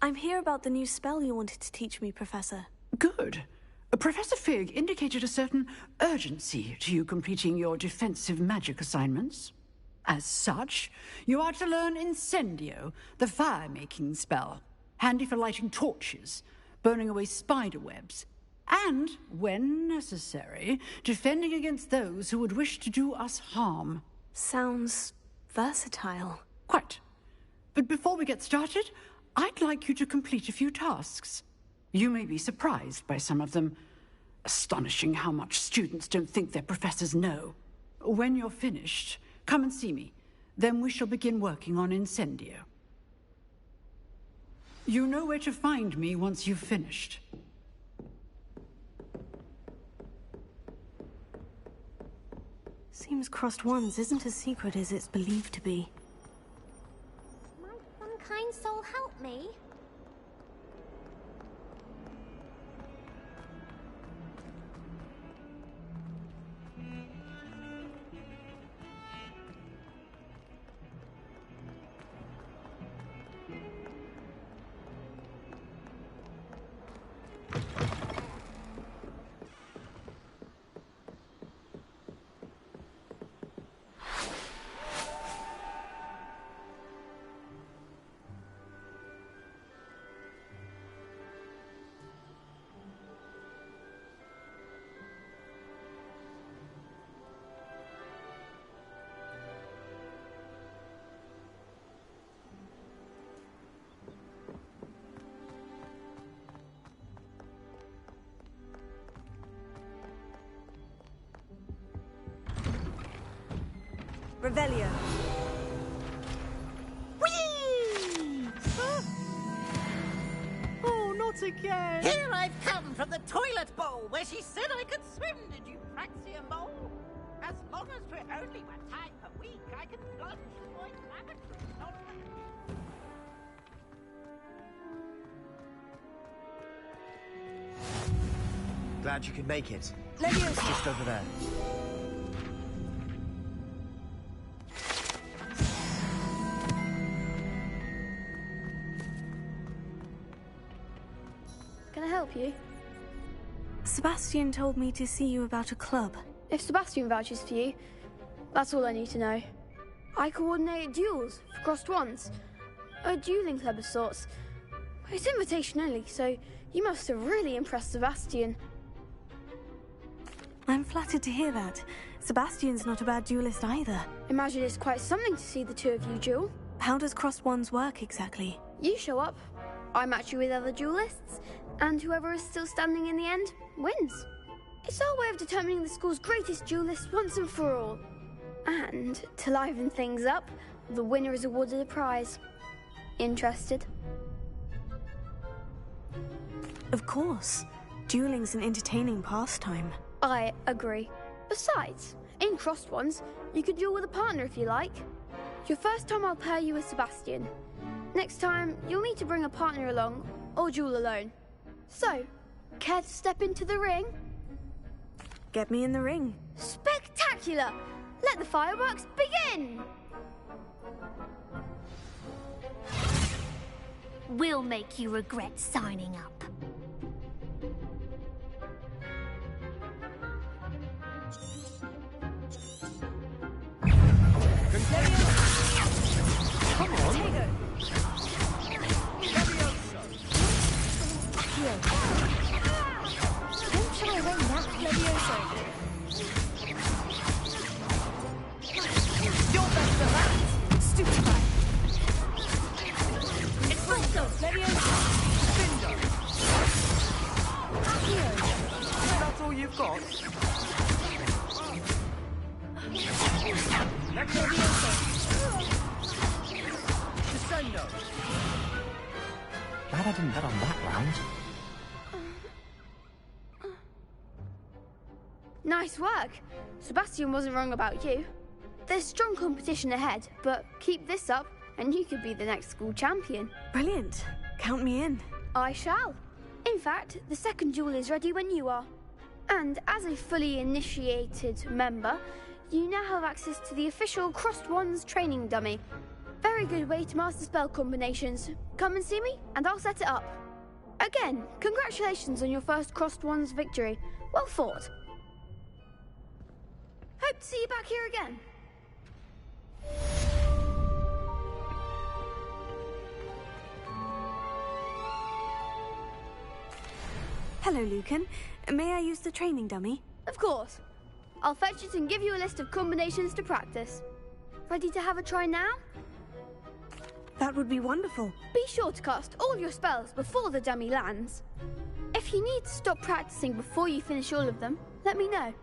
I'm here about the new spell you wanted to teach me, Professor. Good. Professor Fig indicated a certain urgency to you completing your defensive magic assignments. As such, you are to learn Incendio, the fire-making spell, handy for lighting torches, burning away spider webs, and, when necessary, defending against those who would wish to do us harm. Sounds versatile. Quite. But before we get started, I'd like you to complete a few tasks. You may be surprised by some of them. Astonishing how much students don't think their professors know. When you're finished, come and see me. Then we shall begin working on Incendio. You know where to find me once you've finished. Seems Crossed Wands isn't as secret as it's believed to be. Might some kind soul help me? Revelio. Whee! Oh, not again! Here I've come from the toilet bowl where she said I could swim. Did you fancy a mole? As long as we're only one time per week, I can plunge to my lavatory. Glad you could make it. Leviosa. Just over there. Can I help you? Sebastian told me to see you about a club. If Sebastian vouches for you, that's all I need to know. I coordinate duels for Crossed Wands. A dueling club of sorts. It's invitation only, so you must have really impressed Sebastian. I'm flattered to hear that. Sebastian's not a bad duelist either. Imagine it's quite something to see the two of you duel. How does Crossed Wands work exactly? You show up, I match you with other duelists, and whoever is still standing in the end wins. It's our way of determining the school's greatest duelist once and for all. And to liven things up, the winner is awarded a prize. Interested? Of course. Dueling's an entertaining pastime. I agree. Besides, in Crossed Wands, you could duel with a partner if you like. Your first time I'll pair you with Sebastian. Next time, you'll need to bring a partner along, or duel alone. So, care to step into the ring? Get me in the ring. Spectacular! Let the fireworks begin! We'll make you regret signing up. Come on! Don't try to ring that, Leviosa. You're best of that. Stupefy. It's Leviosa. Cinder! That's all you've got? Descendo! Glad I didn't bet on that round. Nice work. Sebastian wasn't wrong about you. There's strong competition ahead, but keep this up and you could be the next school champion. Brilliant. Count me in. I shall. In fact, the second duel is ready when you are. And as a fully initiated member, you now have access to the official Crossed Wands training dummy. Very good way to master spell combinations. Come and see me, and I'll set it up. Again, congratulations on your first Crossed Wands victory. Well fought. Hope to see you back here again. Hello, Lucan. May I use the training dummy? Of course. I'll fetch it and give you a list of combinations to practice. Ready to have a try now? That would be wonderful. Be sure to cast all your spells before the dummy lands. If you need to stop practicing before you finish all of them, let me know.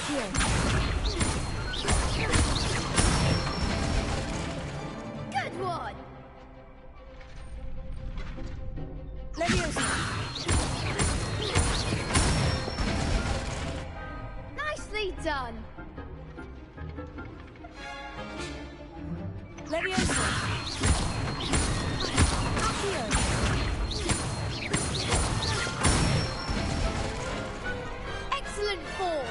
Here. Good one! Nicely done! Excellent form!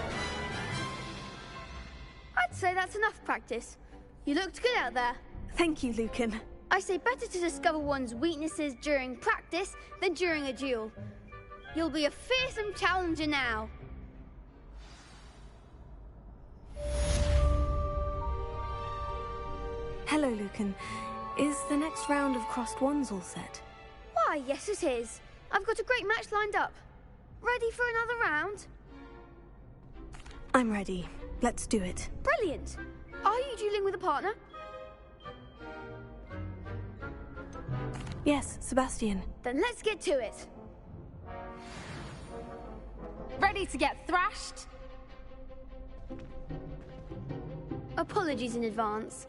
I'd say that's enough practice. You looked good out there. Thank you, Lucan. I say better to discover one's weaknesses during practice than during a duel. You'll be a fearsome challenger now. Hello, Lucan. Is the next round of Crossed Wands all set? Why, yes it is. I've got a great match lined up. Ready for another round? I'm ready. Let's do it. Brilliant. Are you dueling with a partner? Yes, Sebastian. Then let's get to it. Ready to get thrashed? Apologies in advance.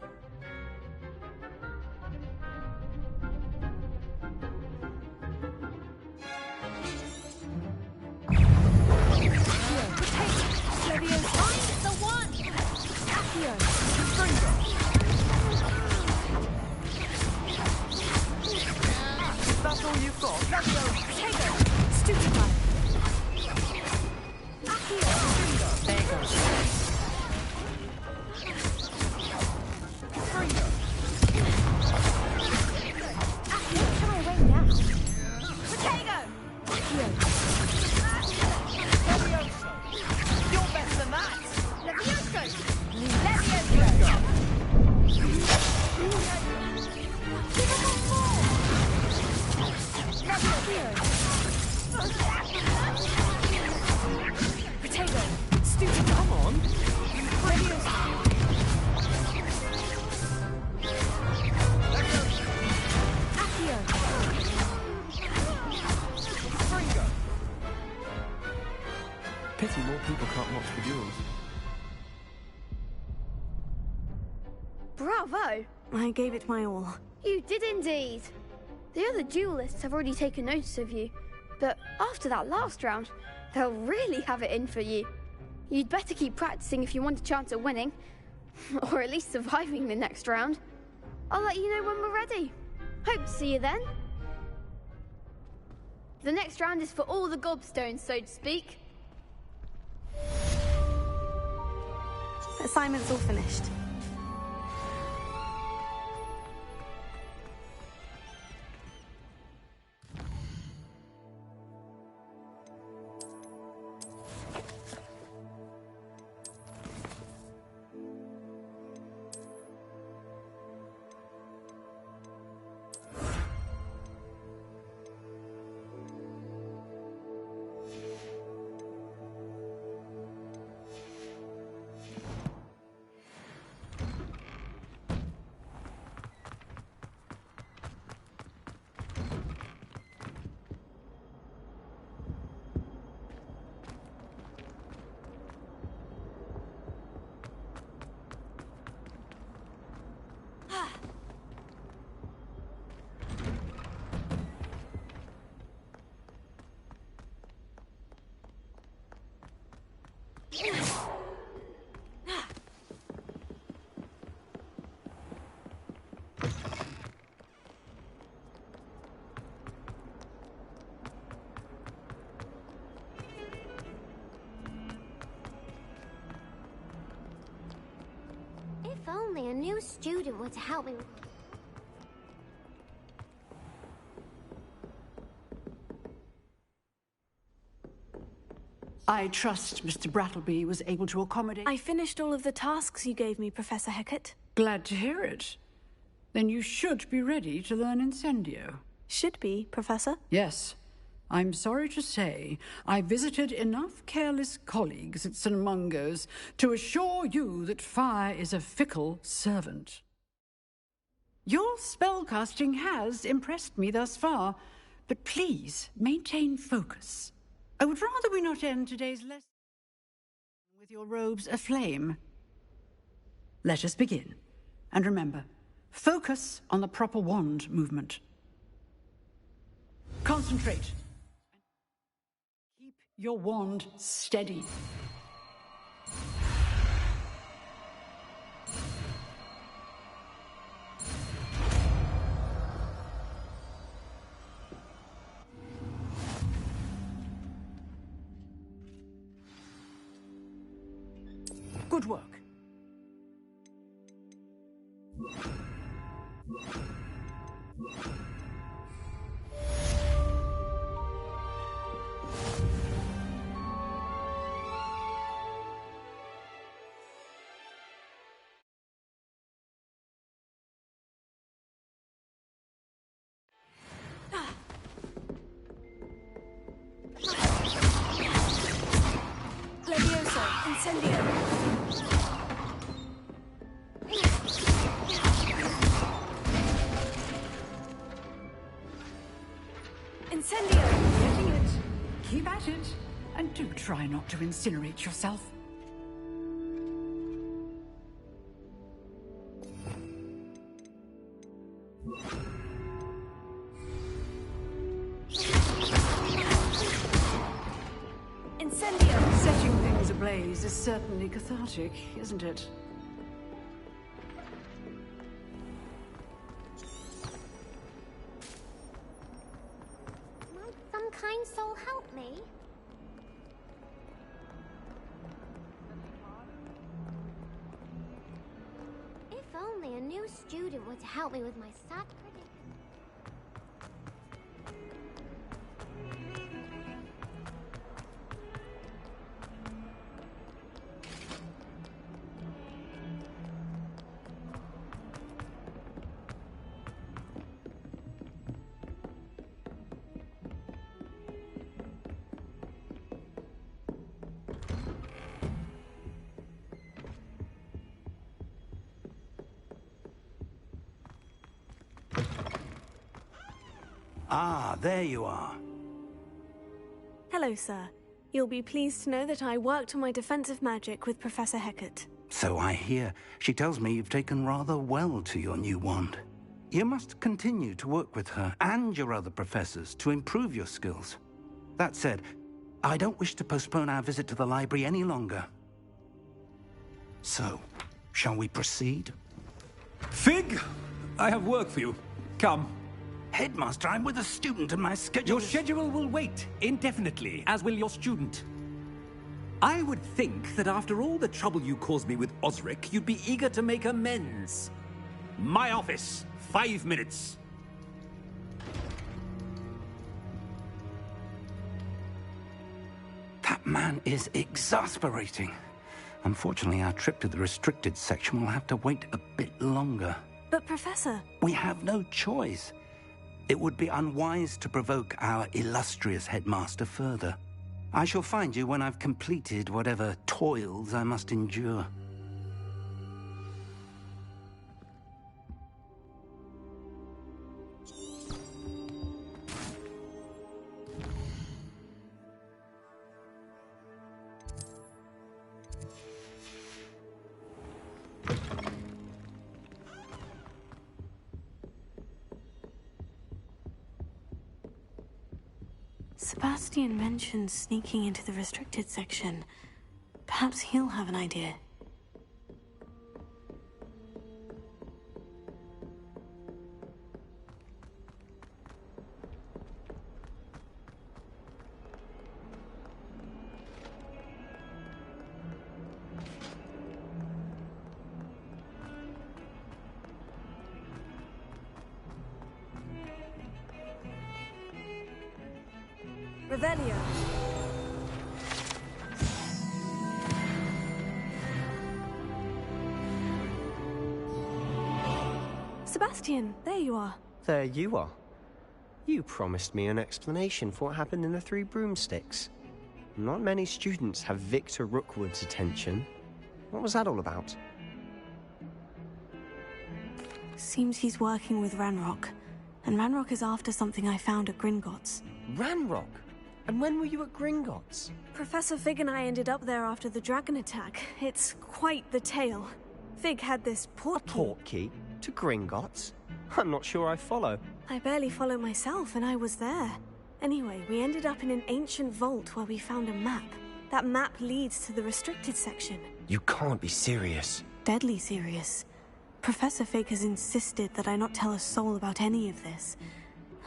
Find the one! That's all you've got. Stupefy. There goes. You're better than that! Potato. Stupid. Come on. Pity more people can't watch the duels. Bravo! I gave it my all. You did indeed. The other duelists have already taken notice of you, but after that last round, they'll really have it in for you. You'd better keep practicing if you want a chance at winning, or at least surviving the next round. I'll let you know when we're ready. Hope to see you then. The next round is for all the gobstones, so to speak. Assignment's all finished. only a new student were to help me with... I trust Mr. Brattleby was able to accommodate... I finished all of the tasks you gave me, Professor Hecat. Glad to hear it. Then you should be ready to learn Incendio. Should be, Professor. Yes. I'm sorry to say, I visited enough careless colleagues at St. Mungo's to assure you that fire is a fickle servant. Your spellcasting has impressed me thus far, but please maintain focus. I would rather we not end today's lesson with your robes aflame. Let us begin. And remember, focus on the proper wand movement. Concentrate. Keep your wand steady. Good work. Levioso, Incendio. Incendio! Getting it. Keep at it. And do try not to incinerate yourself. Incendio! Setting things ablaze is certainly cathartic, isn't it? Might some kind soul help me? If only a new student were to help me with my sad predicament. Ah, there you are. Hello, sir. You'll be pleased to know that I worked on my defensive magic with Professor Hecat. So I hear. She tells me you've taken rather well to your new wand. You must continue to work with her and your other professors to improve your skills. That said, I don't wish to postpone our visit to the library any longer. So, shall we proceed? Fig! I have work for you. Come. Headmaster, I'm with a student and my schedule Your is... schedule will wait indefinitely, as will your student. I would think that after all the trouble you caused me with Osric, you'd be eager to make amends. My office. 5 minutes. That man is exasperating. Unfortunately, our trip to the restricted section will have to wait a bit longer. But, Professor... We have no choice. It would be unwise to provoke our illustrious headmaster further. I shall find you when I've completed whatever toils I must endure. Sebastian mentioned sneaking into the restricted section. Perhaps he'll have an idea. Revelio. Sebastian, there you are. There you are. You promised me an explanation for what happened in the Three Broomsticks. Not many students have Victor Rookwood's attention. What was that all about? Seems he's working with Ranrock. And Ranrock is after something I found at Gringotts. Ranrock? And when were you at Gringotts? Professor Fig and I ended up there after the dragon attack. It's quite the tale. Fig had this portkey. Portkey? To Gringotts? I'm not sure I follow. I barely follow myself, and I was there. Anyway, we ended up in an ancient vault where we found a map. That map leads to the restricted section. You can't be serious. Deadly serious. Professor Fig has insisted that I not tell a soul about any of this.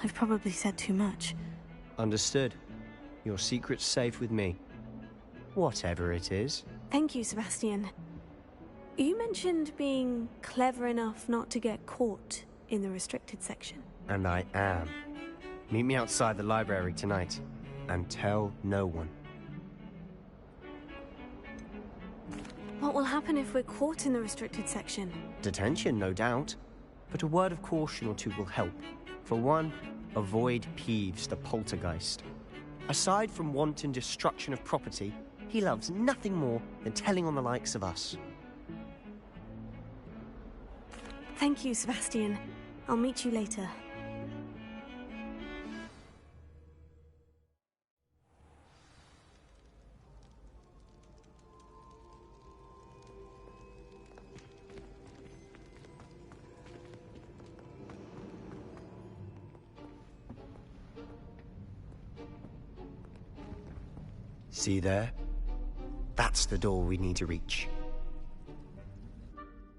I've probably said too much. Understood. Your secret's safe with me. Whatever it is. Thank you, Sebastian. You mentioned being clever enough not to get caught in the restricted section. And I am. Meet me outside the library tonight, and tell no one. What will happen if we're caught in the restricted section? Detention, no doubt. But a word of caution or two will help. For one, avoid Peeves the poltergeist. Aside from wanton destruction of property, he loves nothing more than telling on the likes of us. Thank you, Sebastian. I'll meet you later. See there? That's the door we need to reach.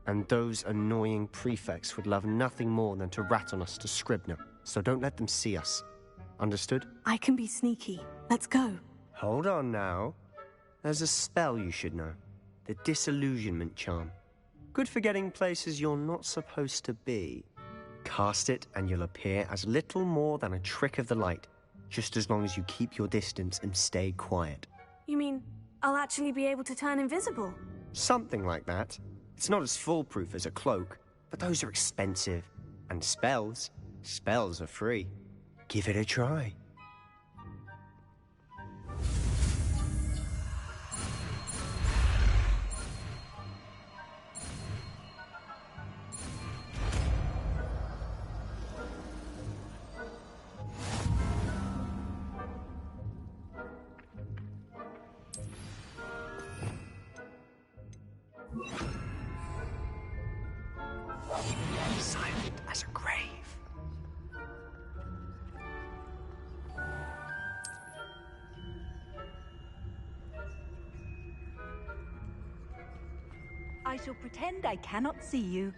And those annoying prefects would love nothing more than to rat on us to Scribner, so don't let them see us. Understood? I can be sneaky. Let's go. Hold on now. There's a spell you should know. The Disillusionment Charm. Good for getting places you're not supposed to be. Cast it and you'll appear as little more than a trick of the light, just as long as you keep your distance and stay quiet. You mean I'll actually be able to turn invisible? Something like that. It's not as foolproof as a cloak, but those are expensive. And spells are free. Give it a try. Silent as a grave. I shall pretend I cannot see you.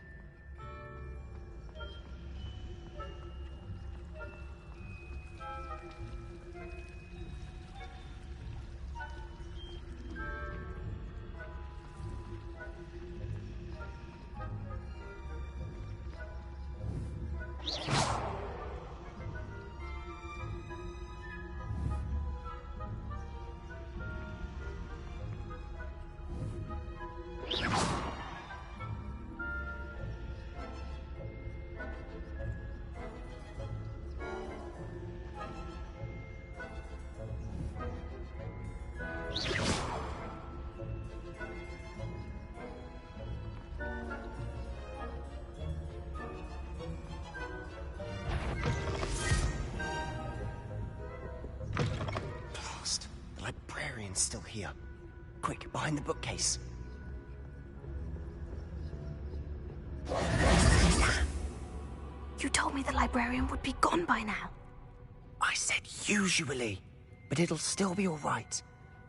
Still here. Quick, behind the bookcase. You told me the librarian would be gone by now. I said usually, but it'll still be all right.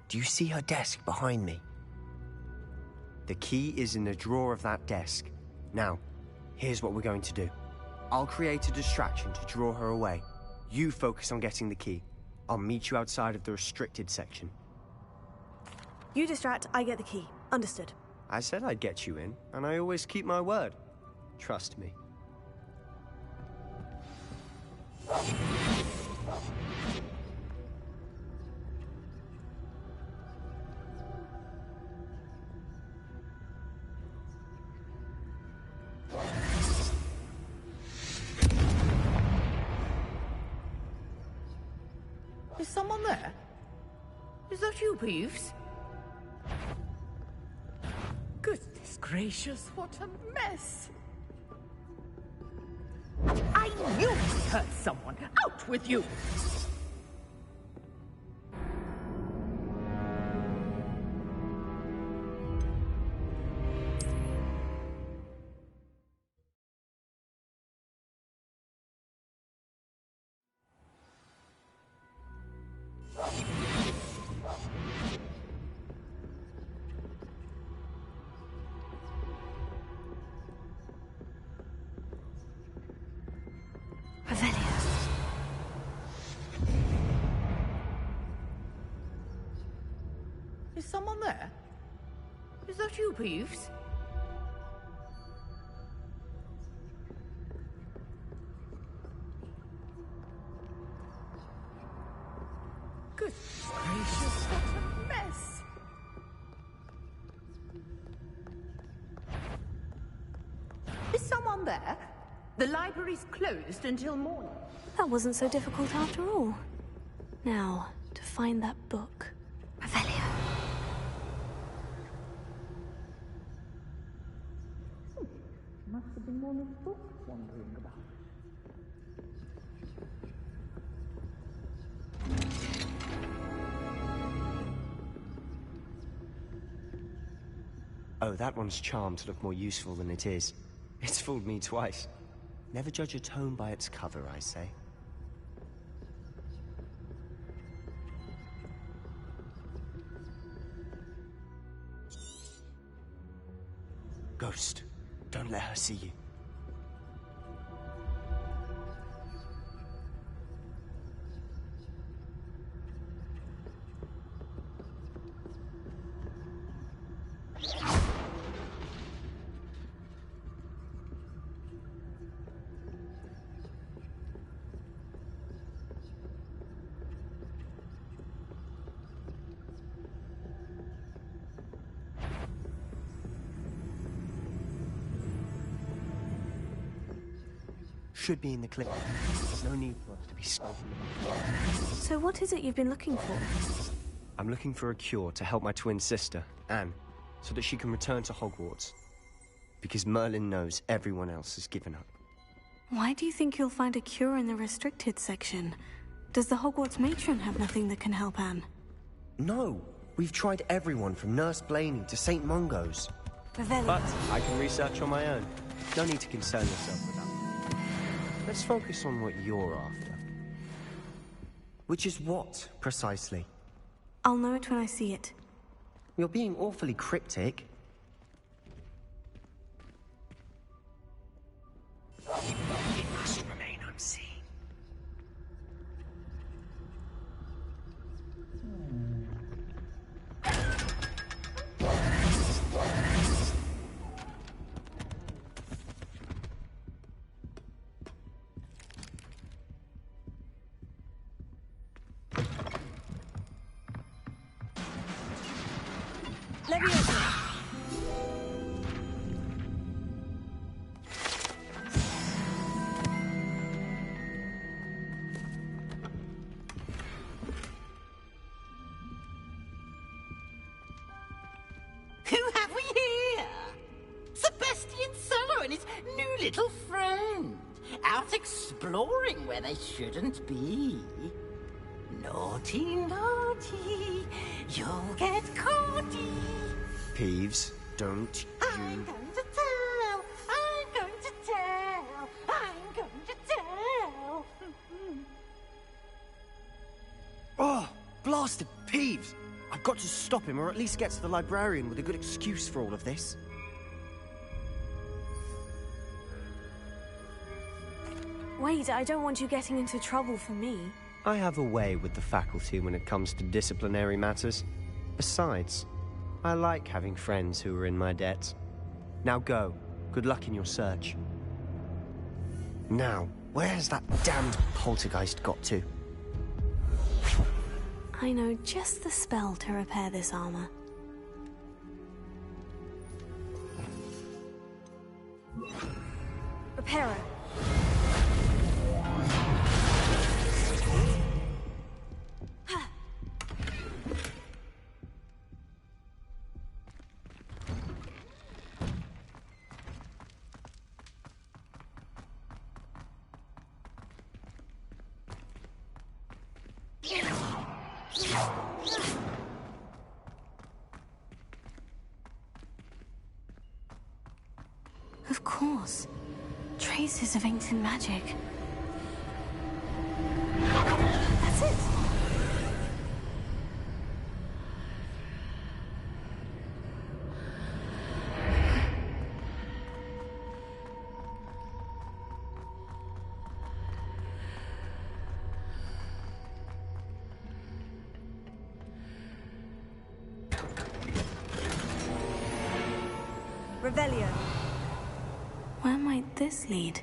Do you see her desk behind me? The key is in the drawer of that desk. Now, here's what we're going to do. I'll create a distraction to draw her away. You focus on getting the key. I'll meet you outside of the restricted section. You distract, I get the key. Understood. I said I'd get you in, and I always keep my word. Trust me. someone there? Is that you, Peeves? Goodness gracious, what a mess! I knew I heard someone! Out with you! Is someone there? Is that you, Peeves? Goodness gracious, what a mess! Is someone there? The library's closed until morning. That wasn't so difficult after all. Now, to find that book. Revelio. Must have been one of books wandering about. Oh, that one's charmed to look more useful than it is. It's fooled me twice. Never judge a tome by its cover, I say. Ghost, don't let her see you. Should be in the clip. There's no need for us to be spoken about. So what is it you've been looking for? I'm looking for a cure to help my twin sister, Anne, so that she can return to Hogwarts. Because Merlin knows everyone else has given up. Why do you think you'll find a cure in the restricted section? Does the Hogwarts matron have nothing that can help Anne? No! We've tried everyone from Nurse Blaney to St. Mungo's. Revelio. But I can research on my own. No need to concern yourself with that. Let's focus on what you're after. Which is what, precisely? I'll know it when I see it. You're being awfully cryptic. It must remain unseen. Who have we here? Sebastian Cello and his new little friend. Out exploring where they shouldn't be. Naughty, naughty, you'll get caughty. Peeves, don't I'm going to tell, I'm going to tell, I'm going to tell. Oh, blasted Peeves! I've got to stop him, or at least get to the librarian with a good excuse for all of this. Wait, I don't want you getting into trouble for me. I have a way with the faculty when it comes to disciplinary matters. Besides, I like having friends who are in my debt. Now go. Good luck in your search. Now, where's that damned poltergeist got to? I know just the spell to repair this armor. Repairer. Of course. Traces of ancient magic. That's it! Revelio. Where might this lead?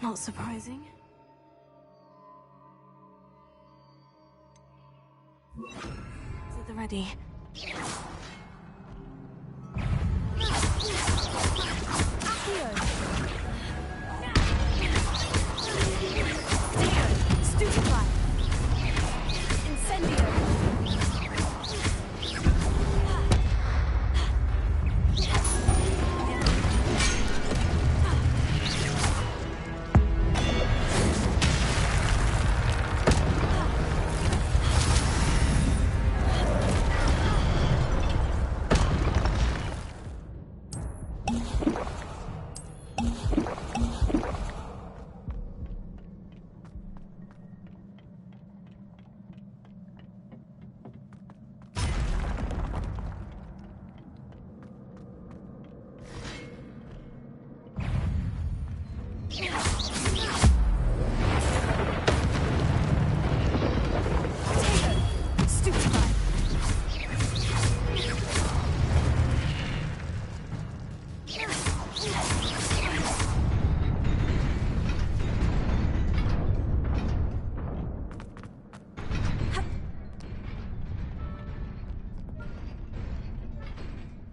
Not surprising. Is at the ready. Stupefy. Incendio.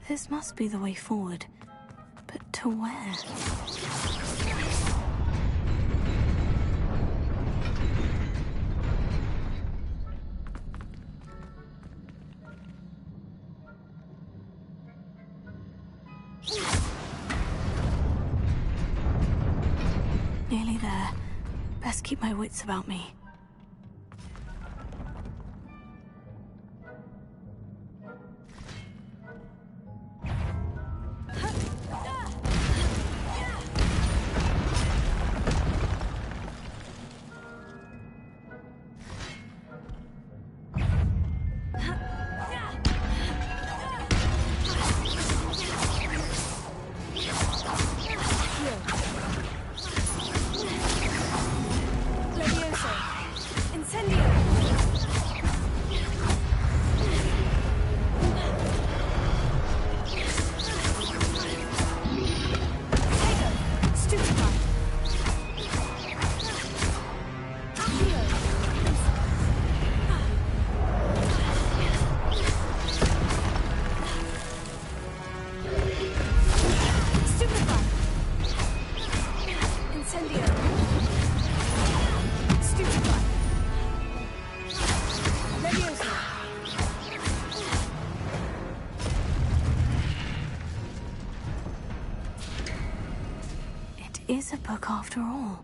This must be the way forward. But to where? Nearly there. Best keep my wits about me. Is a book after all.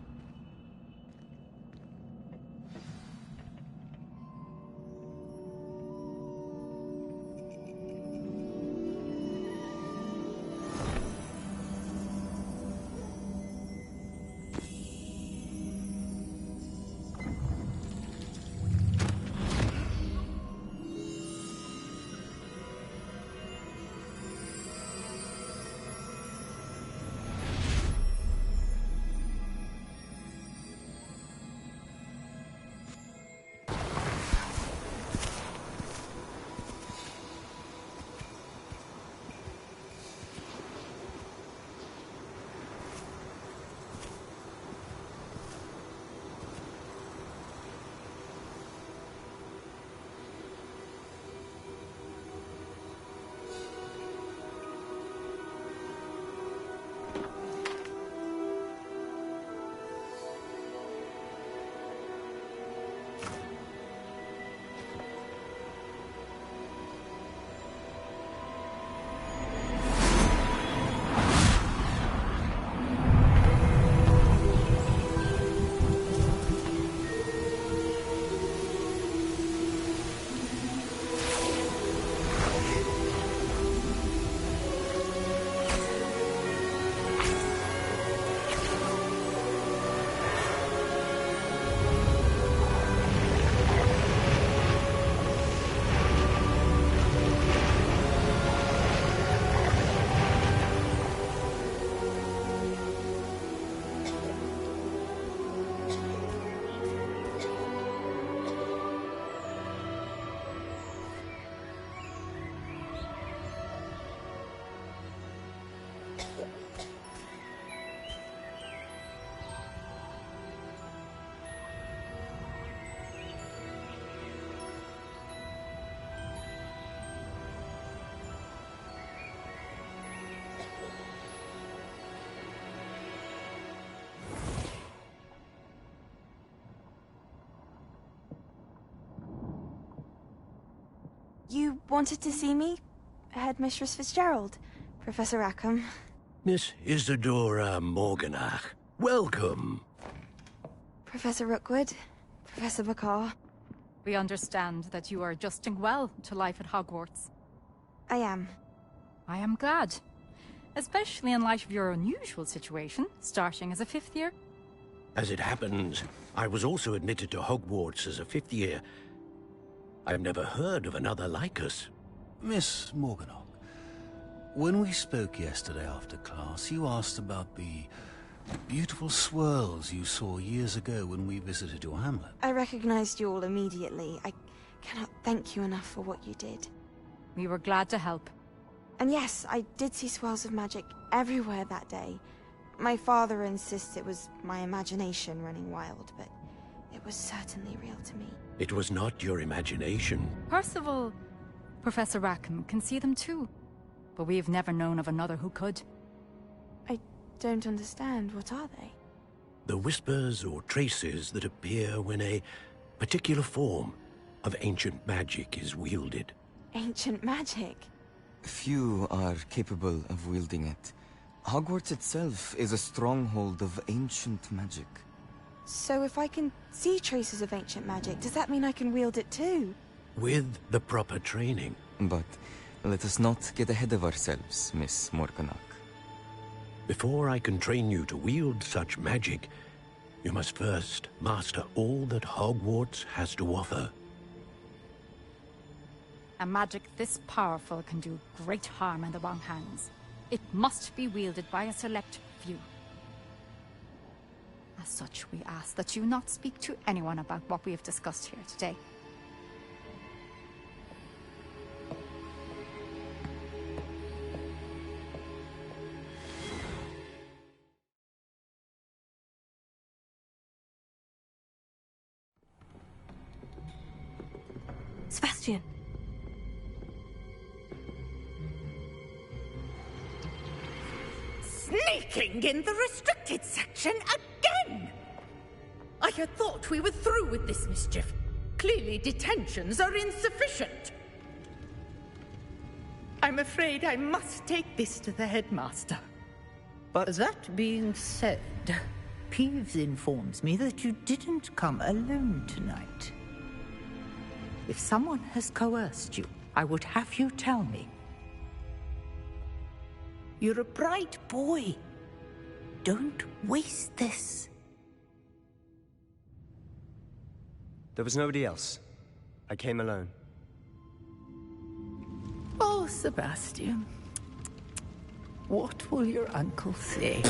You wanted to see me? Headmistress Fitzgerald, Professor Rackham. Miss Isadora Morganach, welcome. Professor Rookwood, Professor Bakar. We understand that you are adjusting well to life at Hogwarts. I am. I am glad. Especially in light of your unusual situation, starting as a 5th year. As it happens, I was also admitted to Hogwarts as a 5th year. I've never heard of another like us. Miss Morganach, when we spoke yesterday after class, you asked about the beautiful swirls you saw years ago when we visited your hamlet. I recognized you all immediately. I cannot thank you enough for what you did. We were glad to help. And yes, I did see swirls of magic everywhere that day. My father insists it was my imagination running wild, but it was certainly real to me. It was not your imagination. Percival, Professor Rackham can see them too. But we've never known of another who could. I don't understand. What are they? The whispers or traces that appear when a particular form of ancient magic is wielded. Ancient magic? Few are capable of wielding it. Hogwarts itself is a stronghold of ancient magic. So if I can see traces of ancient magic, does that mean I can wield it too? With the proper training. But let us not get ahead of ourselves, Miss Morganach. Before I can train you to wield such magic, you must first master all that Hogwarts has to offer. A magic this powerful can do great harm in the wrong hands. It must be wielded by a select few. As such, we ask that you not speak to anyone about what we have discussed here today. Sebastian. Sneaking in the restricted section again! I had thought we were through with this mischief. Clearly detentions are insufficient. I'm afraid I must take this to the headmaster. But that being said, Peeves informs me that you didn't come alone tonight. If someone has coerced you, I would have you tell me. You're a bright boy. Don't waste this. There was nobody else. I came alone. Oh, Sebastian. What will your uncle say?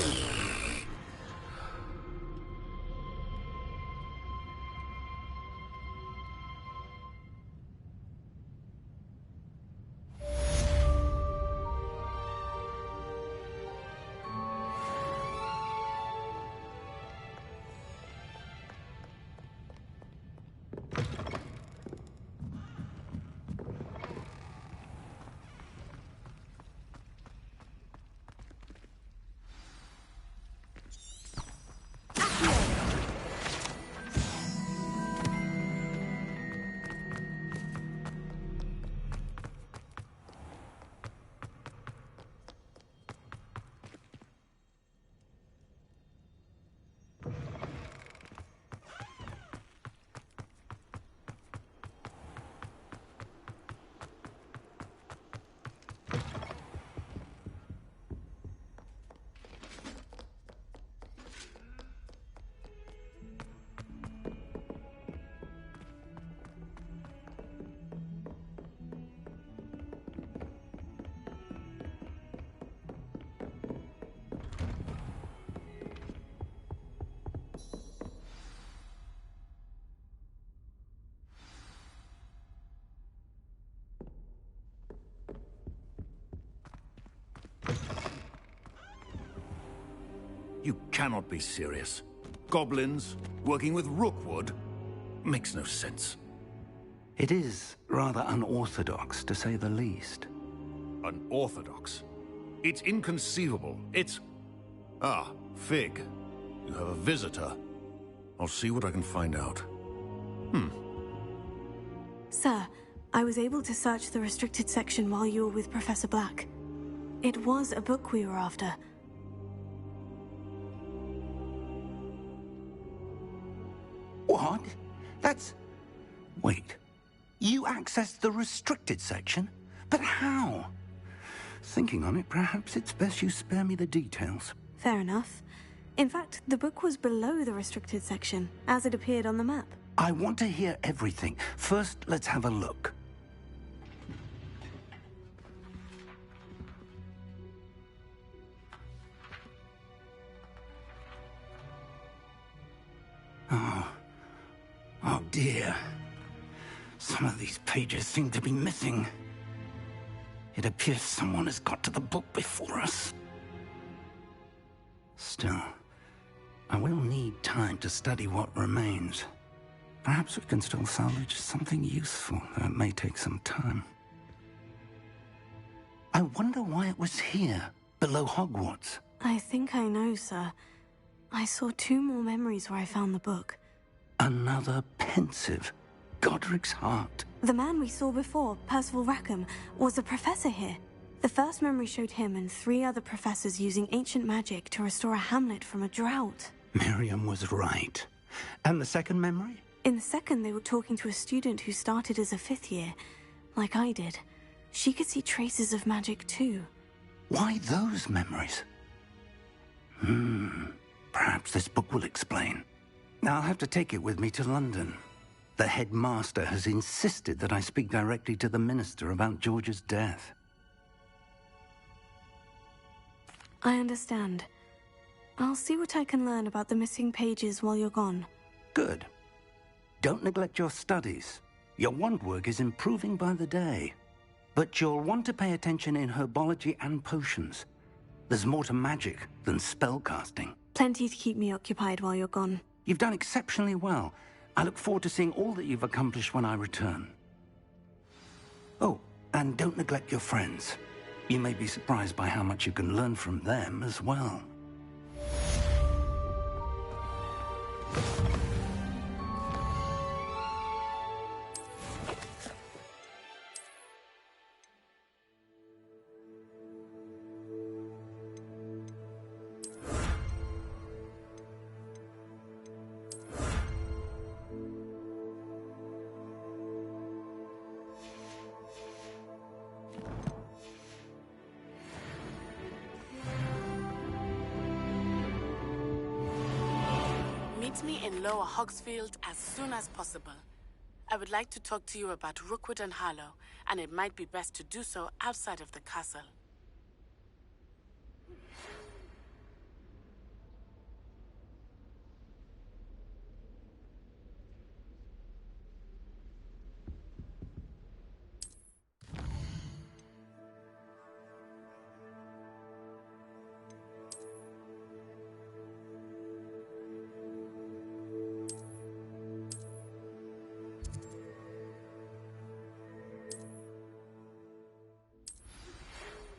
You cannot be serious. Goblins working with Rookwood makes no sense. It is rather unorthodox, to say the least. Unorthodox? It's inconceivable. It's... Ah, Fig. You have a visitor. I'll see what I can find out. Sir, I was able to search the restricted section while you were with Professor Black. It was a book we were after. What? That's... Wait. You accessed the restricted section? But how? Thinking on it, perhaps it's best you spare me the details. Fair enough. In fact, the book was below the restricted section, as it appeared on the map. I want to hear everything. First, let's have a look. Oh dear. Some of these pages seem to be missing. It appears someone has got to the book before us. Still, I will need time to study what remains. Perhaps we can still salvage something useful, though it may take some time. I wonder why it was here, below Hogwarts. I think I know, sir. I saw 2 more memories where I found the book. Another pensive. Godric's heart. The man we saw before, Percival Rackham, was a professor here. The first memory showed him and 3 other professors using ancient magic to restore a hamlet from a drought. Miriam was right. And the second memory? In the second, they were talking to a student who started as a 5th year, like I did. She could see traces of magic too. Why those memories? Perhaps this book will explain. I'll have to take it with me to London. The headmaster has insisted that I speak directly to the minister about George's death. I understand. I'll see what I can learn about the missing pages while you're gone. Good. Don't neglect your studies. Your wand work is improving by the day. But you'll want to pay attention in herbology and potions. There's more to magic than spellcasting. Plenty to keep me occupied while you're gone. You've done exceptionally well. I look forward to seeing all that you've accomplished when I return. Oh, and don't neglect your friends. You may be surprised by how much you can learn from them as well. Meet me in Lower Hogsfield as soon as possible. I would like to talk to you about Rookwood and Harlow, and it might be best to do so outside of the castle.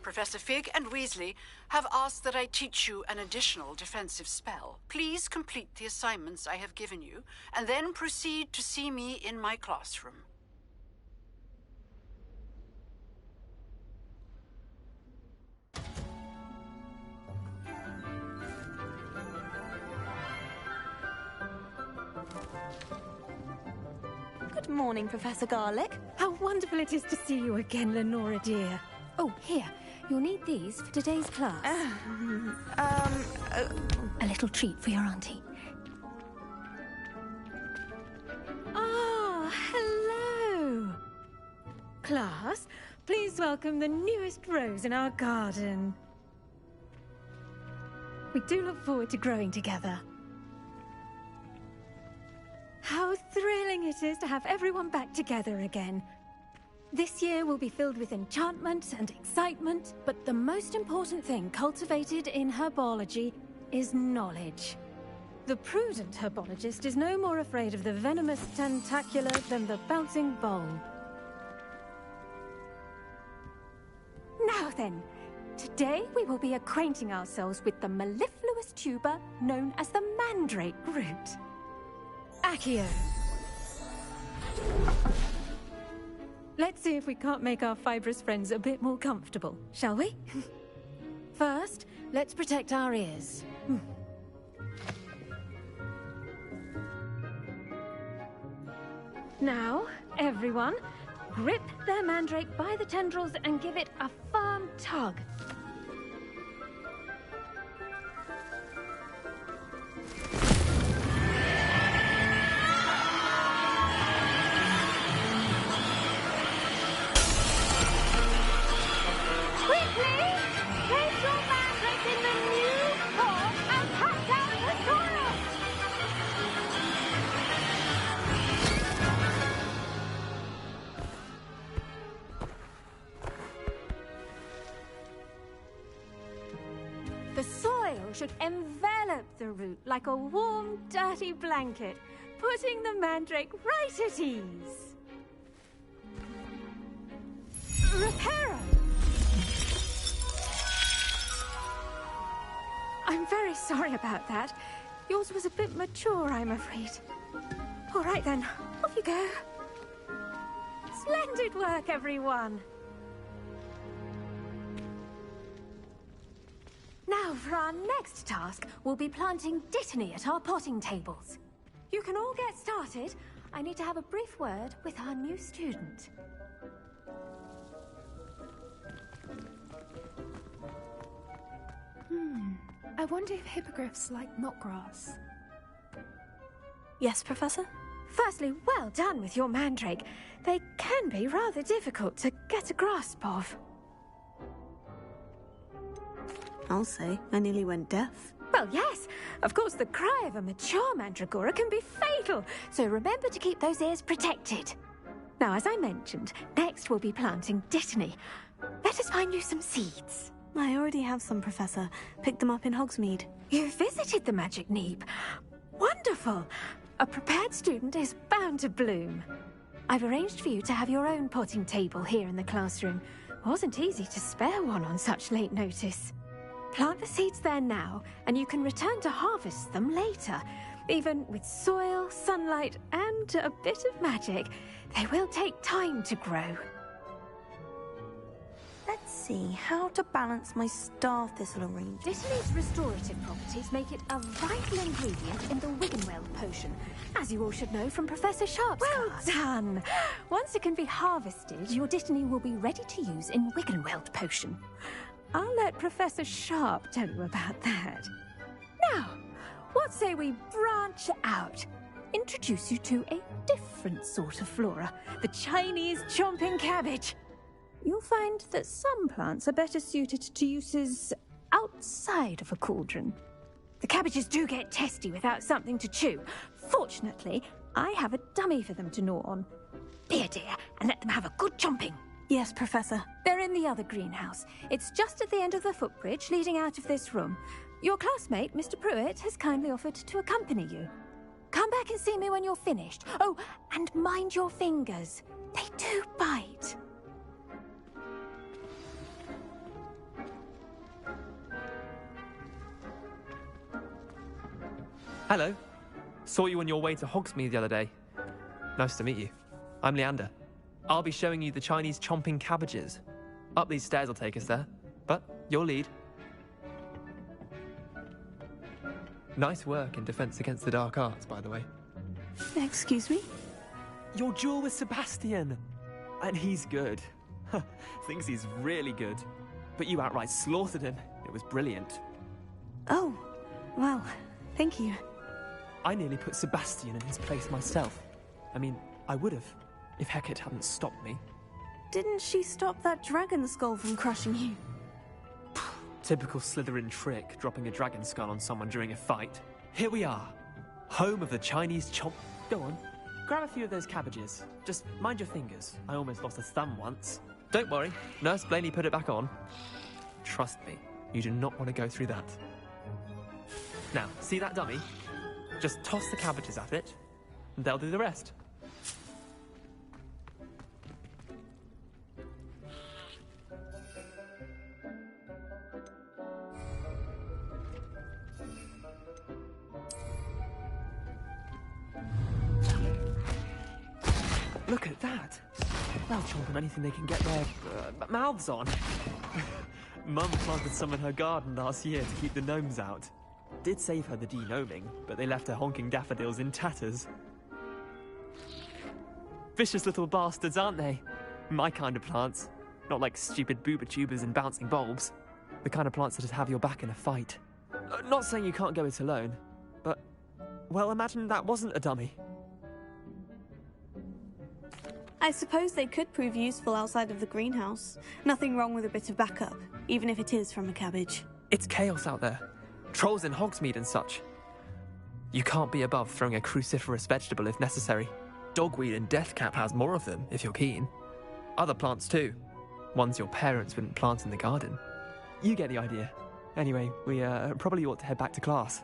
Professor Fig and Weasley have asked that I teach you an additional defensive spell. Please complete the assignments I have given you, and then proceed to see me in my classroom. Good morning, Professor Garlick. How wonderful it is to see you again, Lenora dear. Oh, here. You'll need these for today's class. A little treat for your auntie. Ah, hello. Class, please welcome the newest rose in our garden. We do look forward to growing together. How thrilling it is to have everyone back together again. This year will be filled with enchantment and excitement, but the most important thing cultivated in herbology is knowledge. The prudent herbologist is no more afraid of the venomous tentacular than the bouncing bulb. Now then, today we will be acquainting ourselves with the mellifluous tuber known as the mandrake root. Accio. Let's see if we can't make our fibrous friends a bit more comfortable, shall we? First, let's protect our ears. Now, everyone, grip their mandrake by the tendrils and give it a firm tug. The soil should envelop the root like a warm, dirty blanket, putting the mandrake right at ease. Reparo! I'm very sorry about that. Yours was a bit mature, I'm afraid. All right then, off you go. Splendid work, everyone. Now, for our next task, we'll be planting Dittany at our potting tables. You can all get started. I need to have a brief word with our new student. I wonder if hippogriffs like knotgrass. Yes, Professor? Firstly, well done with your mandrake. They can be rather difficult to get a grasp of. I'll say, I nearly went deaf. Well, yes. Of course, the cry of a mature mandragora can be fatal, so remember to keep those ears protected. Now, as I mentioned, next we'll be planting Dittany. Let us find you some seeds. I already have some, Professor. Picked them up in Hogsmeade. You visited the Magic Neep. Wonderful! A prepared student is bound to bloom. I've arranged for you to have your own potting table here in the classroom. Wasn't easy to spare one on such late notice. Plant the seeds there now, and you can return to harvest them later. Even with soil, sunlight, and a bit of magic, they will take time to grow. Let's see, how to balance my star thistle arrangement. Dittany's restorative properties make it a vital ingredient in the Wiggenweld potion, as you all should know from Professor Sharp's class. Well done! Once it can be harvested, your Dittany will be ready to use in Wiggenweld potion. I'll let Professor Sharp tell you about that. Now, what say we branch out? Introduce you to a different sort of flora, the Chinese chomping cabbage. You'll find that some plants are better suited to uses outside of a cauldron. The cabbages do get testy without something to chew. Fortunately, I have a dummy for them to gnaw on. Be a dear and let them have a good chomping. Yes, Professor. They're in the other greenhouse. It's just at the end of the footbridge leading out of this room. Your classmate, Mr. Pruitt, has kindly offered to accompany you. Come back and see me when you're finished. Oh, and mind your fingers. They do bite. Hello. Saw you on your way to Hogsmeade the other day. Nice to meet you. I'm Leander. I'll be showing you the Chinese chomping cabbages. Up these stairs will take us there, but your lead. Nice work in Defense Against the Dark Arts, by the way. Excuse me? Your duel with Sebastian! And he's good. Thinks he's really good. But you outright slaughtered him. It was brilliant. Oh, well, thank you. I nearly put Sebastian in his place myself. I mean, I would have, if Hecate hadn't stopped me. Didn't she stop that dragon skull from crushing you? Typical Slytherin trick, dropping a dragon skull on someone during a fight. Here we are, home of the Chinese chomp... Go on, grab a few of those cabbages. Just mind your fingers. I almost lost a thumb once. Don't worry, Nurse Blaney put it back on. Trust me, you do not want to go through that. Now, see that dummy? Just toss the cabbages at it, and they'll do the rest. Look at that! They'll chomp on anything they can get their mouths on. Mum planted some in her garden last year to keep the gnomes out. Did save her the de-gnoming, but they left her honking daffodils in tatters. Vicious little bastards, aren't they? My kind of plants. Not like stupid booba tubers and bouncing bulbs. The kind of plants that just have your back in a fight. Not saying you can't go it alone, but... well, imagine that wasn't a dummy. I suppose they could prove useful outside of the greenhouse. Nothing wrong with a bit of backup, even if it is from a cabbage. It's chaos out there. Trolls in Hogsmeade and such. You can't be above throwing a cruciferous vegetable if necessary. Dogweed and deathcap has more of them, if you're keen. Other plants too. Ones your parents wouldn't plant in the garden. You get the idea. Anyway, we probably ought to head back to class.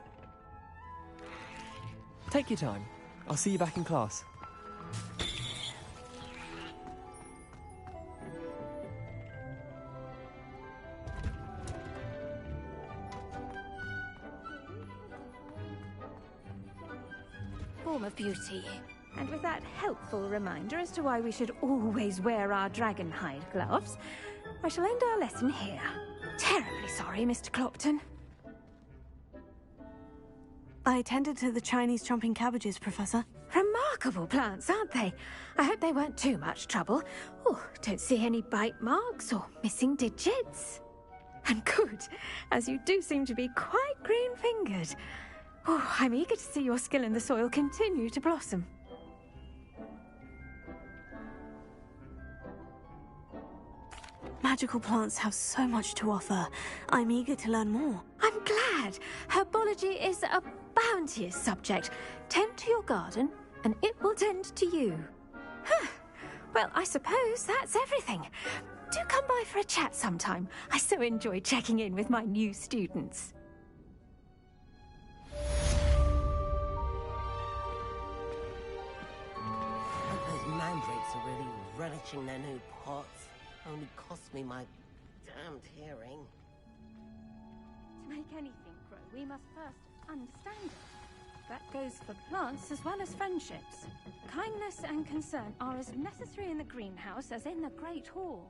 Take your time. I'll see you back in class. Form of beauty. And with that helpful reminder as to why we should always wear our dragon hide gloves, I shall end our lesson here. Terribly sorry, Mr. Clopton. I tended to the Chinese chomping cabbages, Professor. Remarkable plants, aren't they? I hope they weren't too much trouble. Oh, don't see any bite marks or missing digits. And good, as you do seem to be quite green-fingered. Oh, I'm eager to see your skill in the soil continue to blossom. Magical plants have so much to offer. I'm eager to learn more. I'm glad. Herbology is a bounteous subject. Tend to your garden, and it will tend to you. Huh. Well, I suppose that's everything. Do come by for a chat sometime. I so enjoy checking in with my new students. Those mandrakes are really relishing their new pots. Only cost me my damned hearing. To make anything grow, we must first understand it. That goes for plants as well as friendships. Kindness and concern are as necessary in the greenhouse as in the Great Hall.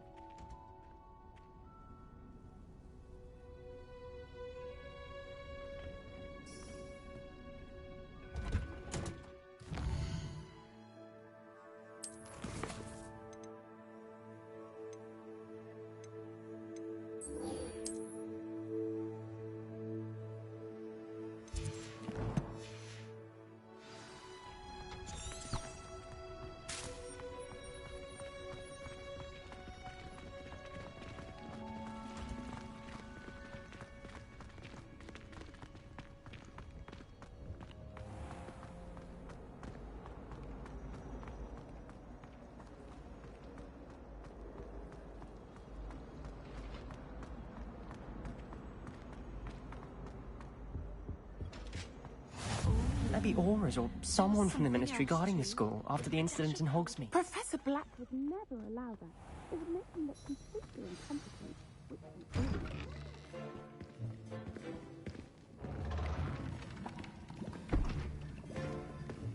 Maybe Aura's or someone from the Ministry guarding the school after the incident in Hogsmeade. Professor Black would never allow that. It would make him look completely incompetent, which he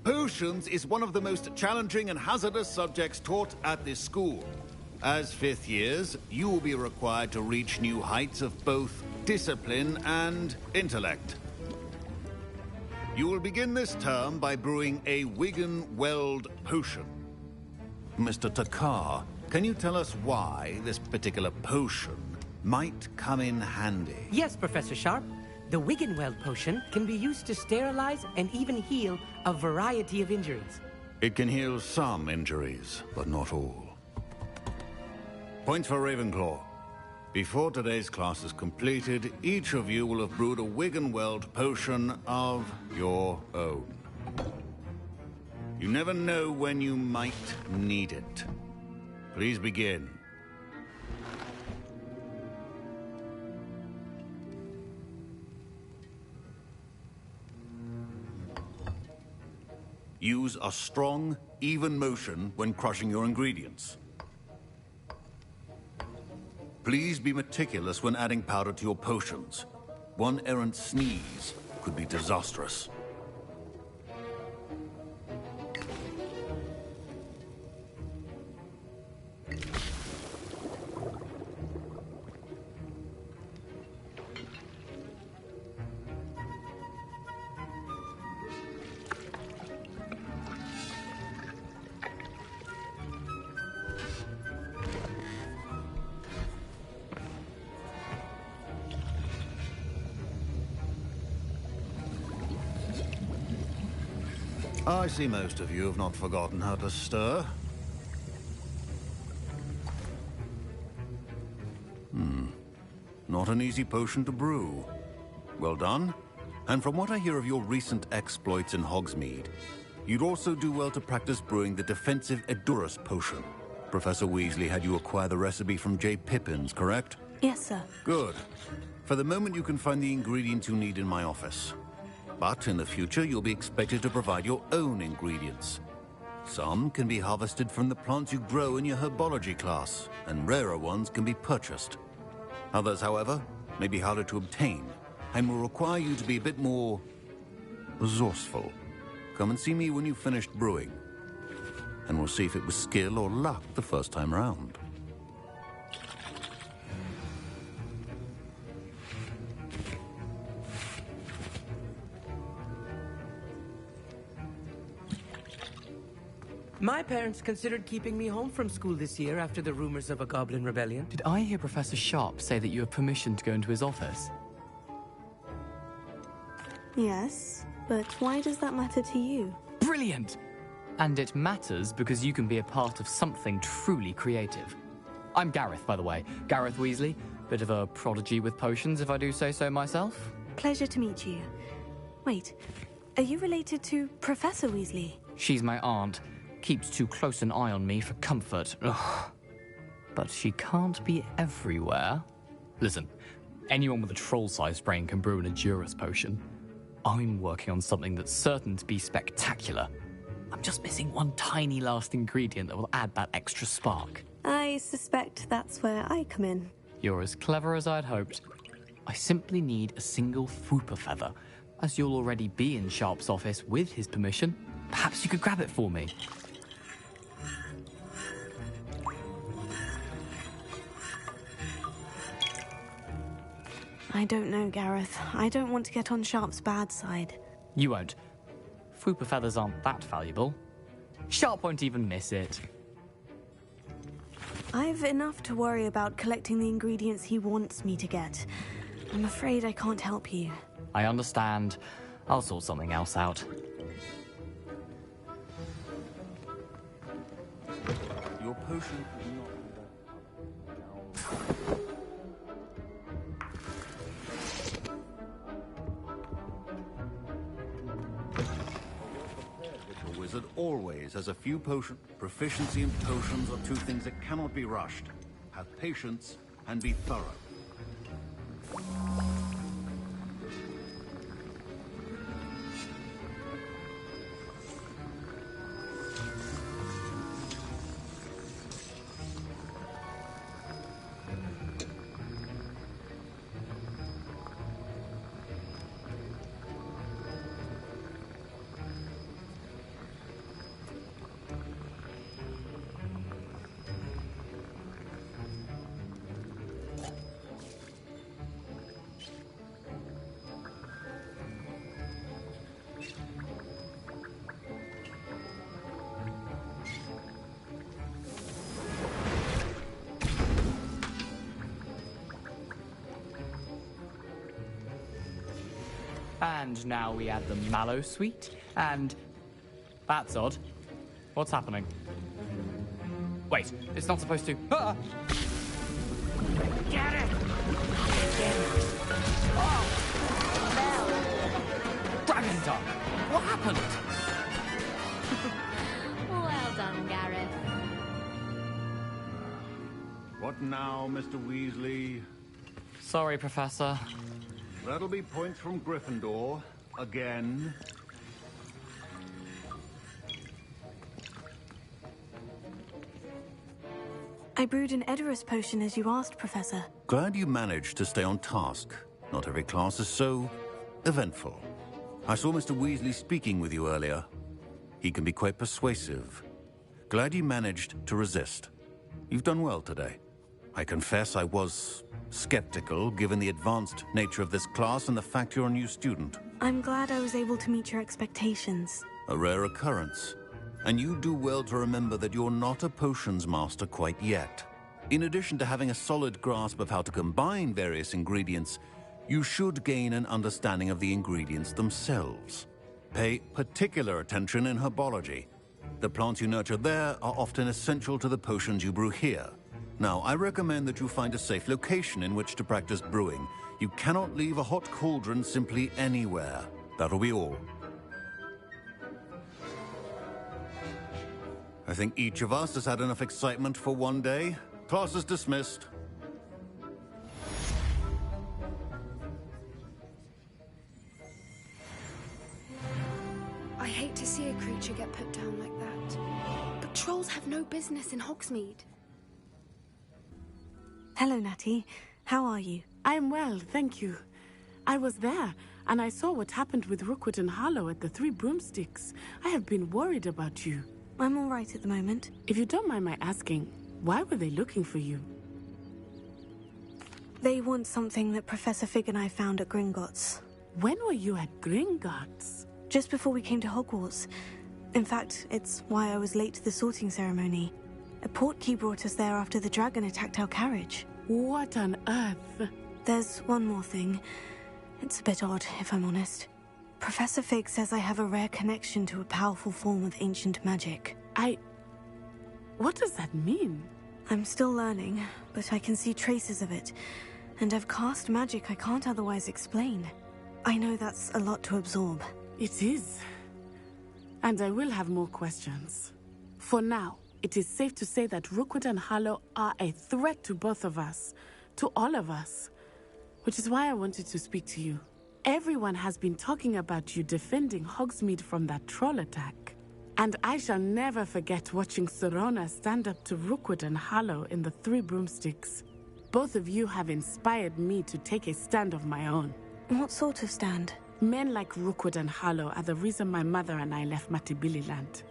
is. Potions is one of the most challenging and hazardous subjects taught at this school. As fifth years, you will be required to reach new heights of both discipline and intellect. You will begin this term by brewing a Wigan-Weld potion. Mr. Takar, can you tell us why this particular potion might come in handy? Yes, Professor Sharp. The Wigan-Weld potion can be used to sterilize and even heal a variety of injuries. It can heal some injuries, but not all. Points for Ravenclaw. Before today's class is completed, each of you will have brewed a Wigan-Weld potion of your own. You never know when you might need it. Please begin. Use a strong, even motion when crushing your ingredients. Please be meticulous when adding powder to your potions. One errant sneeze could be disastrous. I see most of you have not forgotten how to stir. Not an easy potion to brew. Well done. And from what I hear of your recent exploits in Hogsmeade, you'd also do well to practice brewing the defensive Edurus potion. Professor Weasley had you acquire the recipe from J. Pippins, correct? Yes, sir. Good. For the moment, you can find the ingredients you need in my office. But in the future, you'll be expected to provide your own ingredients. Some can be harvested from the plants you grow in your herbology class, and rarer ones can be purchased. Others, however, may be harder to obtain, and will require you to be a bit more resourceful. Come and see me when you've finished brewing, and we'll see if it was skill or luck the first time round. My parents considered keeping me home from school this year after the rumors of a goblin rebellion. Did I hear Professor Sharp say that you have permission to go into his office? Yes, but why does that matter to you? Brilliant! And it matters because you can be a part of something truly creative. I'm Gareth, by the way. Gareth Weasley. Bit of a prodigy with potions, if I do say so myself. Pleasure to meet you. Wait, are you related to Professor Weasley? She's my aunt. Keeps too close an eye on me for comfort. Ugh. But she can't be everywhere. Listen, anyone with a troll-sized brain can brew an Edurus potion. I'm working on something that's certain to be spectacular. I'm just missing one tiny last ingredient that will add that extra spark. I suspect that's where I come in. You're as clever as I'd hoped. I simply need a single Fwooper feather. As you'll already be in Sharp's office with his permission, perhaps you could grab it for me. I don't know, Gareth. I don't want to get on Sharp's bad side. You won't. Fwooper feathers aren't that valuable. Sharp won't even miss it. I've enough to worry about collecting the ingredients he wants me to get. I'm afraid I can't help you. I understand. I'll sort something else out. Your potion is not... A wizard always has a few potions. Proficiency in potions are two things that cannot be rushed. Have patience and be thorough. And now we add the mallow sweet, and... That's odd. What's happening? Wait, it's not supposed to... Ah! Get it! Dragon tongue! What happened? Well done, Gareth. What now, Mr. Weasley? Sorry, Professor. That'll be points from Gryffindor. Again. I brewed an Edurus potion as you asked, Professor. Glad you managed to stay on task. Not every class is so eventful. I saw Mr. Weasley speaking with you earlier. He can be quite persuasive. Glad you managed to resist. You've done well today. I confess I was skeptical, given the advanced nature of this class and the fact you're a new student. I'm glad I was able to meet your expectations. A rare occurrence. And you do well to remember that you're not a potions master quite yet. In addition to having a solid grasp of how to combine various ingredients, you should gain an understanding of the ingredients themselves. Pay particular attention in herbology. The plants you nurture there are often essential to the potions you brew here. Now, I recommend that you find a safe location in which to practice brewing. You cannot leave a hot cauldron simply anywhere. That'll be all. I think each of us has had enough excitement for one day. Class is dismissed. I hate to see a creature get put down like that. But trolls have no business in Hogsmeade. Hello, Natty. How are you? I'm well, thank you. I was there, and I saw what happened with Rookwood and Harlow at the Three Broomsticks. I have been worried about you. I'm all right at the moment. If you don't mind my asking, why were they looking for you? They want something that Professor Fig and I found at Gringotts. When were you at Gringotts? Just before we came to Hogwarts. In fact, it's why I was late to the sorting ceremony. A portkey brought us there after the dragon attacked our carriage. What on earth? There's one more thing. It's a bit odd, if I'm honest. Professor Fig says I have a rare connection to a powerful form of ancient magic. What does that mean? I'm still learning, but I can see traces of it. And I've cast magic I can't otherwise explain. I know that's a lot to absorb. It is. And I will have more questions. For now, it is safe to say that Rookwood and Harlow are a threat to both of us. To all of us. Which is why I wanted to speak to you. Everyone has been talking about you defending Hogsmeade from that troll attack. And I shall never forget watching Serona stand up to Rookwood and Harlow in the Three Broomsticks. Both of you have inspired me to take a stand of my own. What sort of stand? Men like Rookwood and Harlow are the reason my mother and I left Matibili Land.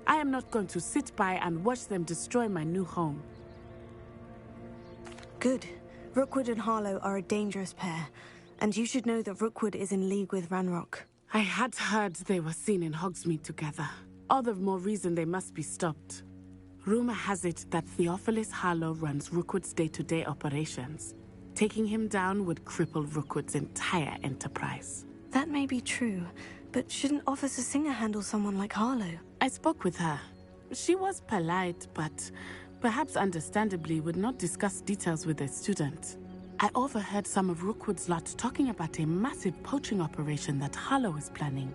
I am not going to sit by and watch them destroy my new home. Good. Rookwood and Harlow are a dangerous pair. And you should know that Rookwood is in league with Ranrock. I had heard they were seen in Hogsmeade together. All the more reason they must be stopped. Rumor has it that Theophilus Harlow runs Rookwood's day-to-day operations. Taking him down would cripple Rookwood's entire enterprise. That may be true, but shouldn't Officer Singer handle someone like Harlow? I spoke with her. She was polite, but perhaps understandably would not discuss details with a student. I overheard some of Rookwood's lot talking about a massive poaching operation that Harlow is planning.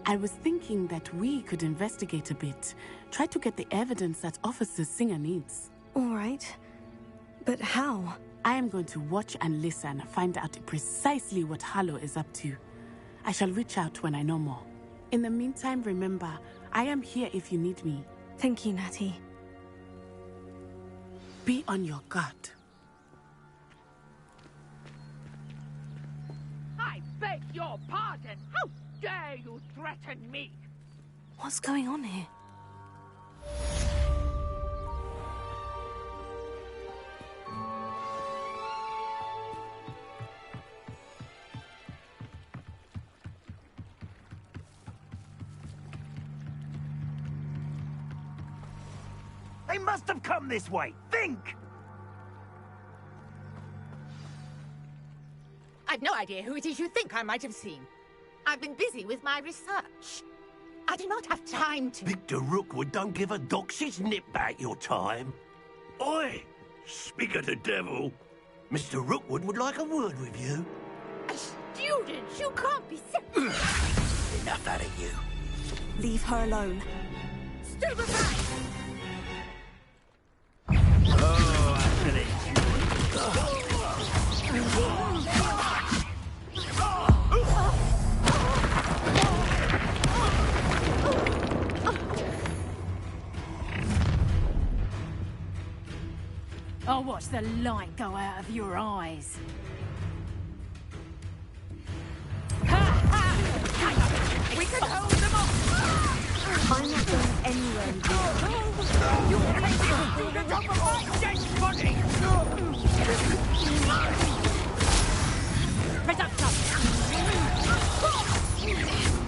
I was thinking that we could investigate a bit, try to get the evidence that Officer Singer needs. All right. But how? I am going to watch and listen, find out precisely what Harlow is up to. I shall reach out when I know more. In the meantime, remember, I am here if you need me. Thank you, Natty. Be on your guard. I beg your pardon. How dare you threaten me? What's going on here? They must have come this way. Think! I've no idea who it is you think I might have seen. I've been busy with my research. I do not have time to... Victor Rookwood don't give a doxy's nip back your time. Oi! Speak of the devil. Mr. Rookwood would like a word with you. A student? You can't be Enough out of you. Leave her alone. Stand aside! Oh, after this. I'll watch the light go out of your eyes. We can hold them off! I'm not going anywhere with you. You crazy student of my dead body!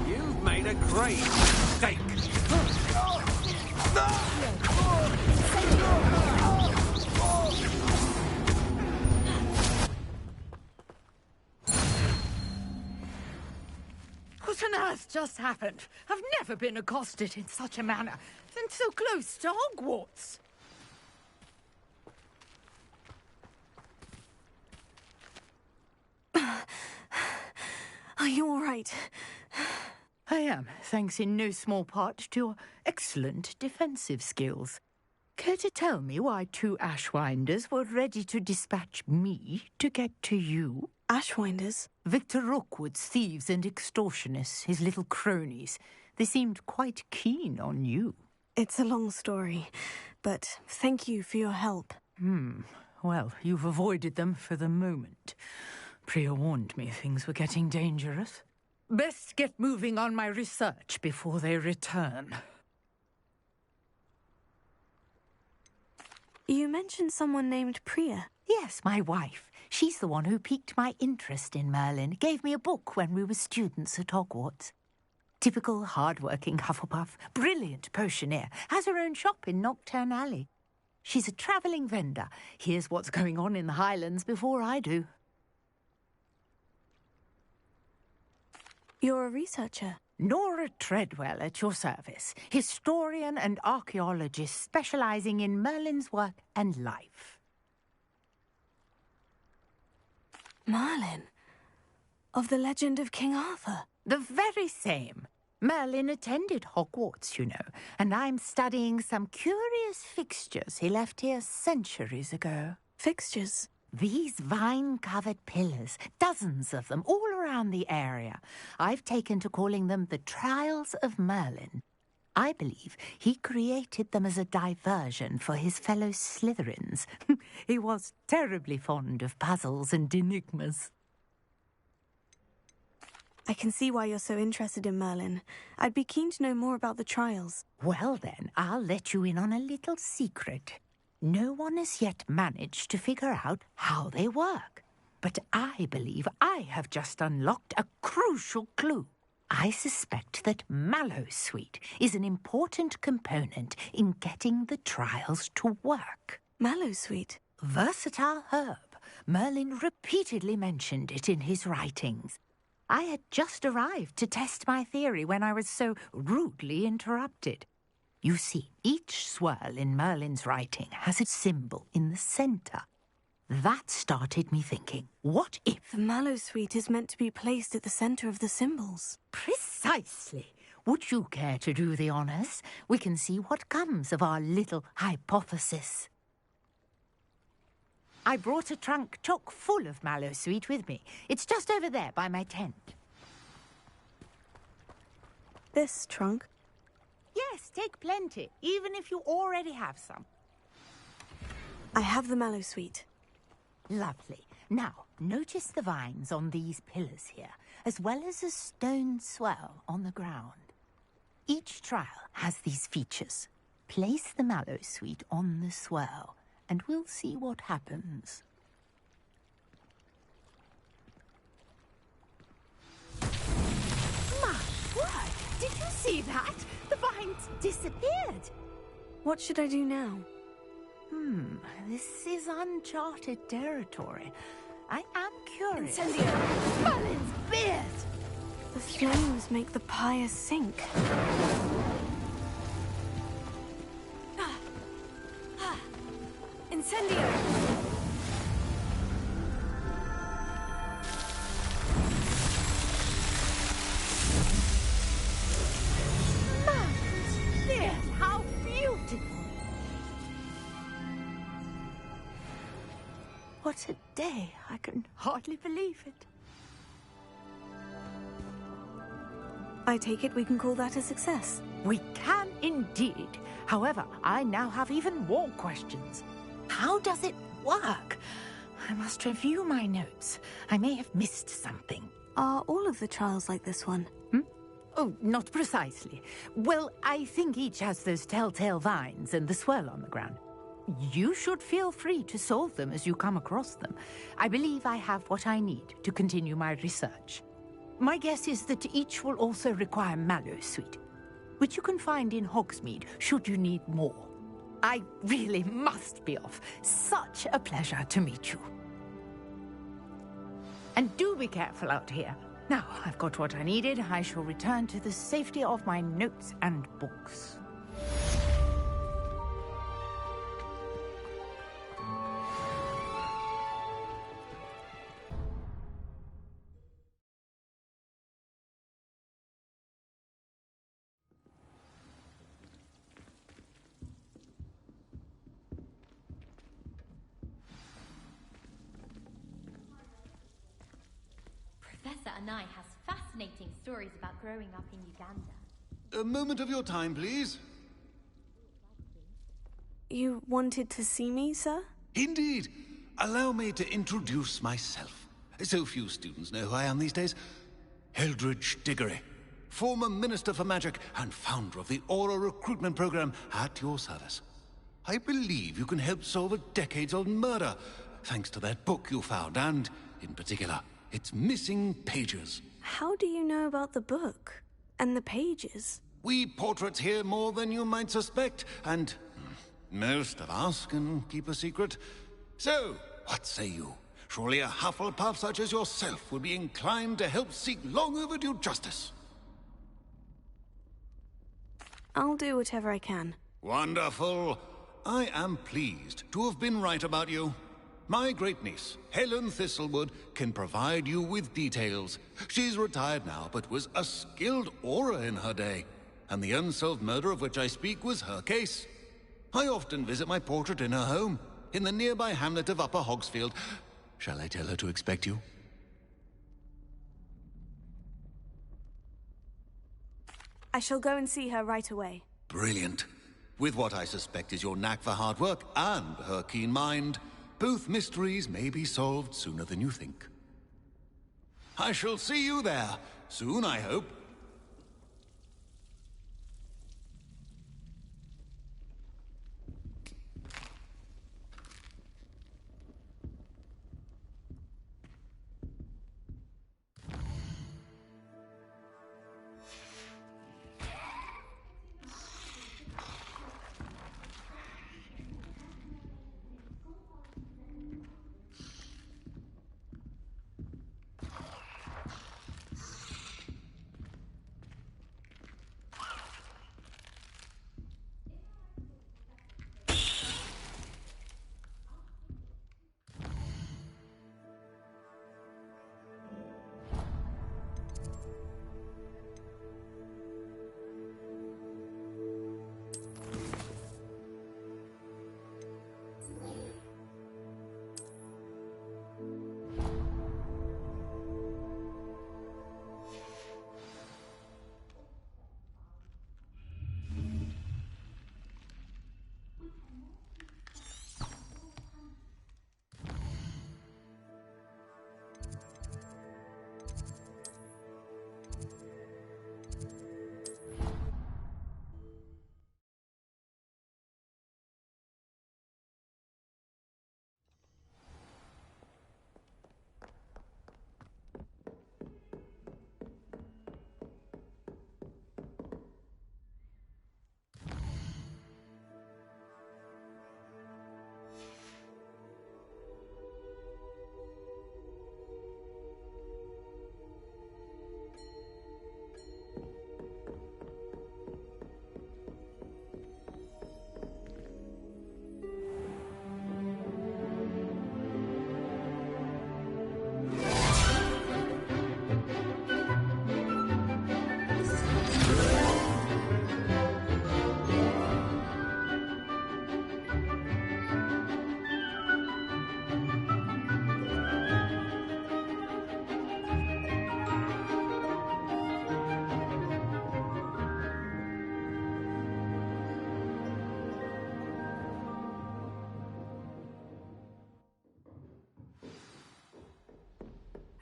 You've made a great mistake. What on has just happened? I've never been accosted in such a manner, and so close to Hogwarts. Are you all right? I am, thanks in no small part to your excellent defensive skills. Care to tell me why 2 Ashwinders were ready to dispatch me to get to you? Ashwinders? Victor Rookwood's thieves and extortionists, his little cronies. They seemed quite keen on you. It's a long story, but thank you for your help. Well, you've avoided them for the moment. Priya warned me things were getting dangerous. Best get moving on my research before they return. You mentioned someone named Priya. Yes, my wife. She's the one who piqued my interest in Merlin. Gave me a book when we were students at Hogwarts. Typical hard-working Hufflepuff. Brilliant potioneer. Has her own shop in Nocturne Alley. She's a travelling vendor. Hears what's going on in the Highlands before I do. You're a researcher? Nora Treadwell at your service. Historian and archaeologist specialising in Merlin's work and life. Merlin? Of the legend of King Arthur? The very same. Merlin attended Hogwarts, you know, and I'm studying some curious fixtures he left here centuries ago. Fixtures? These vine-covered pillars, dozens of them, all around the area. I've taken to calling them the Trials of Merlin. I believe he created them as a diversion for his fellow Slytherins. He was terribly fond of puzzles and enigmas. I can see why you're so interested in Merlin. I'd be keen to know more about the trials. Well then, I'll let you in on a little secret. No one has yet managed to figure out how they work. But I believe I have just unlocked a crucial clue. I suspect that Mallowsweet is an important component in getting the trials to work. Mallowsweet? Versatile herb. Merlin repeatedly mentioned it in his writings. I had just arrived to test my theory when I was so rudely interrupted. You see, each swirl in Merlin's writing has a symbol in the centre. That started me thinking, what if... The Mallowsweet is meant to be placed at the centre of the symbols. Precisely. Would you care to do the honours? We can see what comes of our little hypothesis. I brought a trunk chock full of Mallowsweet with me. It's just over there by my tent. This trunk? Yes, take plenty, even if you already have some. I have the Mallowsweet. Lovely. Now, notice the vines on these pillars here, as well as a stone swirl on the ground. Each trial has these features. Place the Mallowsweet on the swirl, and we'll see what happens. My word! Did you see that? The vines disappeared. What should I do now? This is uncharted territory. I am curious. Incendio! Merlin's beard! The flames make the pyre sink. Incendio! Merlin's beard! How beautiful! What a day! I can hardly believe it. I take it we can call that a success. We can indeed. However, I now have even more questions. How does it work? I must review my notes. I may have missed something. Are all of the trials like this one? Oh, not precisely. Well, I think each has those telltale vines and the swirl on the ground. You should feel free to solve them as you come across them. I believe I have what I need to continue my research. My guess is that each will also require Mallowsweet, which you can find in Hogsmeade should you need more. I really must be off. Such a pleasure to meet you. And do be careful out here. Now, I've got what I needed. I shall return to the safety of my notes and books. Professor Anai has fascinating stories about growing up in Uganda. A moment of your time, please. You wanted to see me, sir? Indeed. Allow me to introduce myself. So few students know who I am these days. Eldridge Diggory, former Minister for Magic and founder of the Aura Recruitment Program, at your service. I believe you can help solve a decades-old murder, thanks to that book you found, and, in particular, its missing pages. How do you know about the book? And the pages? We portraits hear more than you might suspect, and most of us can keep a secret. So, what say you? Surely a Hufflepuff such as yourself would be inclined to help seek long overdue justice. I'll do whatever I can. Wonderful. I am pleased to have been right about you. My great-niece, Helen Thistlewood, can provide you with details. She's retired now, but was a skilled aura in her day. And the unsolved murder of which I speak was her case. I often visit my portrait in her home, in the nearby hamlet of Upper Hogsfield. Shall I tell her to expect you? I shall go and see her right away. Brilliant. With what I suspect is your knack for hard work and her keen mind, both mysteries may be solved sooner than you think. I shall see you there, soon I hope.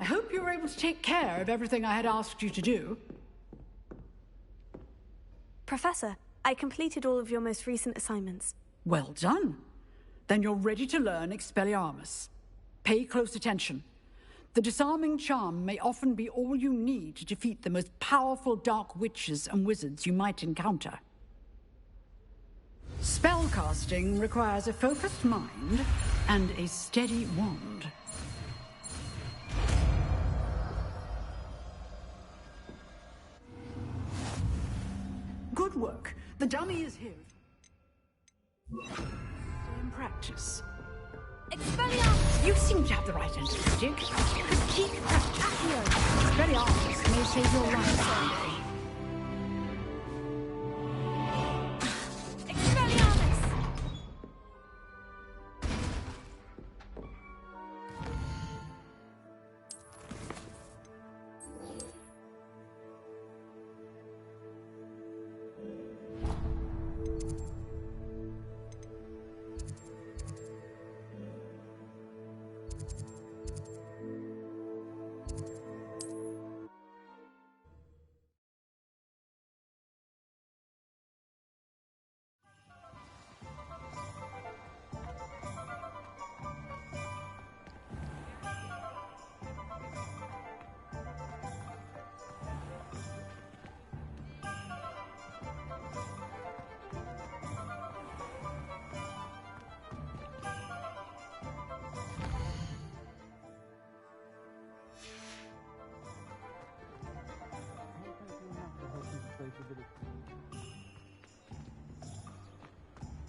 I hope you were able to take care of everything I had asked you to do. Professor, I completed all of your most recent assignments. Well done. Then you're ready to learn Expelliarmus. Pay close attention. The disarming charm may often be all you need to defeat the most powerful dark witches and wizards you might encounter. Spellcasting requires a focused mind and a steady wand. Good work. The dummy is here. In practice. Expelliarmus! You seem to have the right anti-magic. Keep practicing. Accio! Expelliarmus may save your life. Expelliarmus!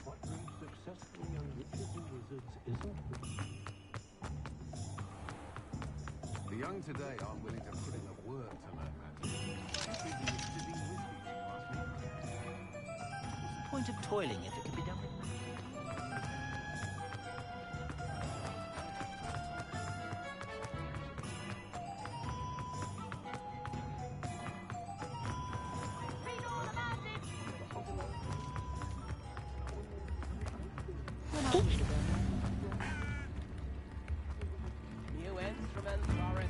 What brings successful young witches and wizards isn't The young today aren't willing to put in the work to learn magic. What's the point of toiling if it can be done with magic? New instruments are in.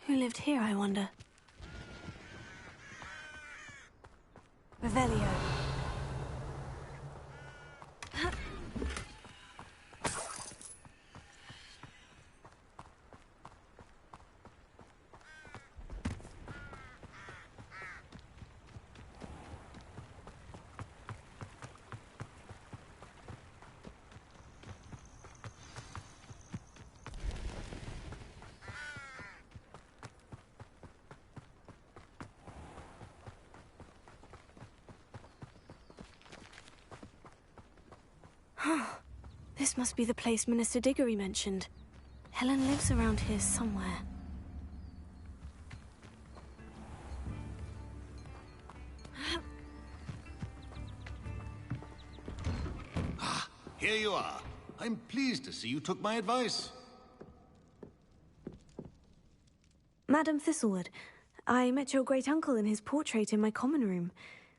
Who lived here, I wonder? Revelio. This must be the place Minister Diggory mentioned. Helen lives around here somewhere. Here you are. I'm pleased to see you took my advice. Madam Thistlewood, I met your great-uncle in his portrait in my common room.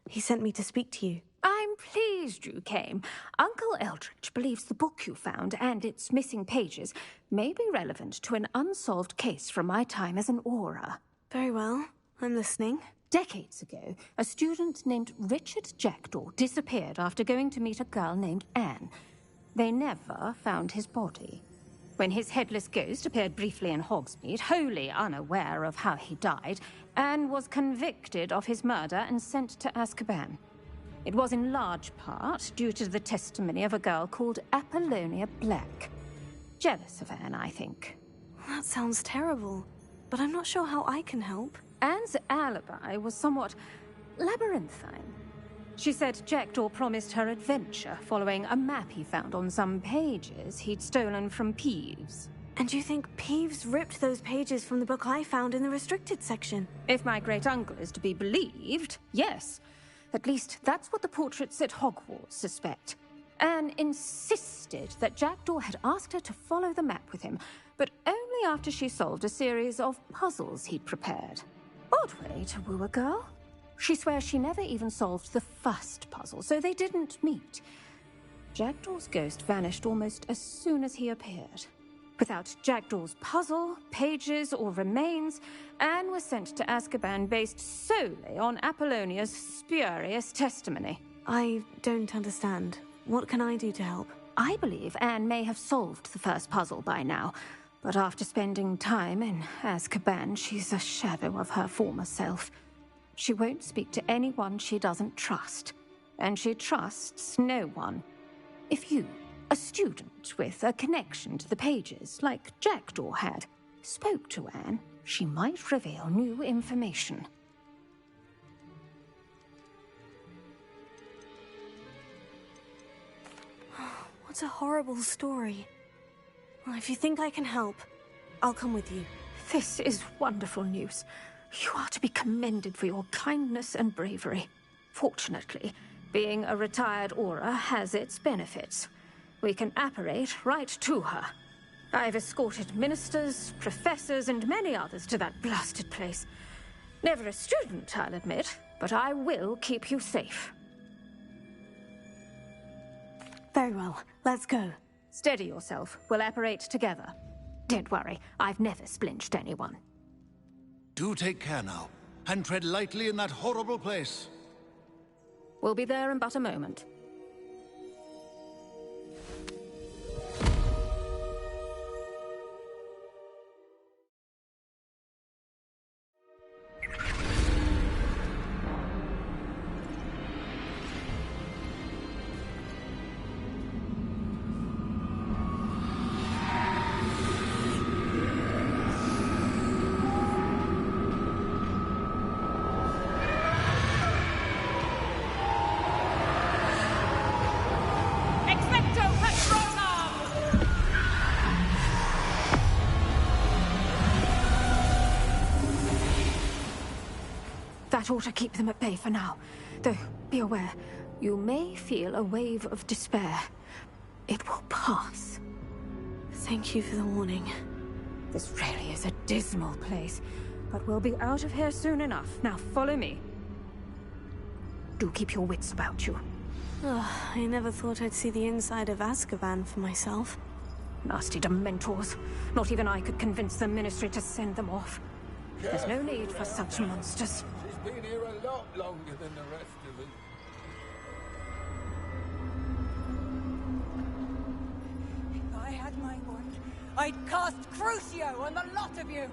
He sent me to speak to you. I'm pleased you came. Uncle Eldridge believes the book you found and its missing pages may be relevant to an unsolved case from my time as an Auror. Very well. I'm listening. Decades ago, a student named Richard Jackdaw disappeared after going to meet a girl named Anne. They never found his body. When his headless ghost appeared briefly in Hogsmeade, wholly unaware of how he died, Anne was convicted of his murder and sent to Azkaban. It was in large part due to the testimony of a girl called Apollonia Black. Jealous of Anne, I think. That sounds terrible, but I'm not sure how I can help. Anne's alibi was somewhat labyrinthine. She said Jackdaw promised her adventure following a map he found on some pages he'd stolen from Peeves. And you think Peeves ripped those pages from the book I found in the restricted section? If my great-uncle is to be believed, yes. At least that's what the portraits at Hogwarts suspect. Anne insisted that Jackdaw had asked her to follow the map with him, but only after she solved a series of puzzles he'd prepared. Odd way to woo a girl. She swears she never even solved the first puzzle, so they didn't meet. Jackdaw's ghost vanished almost as soon as he appeared. Without Jackdaw's puzzle, pages, or remains, Anne was sent to Azkaban based solely on Apollonia's spurious testimony. I don't understand. What can I do to help? I believe Anne may have solved the first puzzle by now, but after spending time in Azkaban, she's a shadow of her former self. She won't speak to anyone she doesn't trust, and she trusts no one. If you, a student with a connection to the pages, like Jackdaw had, spoke to Anne, she might reveal new information. What a horrible story. Well, if you think I can help, I'll come with you. This is wonderful news. You are to be commended for your kindness and bravery. Fortunately, being a retired Auror has its benefits. We can apparate right to her. I've escorted ministers, professors, and many others to that blasted place. Never a student, I'll admit, but I will keep you safe. Very well. Let's go. Steady yourself. We'll apparate together. Don't worry, I've never splinched anyone. Do take care now, and tread lightly in that horrible place. We'll be there in but a moment. That ought to keep them at bay for now. Though, be aware, you may feel a wave of despair. It will pass. Thank you for the warning. This really is a dismal place, but we'll be out of here soon enough. Now follow me. Do keep your wits about you. I never thought I'd see the inside of Azkaban for myself. Nasty Dementors. Not even I could convince the Ministry to send them off. There's no need for such monsters. She's been here a lot longer than the rest of us. If I had my wand, I'd cast Crucio on the lot of you!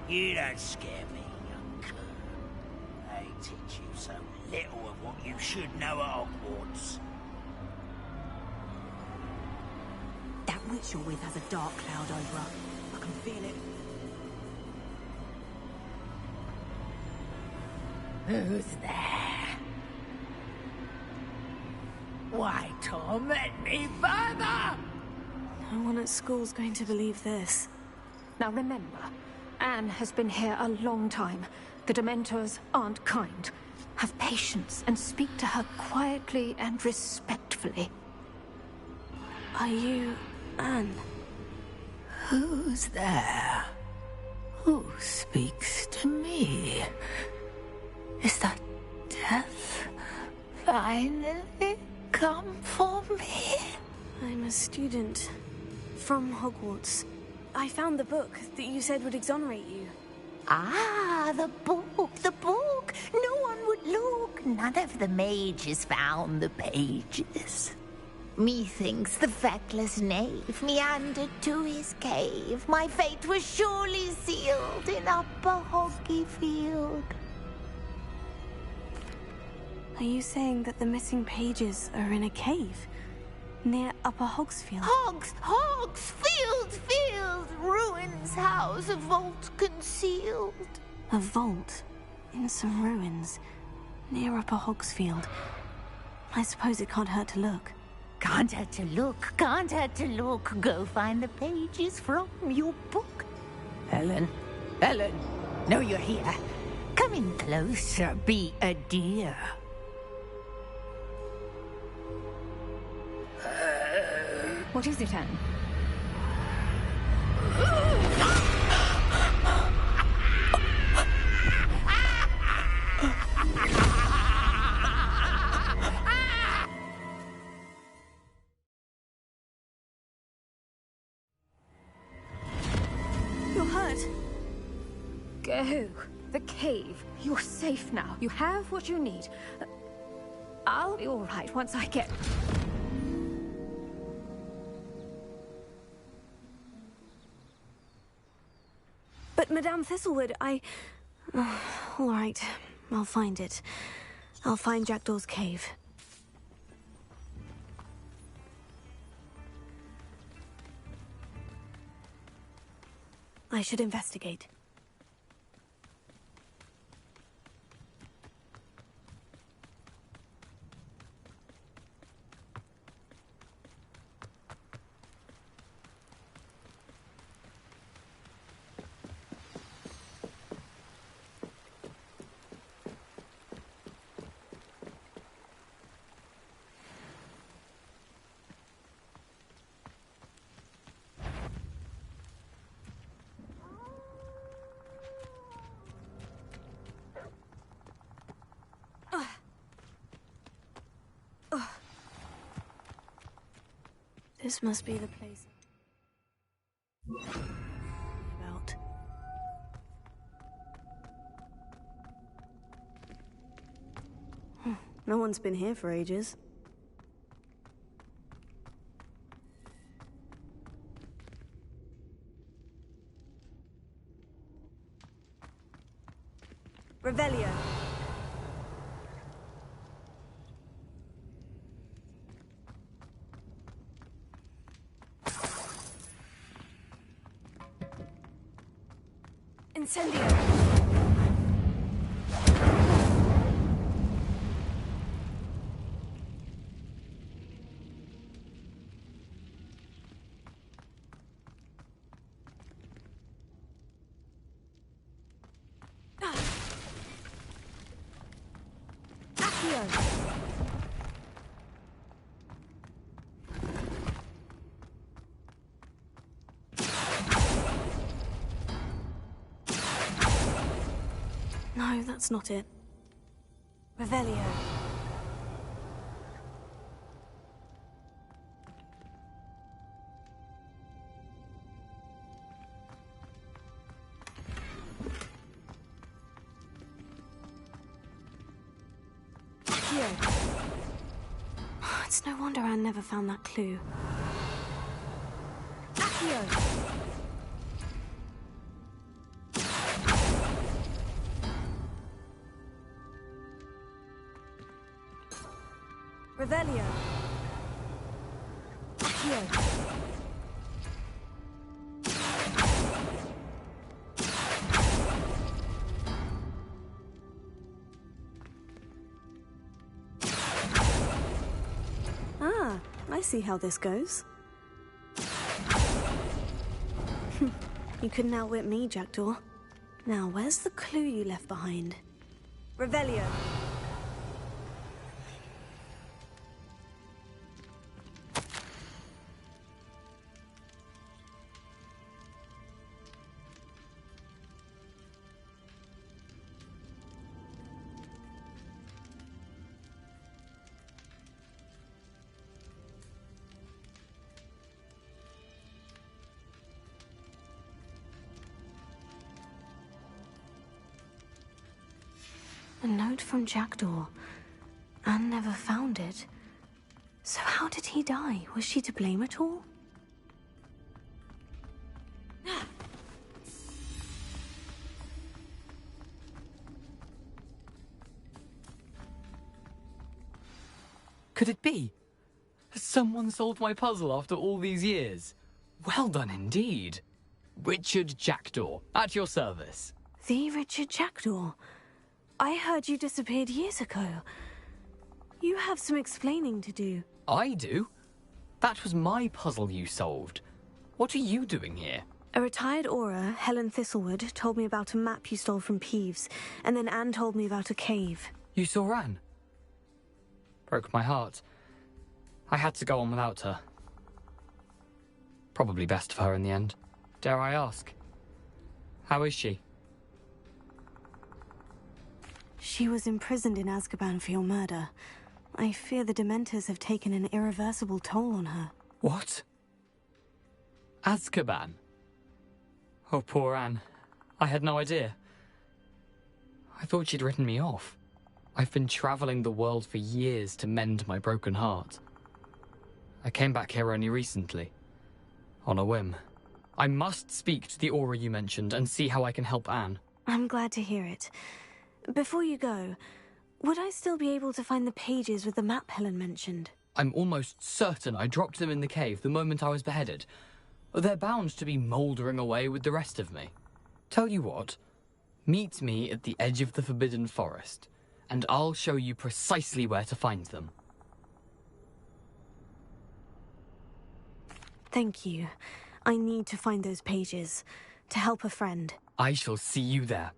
You don't scare me, young cur. They teach you so little of what you should know at Hogwarts. That witch you're with has a dark cloud over her. I can feel it. Who's there? Why torment me further? No one at school's going to believe this. Now remember, Anne has been here a long time. The Dementors aren't kind. Have patience and speak to her quietly and respectfully. Are you Anne? Who's there? Who speaks to me? Is that death finally come for me? I'm a student from Hogwarts. I found the book that you said would exonerate you. Ah, the book, the book. No one would look. None of the mages found the pages. Methinks the feckless knave meandered to his cave. My fate was surely sealed in Upper Hoggyfield. Are you saying that the missing pages are in a cave near Upper Hogsfield? Hogsfield, ruins house, a vault concealed. A vault in some ruins near Upper Hogsfield. I suppose it can't hurt to look. Can't hurt to look, can't hurt to look. Go find the pages from your book. Helen, know you're here. Come in closer, be a dear. What is it, Anne? Oh, the cave. You're safe now. You have what you need. I'll be all right once I get... But Madame Thistlewood, all right, I'll find it. I'll find Jackdaw's cave. I should investigate. This must be the place. About. No one's been here for ages. Revelio. Incendio. No, that's not it. Revelio. It's no wonder Anne never found that clue. Accio. Revelio. Accio. Ah, I see how this goes. You couldn't outwit me, Jackdaw. Now, where's the clue you left behind? Revelio. A note from Jackdaw. Anne never found it. So how did he die? Was she to blame at all? Could it be? Has someone solved my puzzle after all these years? Well done indeed. Richard Jackdaw, at your service. The Richard Jackdaw? I heard you disappeared years ago. You have some explaining to do. I do? That was my puzzle you solved. What are you doing here? A retired Aura, Helen Thistlewood, told me about a map you stole from Peeves, and then Anne told me about a cave. You saw Anne? Broke my heart. I had to go on without her. Probably best of her in the end. Dare I ask? How is she? She was imprisoned in Azkaban for your murder. I fear the Dementors have taken an irreversible toll on her. What? Azkaban? Oh, poor Anne. I had no idea. I thought she'd written me off. I've been traveling the world for years to mend my broken heart. I came back here only recently, on a whim. I must speak to the Aura you mentioned and see how I can help Anne. I'm glad to hear it. Before you go, would I still be able to find the pages with the map Helen mentioned? I'm almost certain I dropped them in the cave the moment I was beheaded. They're bound to be mouldering away with the rest of me. Tell you what, meet me at the edge of the Forbidden Forest, and I'll show you precisely where to find them. Thank you. I need to find those pages, to help a friend. I shall see you there.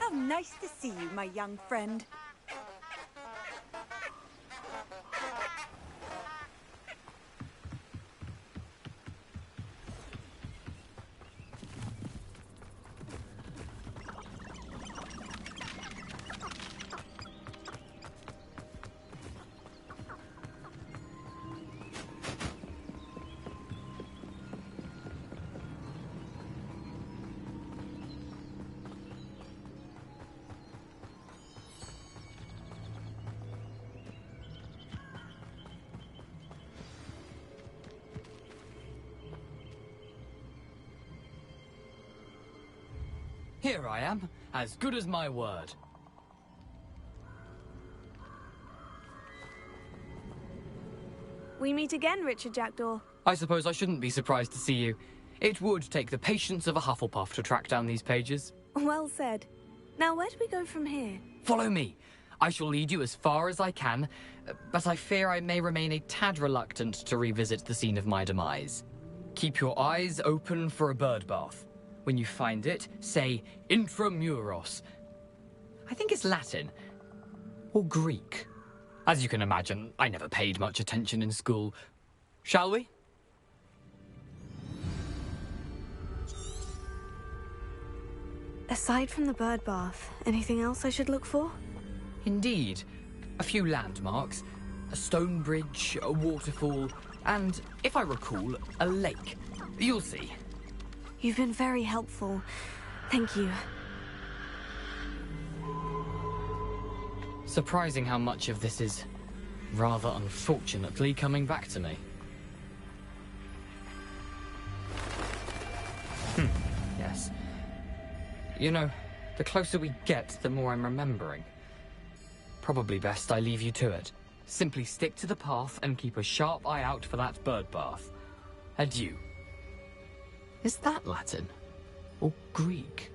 How nice to see you, my young friend. Here I am, as good as my word. We meet again, Richard Jackdaw. I suppose I shouldn't be surprised to see you. It would take the patience of a Hufflepuff to track down these pages. Well said. Now, where do we go from here? Follow me. I shall lead you as far as I can, but I fear I may remain a tad reluctant to revisit the scene of my demise. Keep your eyes open for a bird bath. When you find it, say Intramuros. I think it's Latin. Or Greek. As you can imagine, I never paid much attention in school. Shall we? Aside from the bird bath, anything else I should look for? Indeed. A few landmarks. A stone bridge, a waterfall, and, if I recall, a lake. You'll see. You've been very helpful. Thank you. Surprising how much of this is, rather unfortunately, coming back to me. Yes. You know, the closer we get, the more I'm remembering. Probably best I leave you to it. Simply stick to the path and keep a sharp eye out for that bird bath. Adieu. Is that Latin? Or Greek?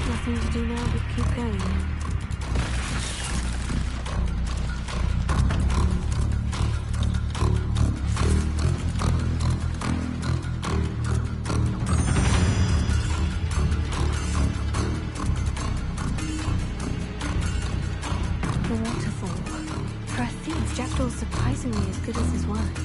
Nothing to do now but keep going. surprisingly as good as his words.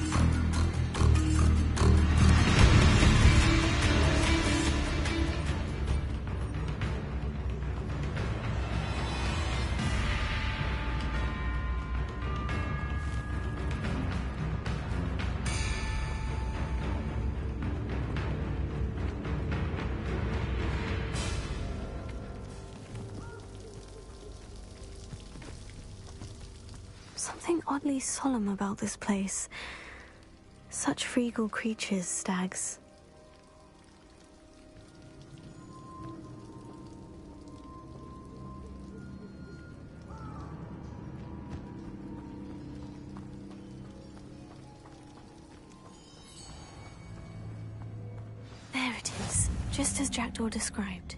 Something oddly solemn about this place. Such regal creatures, stags. There it is, just as Jackdaw described.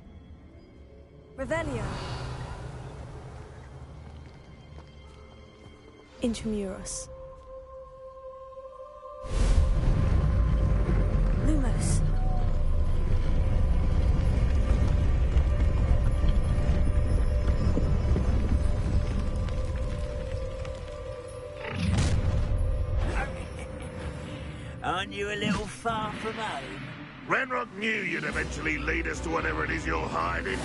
Revelio. Intramuros. Lumos. Aren't you a little far from home? Ranrock knew you'd eventually lead us to whatever it is you're hiding.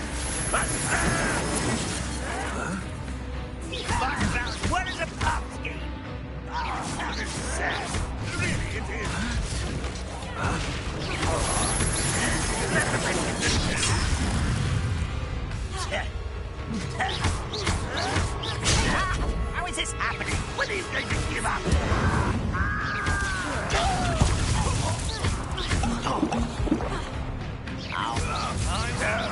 What is a pop scheme? This is sad. Really, it is. How is this happening? When are you going to give up? I know.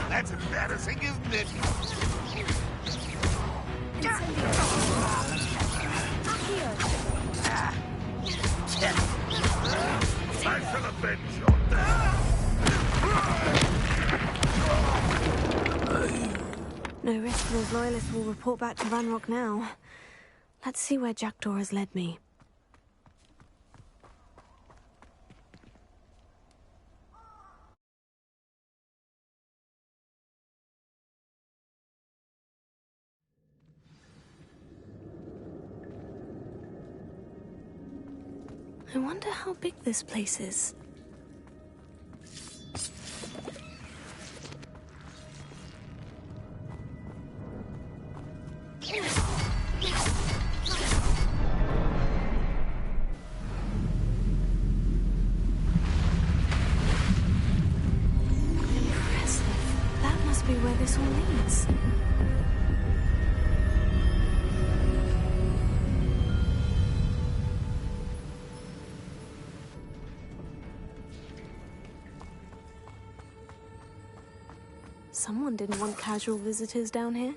That's embarrassing, isn't it? I shall avenge your No risk those loyalists will report back to Ranrock now. Let's see where Jackdaw has led me. I wonder how big this place is. Impressive. That must be where this all leads. Someone didn't want casual visitors down here.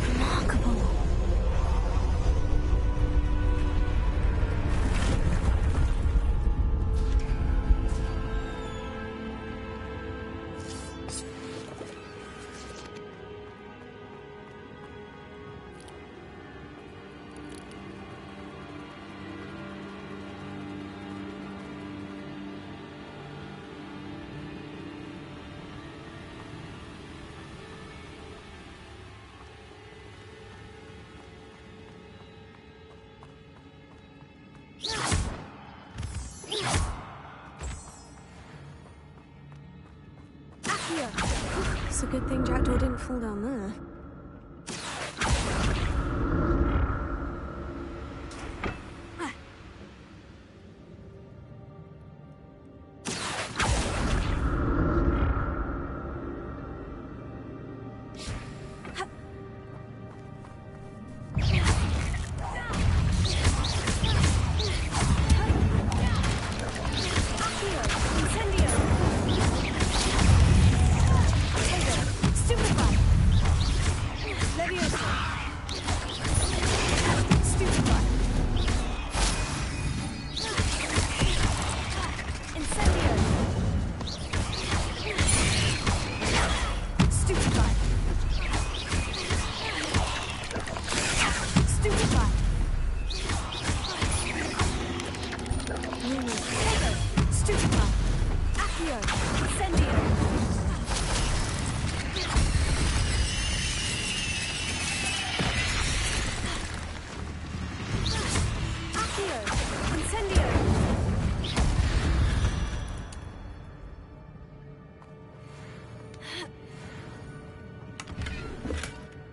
Remarkable. It's a good thing Jackdaw didn't fall down there.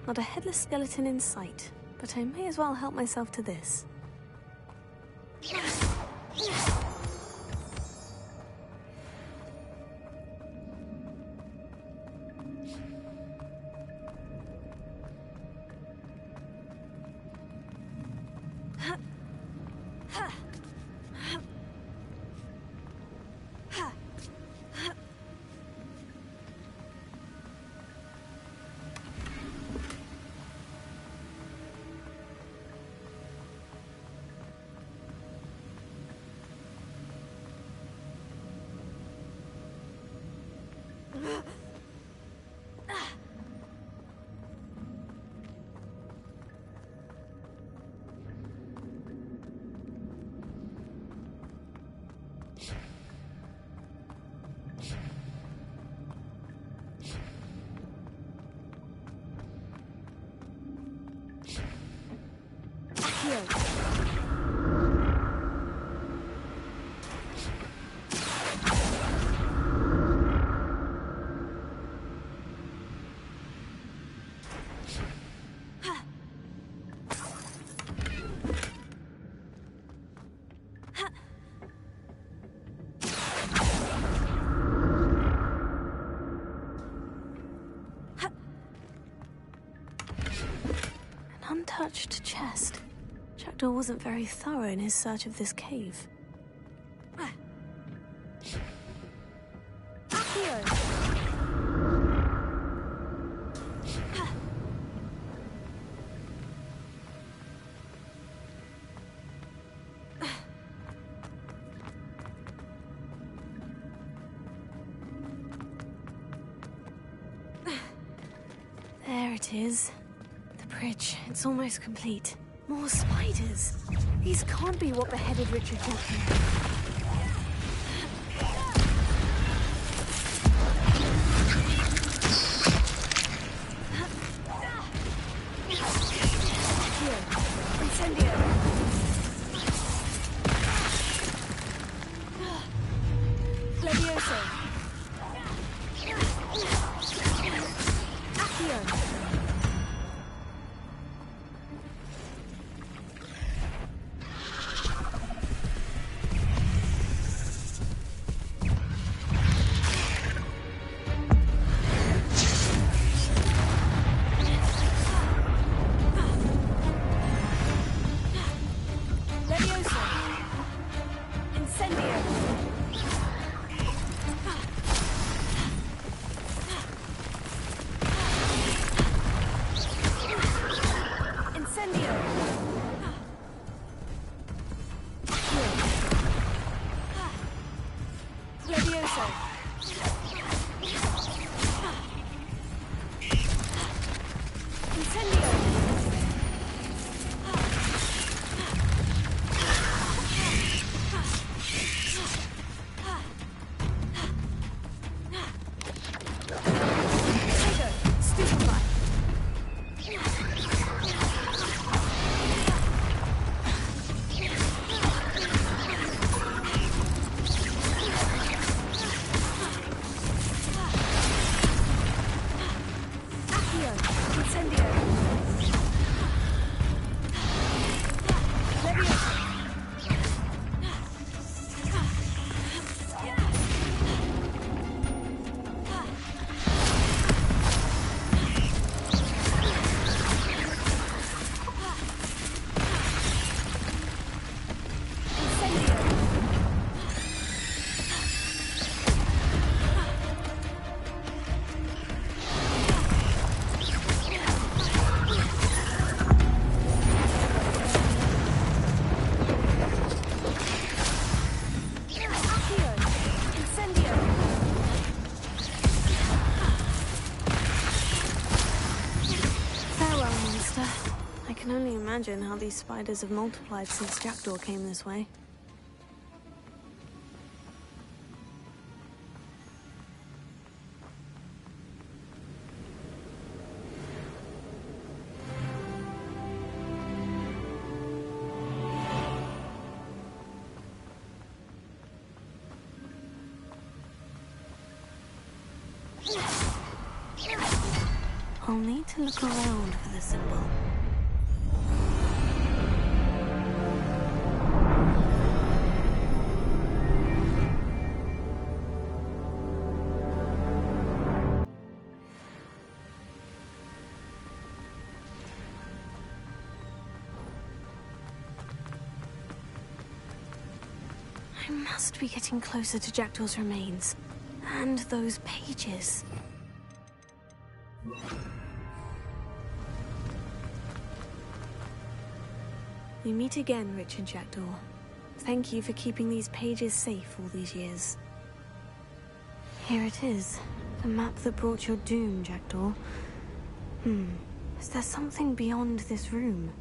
Not a headless skeleton in sight, but I may as well help myself to this. Untouched chest. Jackdaw wasn't very thorough in his search of this cave. There it is. Bridge. It's almost complete. More spiders. These can't be what beheaded Richard Jackson. I can only imagine how these spiders have multiplied since Jackdaw came this way. I'll need to look around for the symbol. I must be getting closer to Jackdaw's remains. And those pages. We meet again, Richard Jackdaw. Thank you for keeping these pages safe all these years. Here it is. The map that brought your doom, Jackdaw. Is there something beyond this room?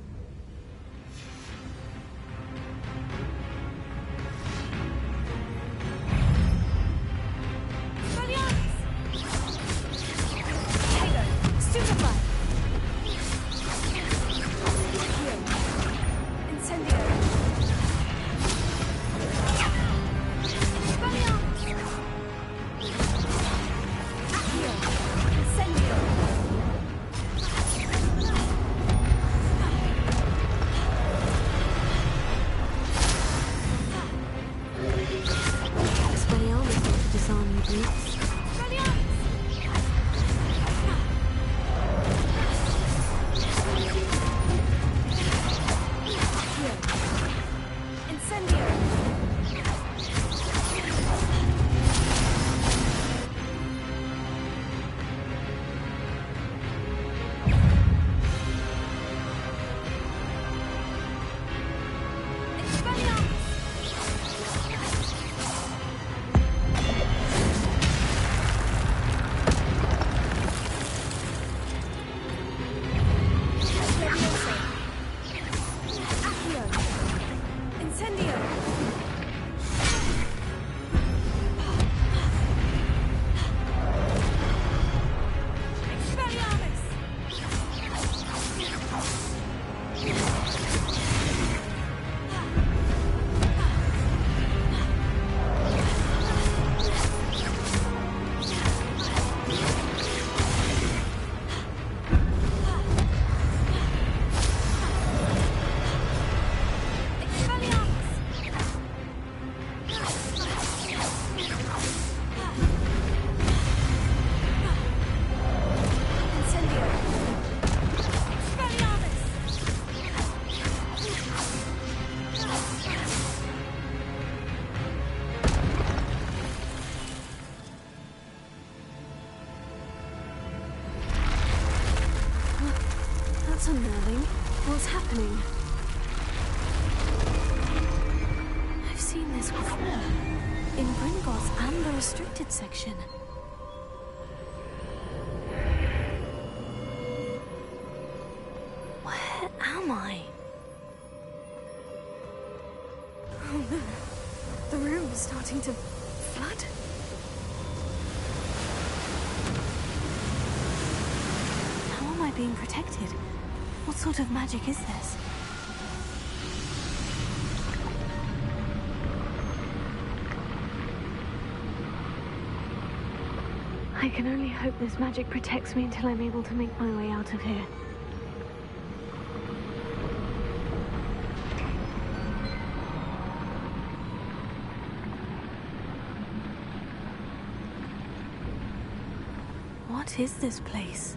That's unnerving. What's happening? I've seen this before. In Gringotts and the restricted section. Where am I? Oh no. The room is starting to flood. How am I being protected? What sort of magic is this? I can only hope this magic protects me until I'm able to make my way out of here. What is this place?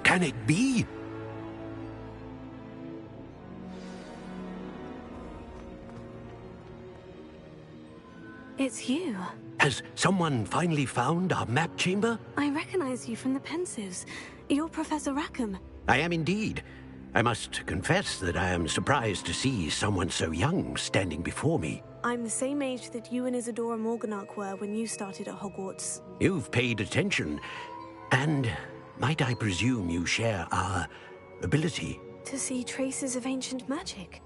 Can it be? It's you. Has someone finally found our map chamber? I recognize you from the Pensives. You're Professor Rackham. I am indeed. I must confess that I am surprised to see someone so young standing before me. I'm the same age that you and Isadora Morganach were when you started at Hogwarts. You've paid attention. And might I presume you share our ability? To see traces of ancient magic?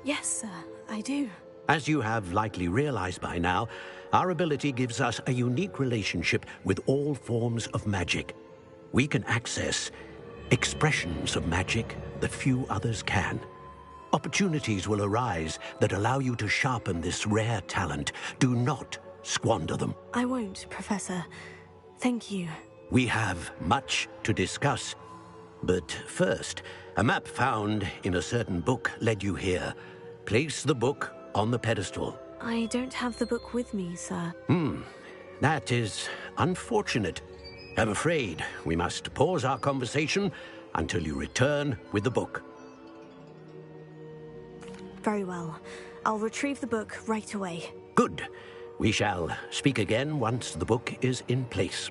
Yes, sir, I do. As you have likely realized by now, our ability gives us a unique relationship with all forms of magic. We can access expressions of magic that few others can. Opportunities will arise that allow you to sharpen this rare talent. Do not squander them. I won't, Professor. Thank you. We have much to discuss. But first, a map found in a certain book led you here. Place the book on the pedestal. I don't have the book with me, sir. That is unfortunate. I'm afraid we must pause our conversation until you return with the book. Very well. I'll retrieve the book right away. Good. We shall speak again once the book is in place.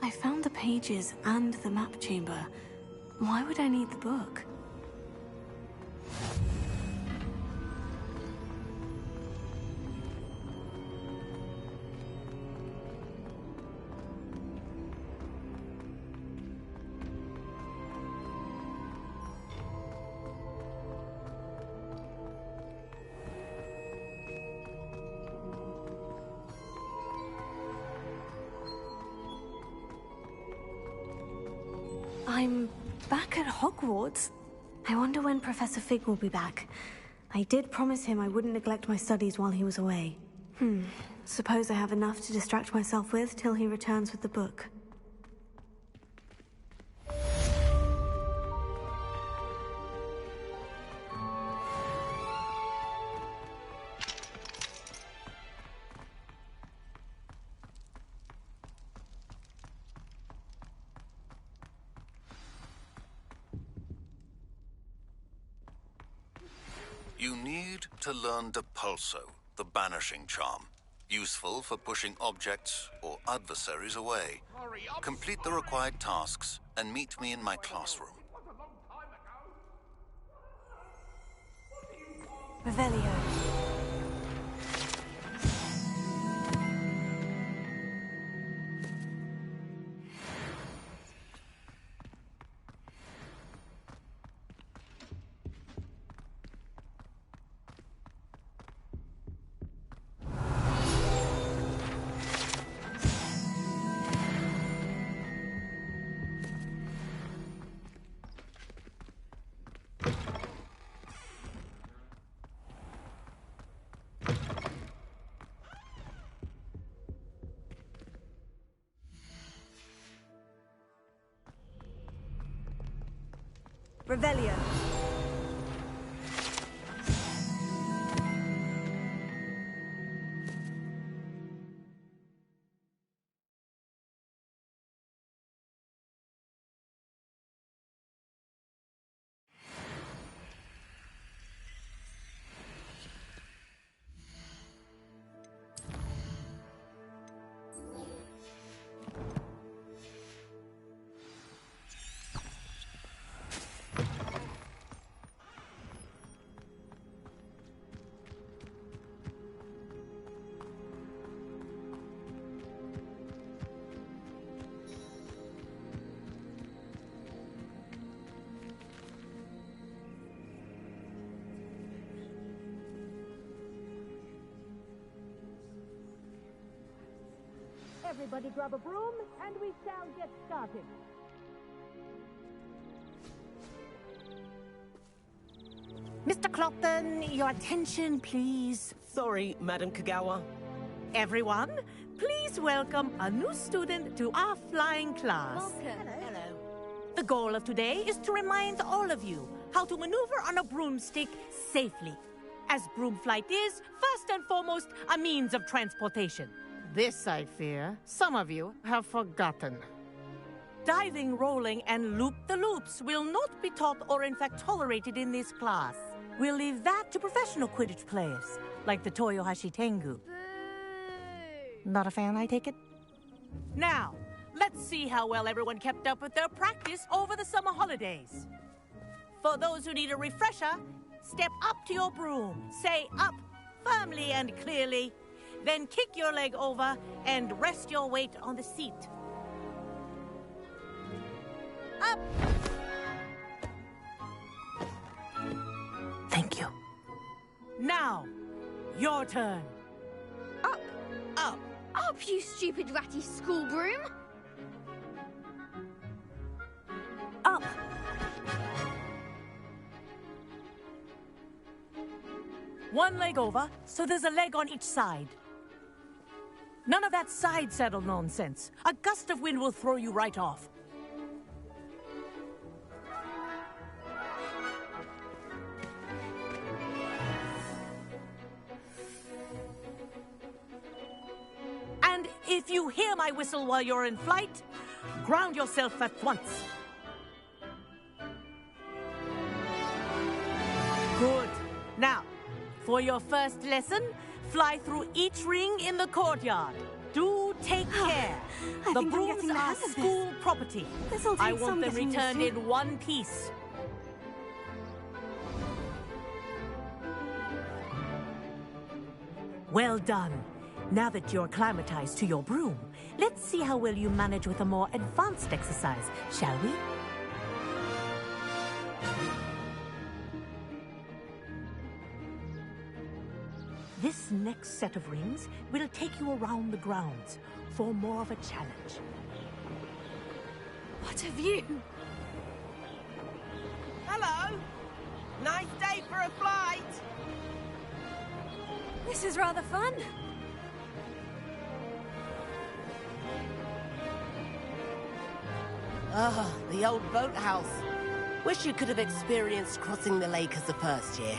I found the pages and the map chamber. Why would I need the book? I'm back at Hogwarts. I wonder when Professor Fig will be back. I did promise him I wouldn't neglect my studies while he was away. Suppose I have enough to distract myself with till he returns with the book. You need to learn Depulso, the banishing charm. Useful for pushing objects or adversaries away. Complete the required tasks and meet me in my classroom. Revelio. Revelio. Everybody grab a broom, and we shall get started. Mr. Clopton, your attention, please. Sorry, Madam Kagawa. Everyone, please welcome a new student to our flying class. Welcome. Hello. The goal of today is to remind all of you how to maneuver on a broomstick safely, as broom flight is, first and foremost, a means of transportation. This, I fear, some of you have forgotten. Diving, rolling, and loop-the-loops will not be taught or in fact tolerated in this class. We'll leave that to professional Quidditch players, like the Toyohashi Tengu. Not a fan, I take it? Now, let's see how well everyone kept up with their practice over the summer holidays. For those who need a refresher, step up to your broom, say up firmly and clearly, then kick your leg over and rest your weight on the seat. Up! Thank you. Now, your turn. Up! Up! Up, you stupid ratty school broom! Up! One leg over, so there's a leg on each side. None of that side saddle nonsense. A gust of wind will throw you right off. And if you hear my whistle while you're in flight, ground yourself at once. Good. Now, for your first lesson, fly through each ring in the courtyard. Do take care. The brooms are school property. I want them returned in one piece. Well done. Now that you're acclimatized to your broom, let's see how well you manage with a more advanced exercise, shall we? This next set of rings will take you around the grounds for more of a challenge. What have you? Hello! Nice day for a flight! This is rather fun. Ah, the old boathouse. Wish you could have experienced crossing the lake as a first year.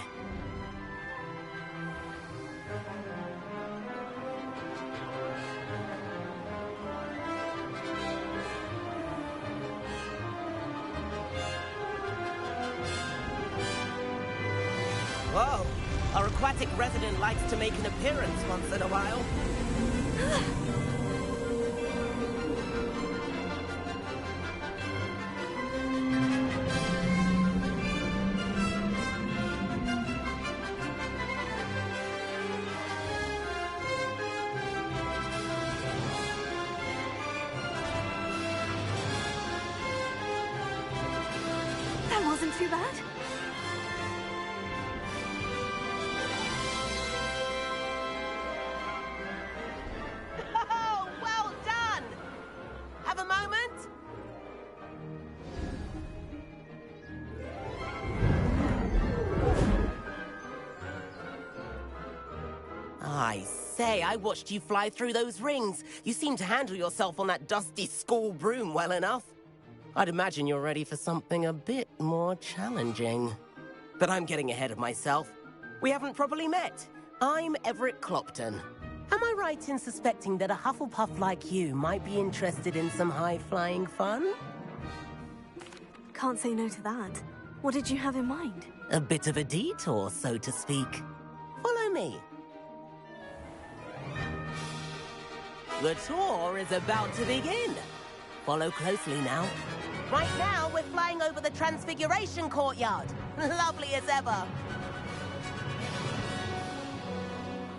Whoa! Our aquatic resident likes to make an appearance once in a while. That wasn't too bad. Oh, well done! Have a moment? I say, I watched you fly through those rings. You seem to handle yourself on that dusty school broom well enough. I'd imagine you're ready for something a bit more challenging. But I'm getting ahead of myself. We haven't properly met. I'm Everett Clopton. Am I right in suspecting that a Hufflepuff like you might be interested in some high-flying fun? Can't say no to that. What did you have in mind? A bit of a detour, so to speak. Follow me. The tour is about to begin. Follow closely now. Right now, we're flying over the Transfiguration Courtyard. Lovely as ever.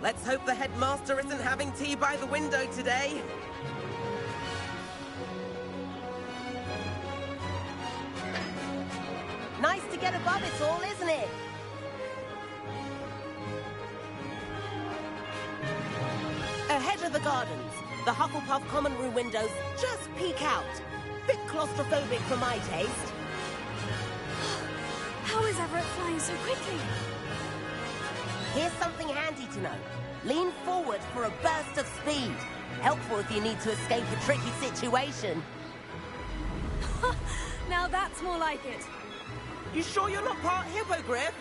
Let's hope the headmaster isn't having tea by the window today. Nice to get above it all, isn't it? Ahead of the gardens, The Hufflepuff common room windows just peek out. Bit claustrophobic for my taste. How is Everett flying so quickly? Here's something handy to know. Lean forward for a burst of speed. Helpful if you need to escape a tricky situation. Now that's more like it. You sure you're not part hippogriff?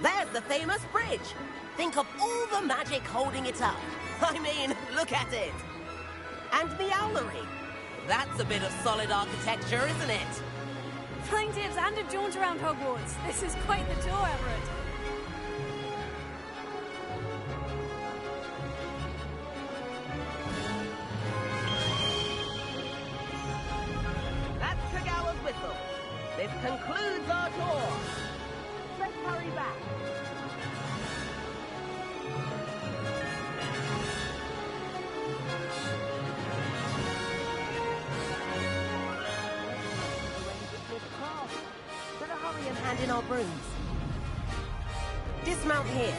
There's the famous bridge. Think of all the magic holding it up. I mean, look at it. And the owlery. That's a bit of solid architecture, isn't it? Flying tips and a jaunt around Hogwarts. This is quite the tour, Everett. That's Kagawa's whistle. This concludes our tour. Let's hurry back. Better hurry and hand in our brooms. Dismount here.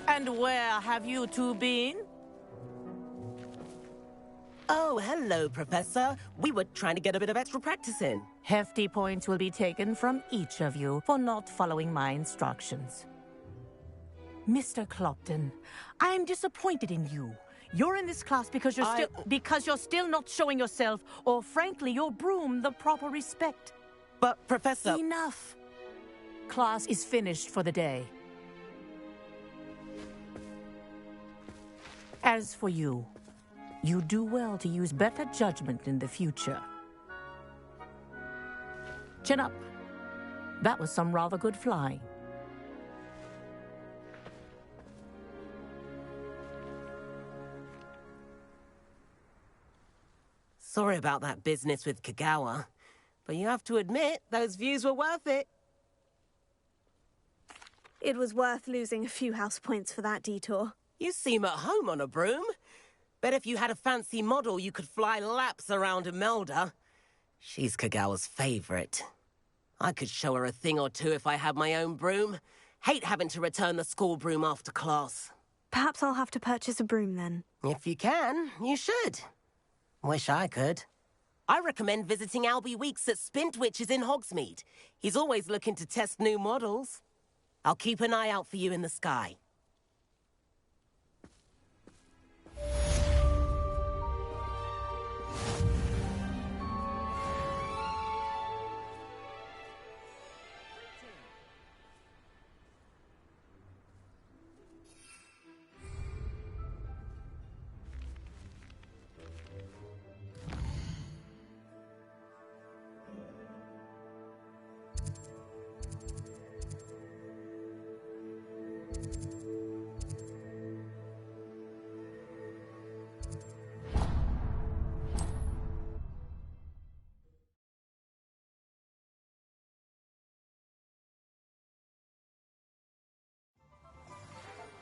And where have you two been? Oh, hello, Professor. We were trying to get a bit of extra practice in. Hefty points will be taken from each of you for not following my instructions. Mr. Clopton, I'm disappointed in you. You're in this class because you're still not showing yourself, or frankly, your broom the proper respect. But, Professor... Enough. Class is finished for the day. As for you, you do well to use better judgment in the future. Chin up. That was some rather good flying. Sorry about that business with Kagawa, but you have to admit, those views were worth it. It was worth losing a few house points for that detour. You seem at home on a broom. Bet if you had a fancy model, you could fly laps around Imelda. She's Kagawa's favorite. I could show her a thing or two if I had my own broom. Hate having to return the school broom after class. Perhaps I'll have to purchase a broom then. If you can, you should. Wish I could. I recommend visiting Albie Weeks at Spintwitches in Hogsmeade. He's always looking to test new models. I'll keep an eye out for you in the sky.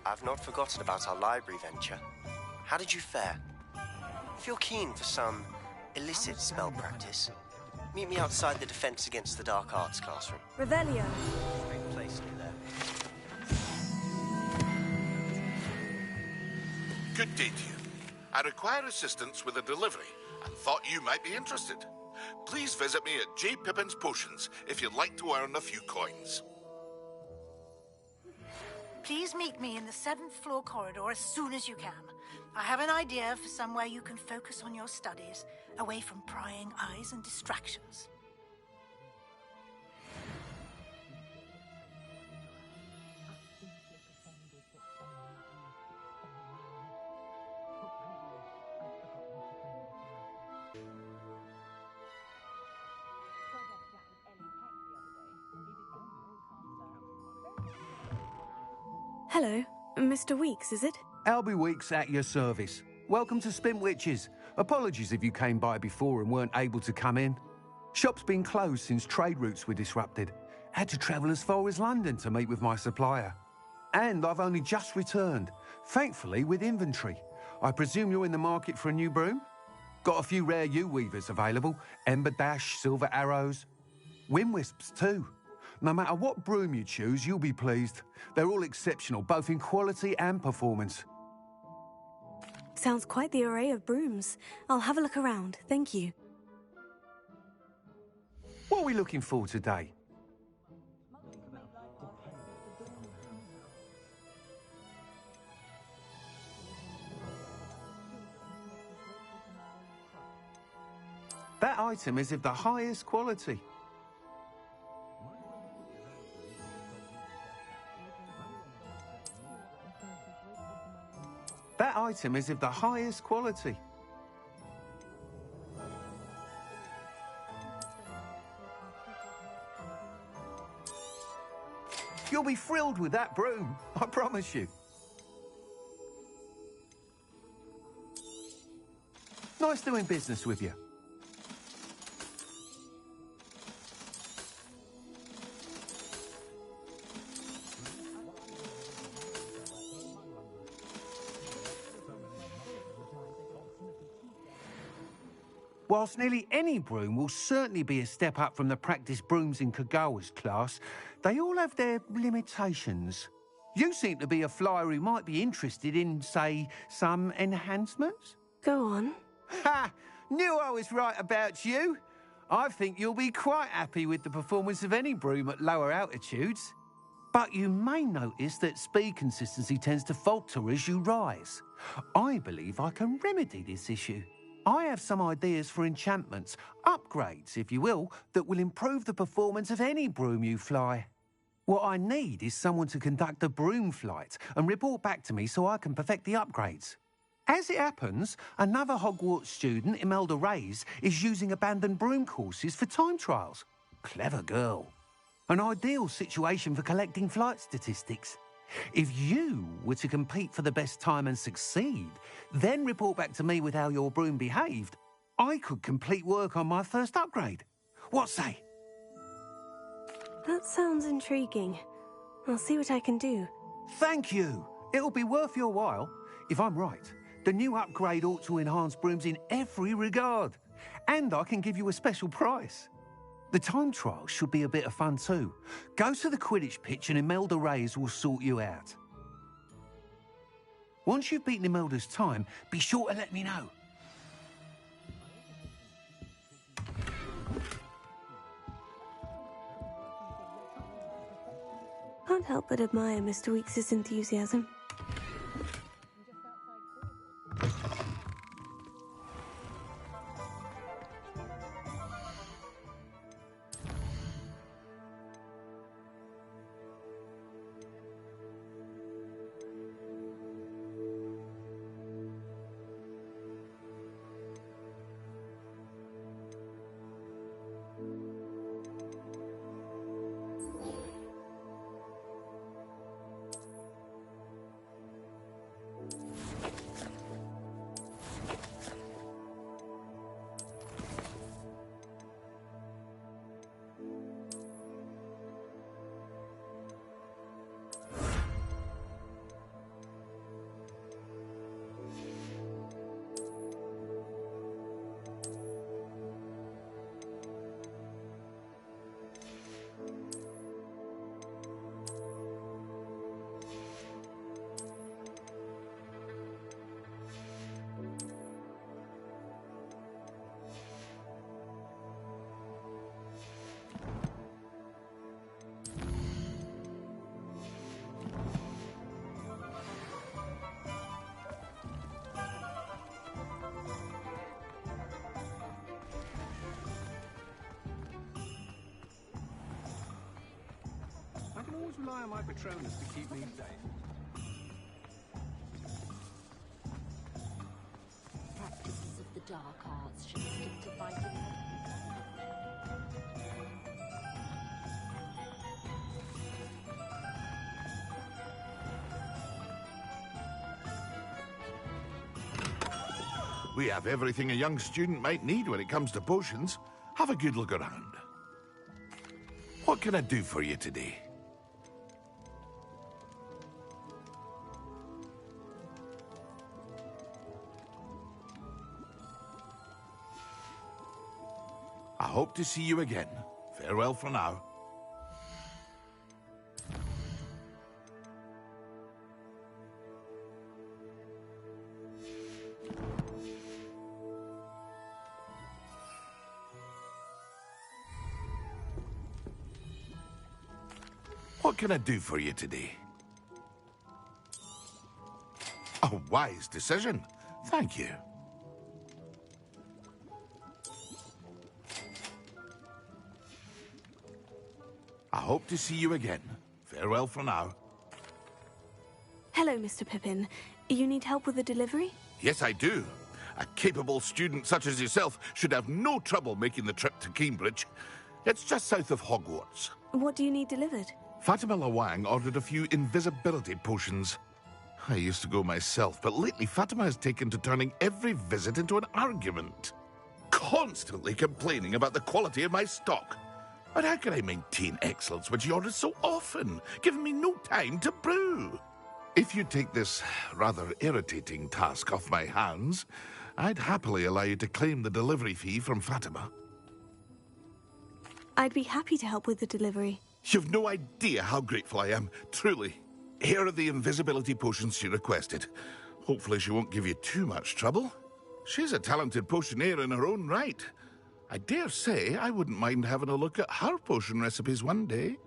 I've not forgotten about our library venture. How did you fare? If you're keen for some illicit spell practice, meet me outside the Defense Against the Dark Arts classroom. Revelio. Great place near there. Good day to you. I require assistance with a delivery and thought you might be interested. Please visit me at J. Pippin's Potions if you'd like to earn a few coins. Please meet me in the 7th floor corridor as soon as you can. I have an idea for somewhere you can focus on your studies, away from prying eyes and distractions. Hello, Mr. Weeks, is it? Albie Weeks at your service. Welcome to Spintwitches. Apologies if you came by before and weren't able to come in. Shop's been closed since trade routes were disrupted. Had to travel as far as London to meet with my supplier. And I've only just returned, thankfully with inventory. I presume you're in the market for a new broom? Got a few rare yew weavers available, Ember Dash, Silver Arrows. Wind-wisps too. No matter what broom you choose, you'll be pleased. They're all exceptional, both in quality and performance. Sounds quite the array of brooms. I'll have a look around, thank you. What are we looking for today? That item is of the highest quality. That item is of the highest quality. You'll be thrilled with that broom, I promise you. Nice doing business with you. Whilst nearly any broom will certainly be a step up from the practice brooms in Kagawa's class, they all have their limitations. You seem to be a flyer who might be interested in, say, some enhancements? Go on. Ha! Knew I was right about you. I think you'll be quite happy with the performance of any broom at lower altitudes. But you may notice that speed consistency tends to falter as you rise. I believe I can remedy this issue. I have some ideas for enchantments, upgrades, if you will, that will improve the performance of any broom you fly. What I need is someone to conduct a broom flight and report back to me so I can perfect the upgrades. As it happens, another Hogwarts student, Imelda Reyes, is using abandoned broom courses for time trials. Clever girl. An ideal situation for collecting flight statistics. If you were to compete for the best time and succeed, then report back to me with how your broom behaved, I could complete work on my first upgrade. What say? That sounds intriguing. I'll see what I can do. Thank you. It'll be worth your while. If I'm right, the new upgrade ought to enhance brooms in every regard. And I can give you a special price. The time trial should be a bit of fun too. Go to the Quidditch pitch and Imelda Reyes will sort you out. Once you've beaten Imelda's time, be sure to let me know. Can't help but admire Mr. Weekes' enthusiasm. I can always rely on my Patronus to keep me safe. Practices of the dark arts should stick to fighting. We have everything a young student might need when it comes to potions. Have a good look around. What can I do for you today? I hope to see you again. Farewell for now. What can I do for you today? A wise decision. Thank you. I hope to see you again. Farewell for now. Hello, Mr. Pippin. You need help with the delivery? Yes, I do. A capable student such as yourself should have no trouble making the trip to Cambridge. It's just south of Hogwarts. What do you need delivered? Fatima Lawang ordered a few invisibility potions. I used to go myself, but lately Fatima has taken to turning every visit into an argument. Constantly complaining about the quality of my stock. But how can I maintain excellence when she orders so often, giving me no time to brew? If you take this rather irritating task off my hands, I'd happily allow you to claim the delivery fee from Fatima. I'd be happy to help with the delivery. You've no idea how grateful I am, truly. Here are the invisibility potions she requested. Hopefully she won't give you too much trouble. She's a talented potioneer in her own right. I dare say I wouldn't mind having a look at her potion recipes one day.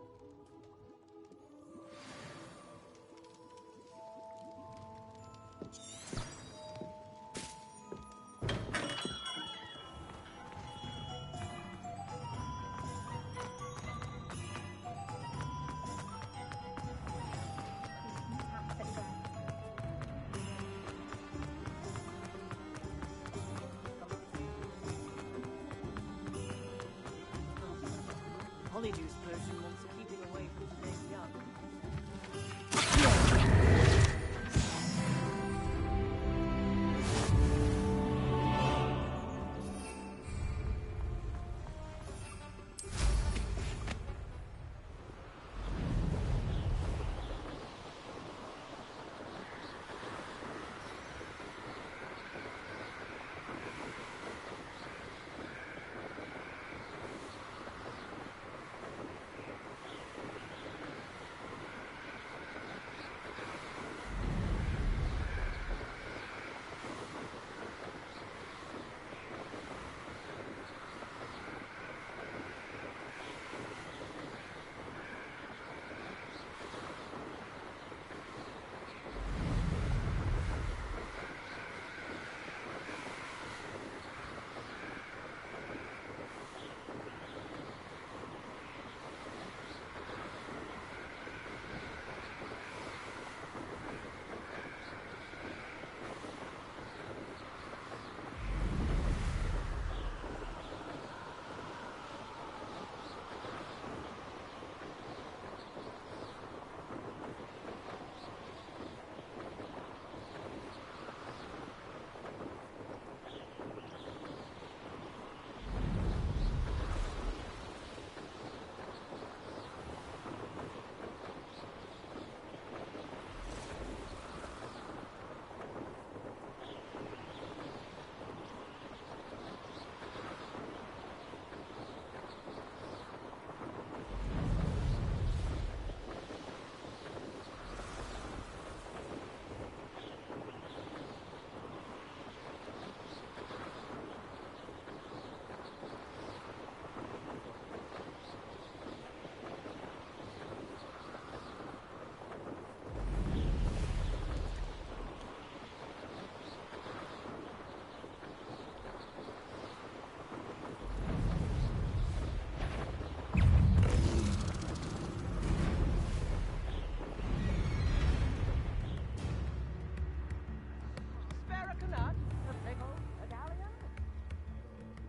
Honeydew potion wants keeping away from today's young.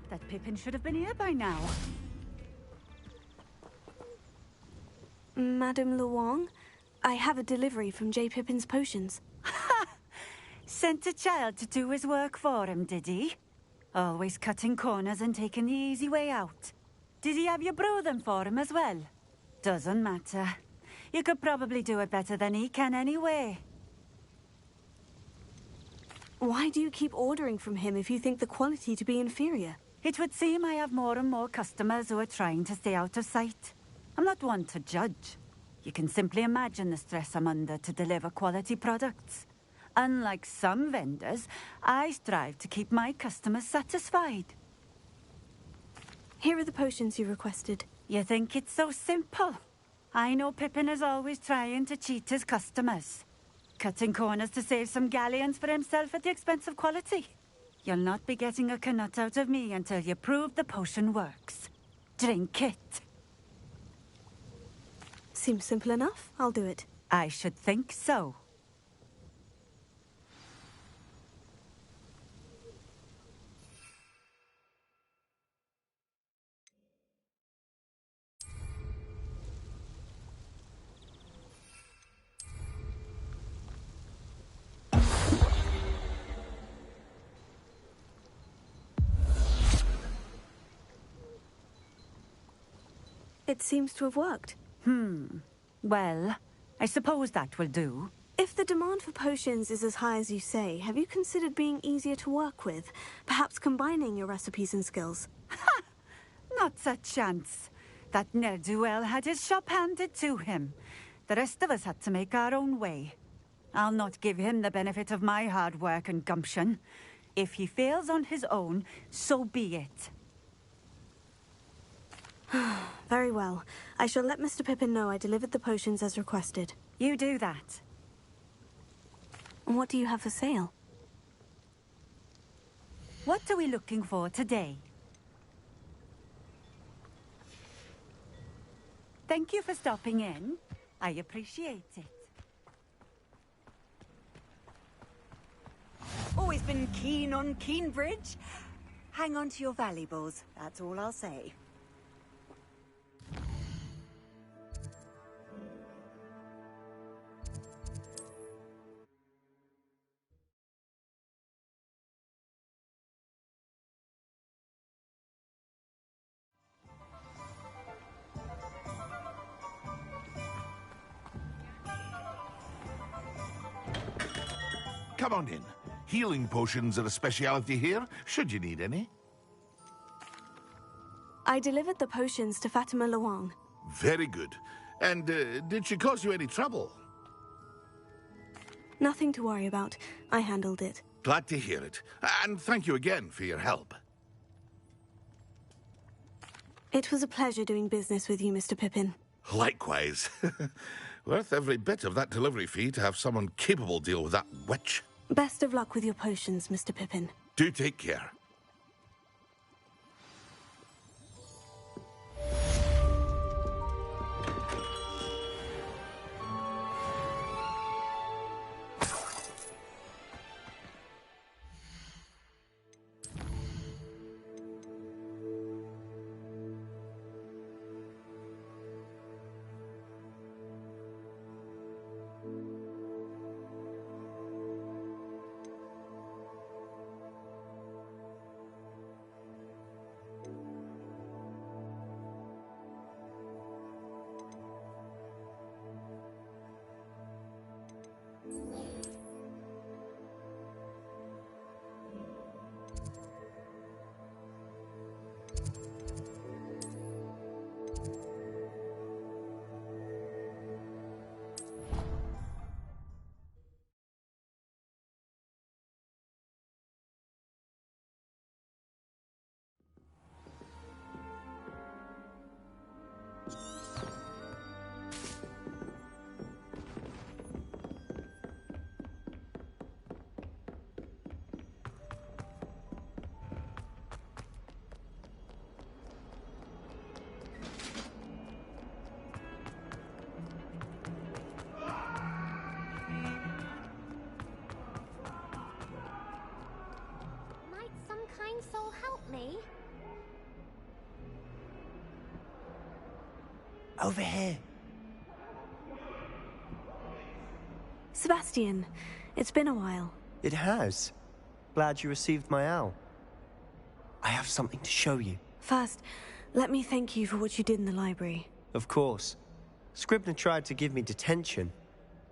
That Pippin should have been here by now. Madame Lawang, I have a delivery from J. Pippin's potions. Sent a child to do his work for him, did he? Always cutting corners and taking the easy way out. Did he have you brew them for him as well? Doesn't matter. You could probably do it better than he can anyway. Why do you keep ordering from him if you think the quality to be inferior? It would seem I have more and more customers who are trying to stay out of sight. I'm not one to judge. You can simply imagine the stress I'm under to deliver quality products. Unlike some vendors, I strive to keep my customers satisfied. Here are the potions you requested. You think it's so simple? I know Pippin is always trying to cheat his customers. Cutting corners to save some galleons for himself at the expense of quality. You'll not be getting a nut out of me until you prove the potion works. Drink it. Seems simple enough. I'll do it. I should think so. It seems to have worked. Well, I suppose that will do. If the demand for potions is as high as you say, have you considered being easier to work with? Perhaps combining your recipes and skills? Ha! Not a chance. That ne'er-do-well had his shop handed to him. The rest of us had to make our own way. I'll not give him the benefit of my hard work and gumption. If he fails on his own, so be it. Very well. I shall let Mr. Pippin know I delivered the potions as requested. You do that. What do you have for sale? What are we looking for today? Thank you for stopping in. I appreciate it. Always been keen on Keenbridge. Hang on to your valuables, that's all I'll say. Come on in. Healing potions are a speciality here, should you need any. I delivered the potions to Fatima Luang. Very good. And did she cause you any trouble? Nothing to worry about. I handled it. Glad to hear it. And thank you again for your help. It was a pleasure doing business with you, Mr. Pippin. Likewise. Worth every bit of that delivery fee to have someone capable deal with that witch. Best of luck with your potions, Mr. Pippin. Do take care. soul help me? Over here. Sebastian, it's been a while. It has. Glad you received my owl. I have something to show you. First, let me thank you for what you did in the library. Of course. Scribner tried to give me detention,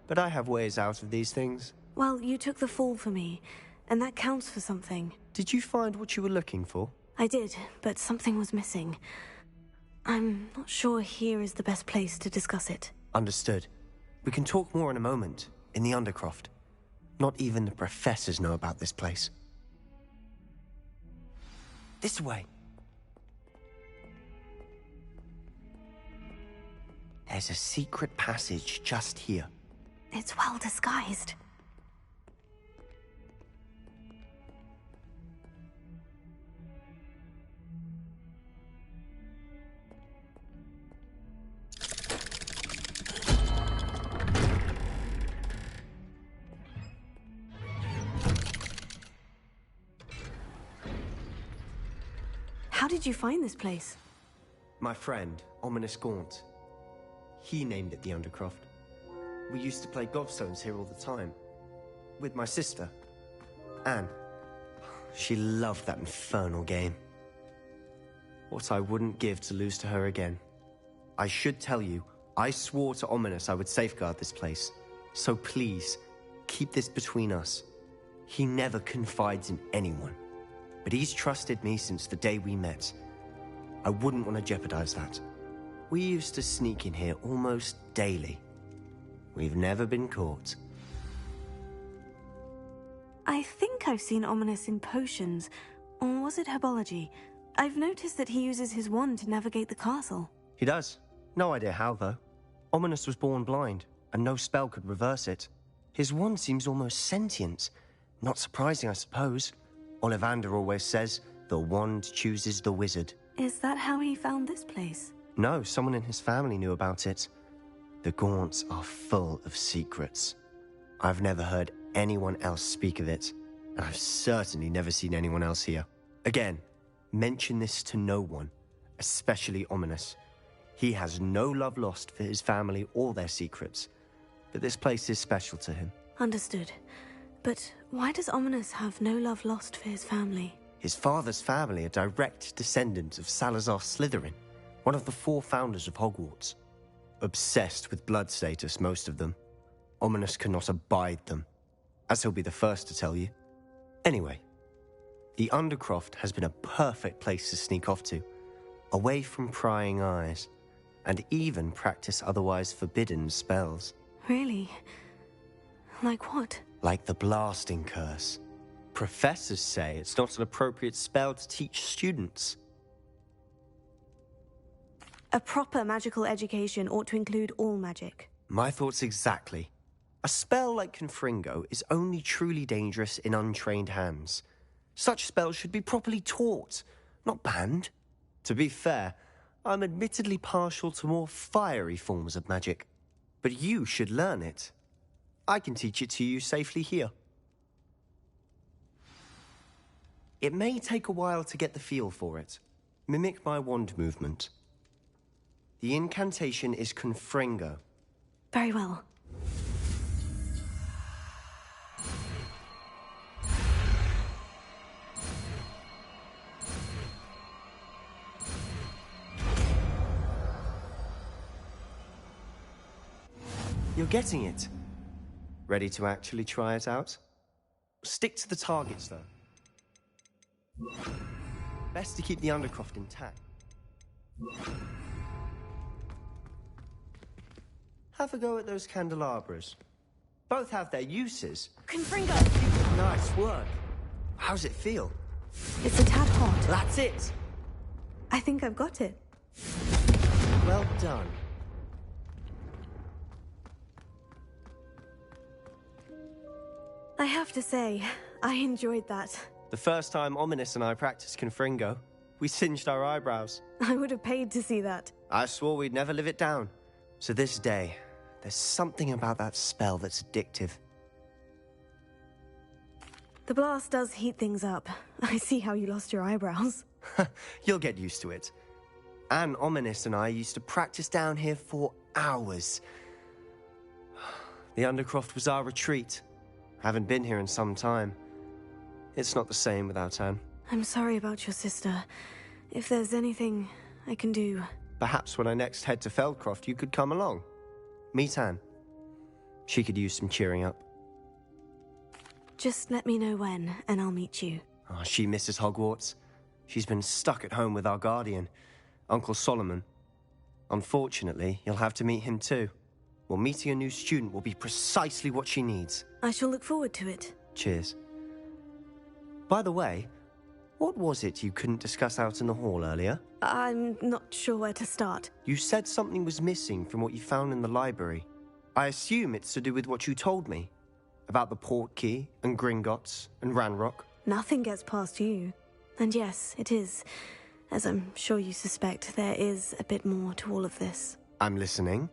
but I have ways out of these things. Well, you took the fall for me, and that counts for something. Did you find what you were looking for? I did, but something was missing. I'm not sure here is the best place to discuss it. Understood. We can talk more in a moment, in the Undercroft. Not even the professors know about this place. This way. There's a secret passage just here. It's well disguised. How did you find this place? My friend, Ominous Gaunt. He named it the Undercroft. We used to play gobstones here all the time. With my sister, Anne. She loved that infernal game. What I wouldn't give to lose to her again. I should tell you, I swore to Ominous I would safeguard this place. So please, keep this between us. He never confides in anyone. But he's trusted me since the day we met. I wouldn't want to jeopardize that. We used to sneak in here almost daily. We've never been caught. I think I've seen Ominous in potions. Or was it herbology? I've noticed that he uses his wand to navigate the castle. He does. No idea how, though. Ominous was born blind, and no spell could reverse it. His wand seems almost sentient. Not surprising, I suppose. Ollivander always says, the wand chooses the wizard. Is that how he found this place? No, someone in his family knew about it. The Gaunts are full of secrets. I've never heard anyone else speak of it, and I've certainly never seen anyone else here. Again, mention this to no one, especially Ominous. He has no love lost for his family or their secrets, but this place is special to him. Understood. But why does Ominous have no love lost for his family? His father's family are direct descendants of Salazar Slytherin, one of the 4 founders of Hogwarts. Obsessed with blood status, most of them. Ominous cannot abide them, as he'll be the first to tell you. Anyway, the Undercroft has been a perfect place to sneak off to, away from prying eyes, and even practice otherwise forbidden spells. Really? Like what? Like the blasting curse. Professors say it's not an appropriate spell to teach students. A proper magical education ought to include all magic. My thoughts exactly. A spell like Confringo is only truly dangerous in untrained hands. Such spells should be properly taught, not banned. To be fair, I'm admittedly partial to more fiery forms of magic. But you should learn it. I can teach it to you safely here. It may take a while to get the feel for it. Mimic my wand movement. The incantation is Confringo. Very well. You're getting it. Ready to actually try it out? Stick to the targets, though. Best to keep the Undercroft intact. Have a go at those candelabras. Both have their uses. Confringo! Nice work. How's it feel? It's a tad hot. That's it! I think I've got it. Well done. I have to say, I enjoyed that. The first time Ominous and I practiced Confringo, we singed our eyebrows. I would have paid to see that. I swore we'd never live it down. So this day, there's something about that spell that's addictive. The blast does heat things up. I see how you lost your eyebrows. You'll get used to it. Anne, Ominous and I used to practice down here for hours. The Undercroft was our retreat. Haven't been here in some time. It's not the same without Anne. I'm sorry about your sister. If there's anything I can do... Perhaps when I next head to Feldcroft, you could come along. Meet Anne. She could use some cheering up. Just let me know when, and I'll meet you. Oh, she misses Hogwarts. She's been stuck at home with our guardian, Uncle Solomon. Unfortunately, you'll have to meet him too. Well, meeting a new student will be precisely what she needs. I shall look forward to it. Cheers. By the way, what was it you couldn't discuss out in the hall earlier? I'm not sure where to start. You said something was missing from what you found in the library. I assume it's to do with what you told me. About the port key, and Gringotts, and Ranrock. Nothing gets past you. And yes, it is. As I'm sure you suspect, there is a bit more to all of this. I'm listening.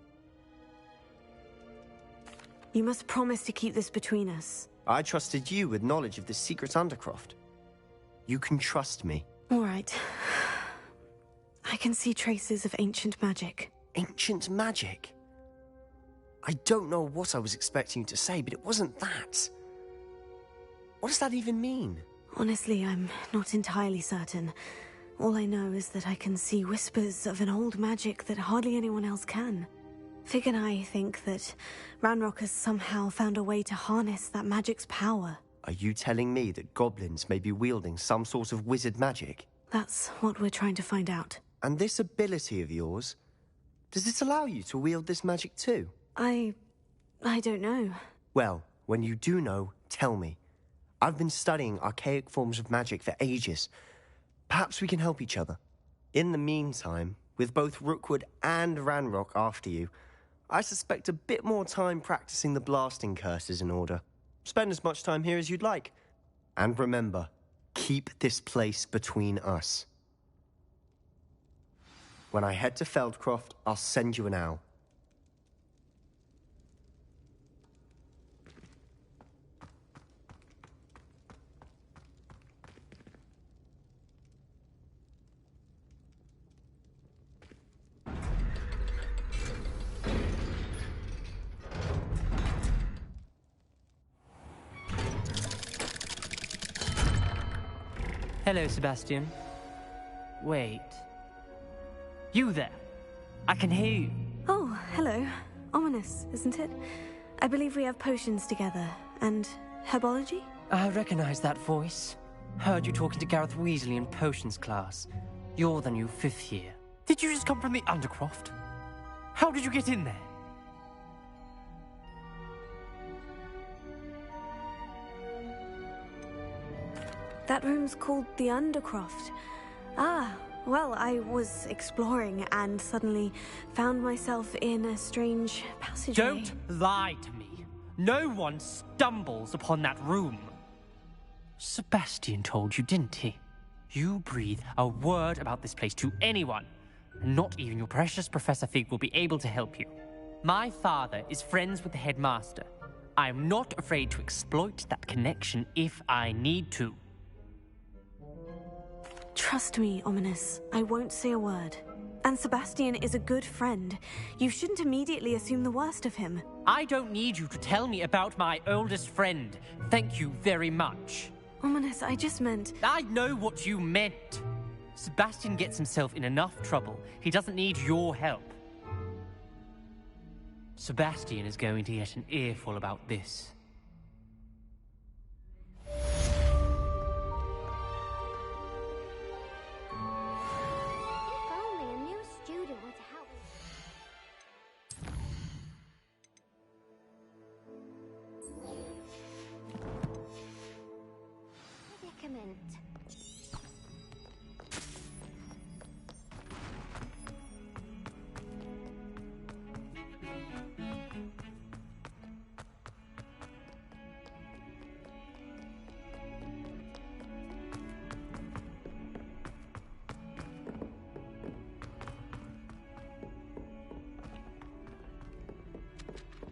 You must promise to keep this between us. I trusted you with knowledge of the secret Undercroft. You can trust me. All right. I can see traces of ancient magic. Ancient magic? I don't know what I was expecting you to say, but it wasn't that. What does that even mean? Honestly, I'm not entirely certain. All I know is that I can see whispers of an old magic that hardly anyone else can. Fig and I think that Ranrock has somehow found a way to harness that magic's power. Are you telling me that goblins may be wielding some sort of wizard magic? That's what we're trying to find out. And this ability of yours, does it allow you to wield this magic too? I don't know. Well, when you do know, tell me. I've been studying archaic forms of magic for ages. Perhaps we can help each other. In the meantime, with both Rookwood and Ranrock after you, I suspect a bit more time practicing the blasting curse is in order. Spend as much time here as you'd like. And remember, keep this place between us. When I head to Feldcroft, I'll send you an owl. Hello, Sebastian. Wait. You there? I can hear you. Oh, hello. Ominous, isn't it? I believe we have potions together. And herbology? I recognize that voice. Heard you talking to Gareth Weasley in potions class. You're the new 5th year. Did you just come from the Undercroft? How did you get in there? That room's called the Undercroft. Ah, well, I was exploring and suddenly found myself in a strange passageway. Don't lie to me. No one stumbles upon that room. Sebastian told you, didn't he? You breathe a word about this place to anyone, and not even your precious Professor Fig will be able to help you. My father is friends with the headmaster. I am not afraid to exploit that connection if I need to. Trust me, Ominous. I won't say a word. And Sebastian is a good friend. You shouldn't immediately assume the worst of him. I don't need you to tell me about my oldest friend. Thank you very much. Ominous, I just meant... I know what you meant. Sebastian gets himself in enough trouble. He doesn't need your help. Sebastian is going to get an earful about this.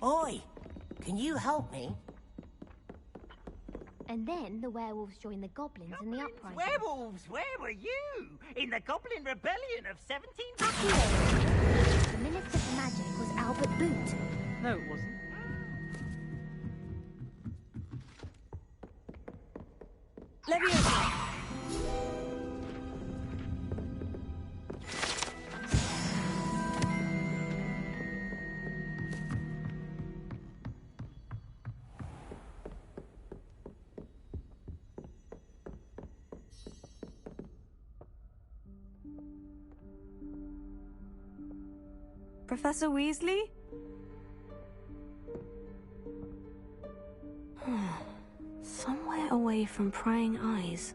Oi! Can you help me? And then the werewolves joined the goblins in the uprising. Werewolves! Where were you? In the Goblin Rebellion of 17... The Minister for Magic was Albert Boot. No, it wasn't. Leviosa! Professor Weasley? Somewhere away from prying eyes.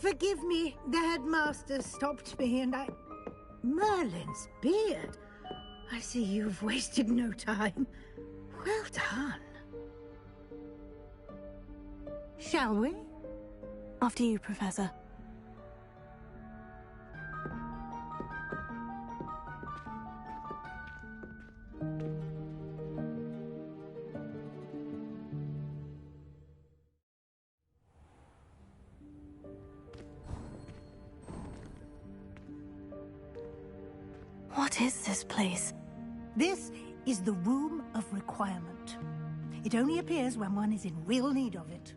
Forgive me, the headmaster stopped me and I... Merlin's beard. I see you've wasted no time. Well done. Shall we? After you, Professor. What is this place? This is the Room of Requirement. It only appears when one is in real need of it.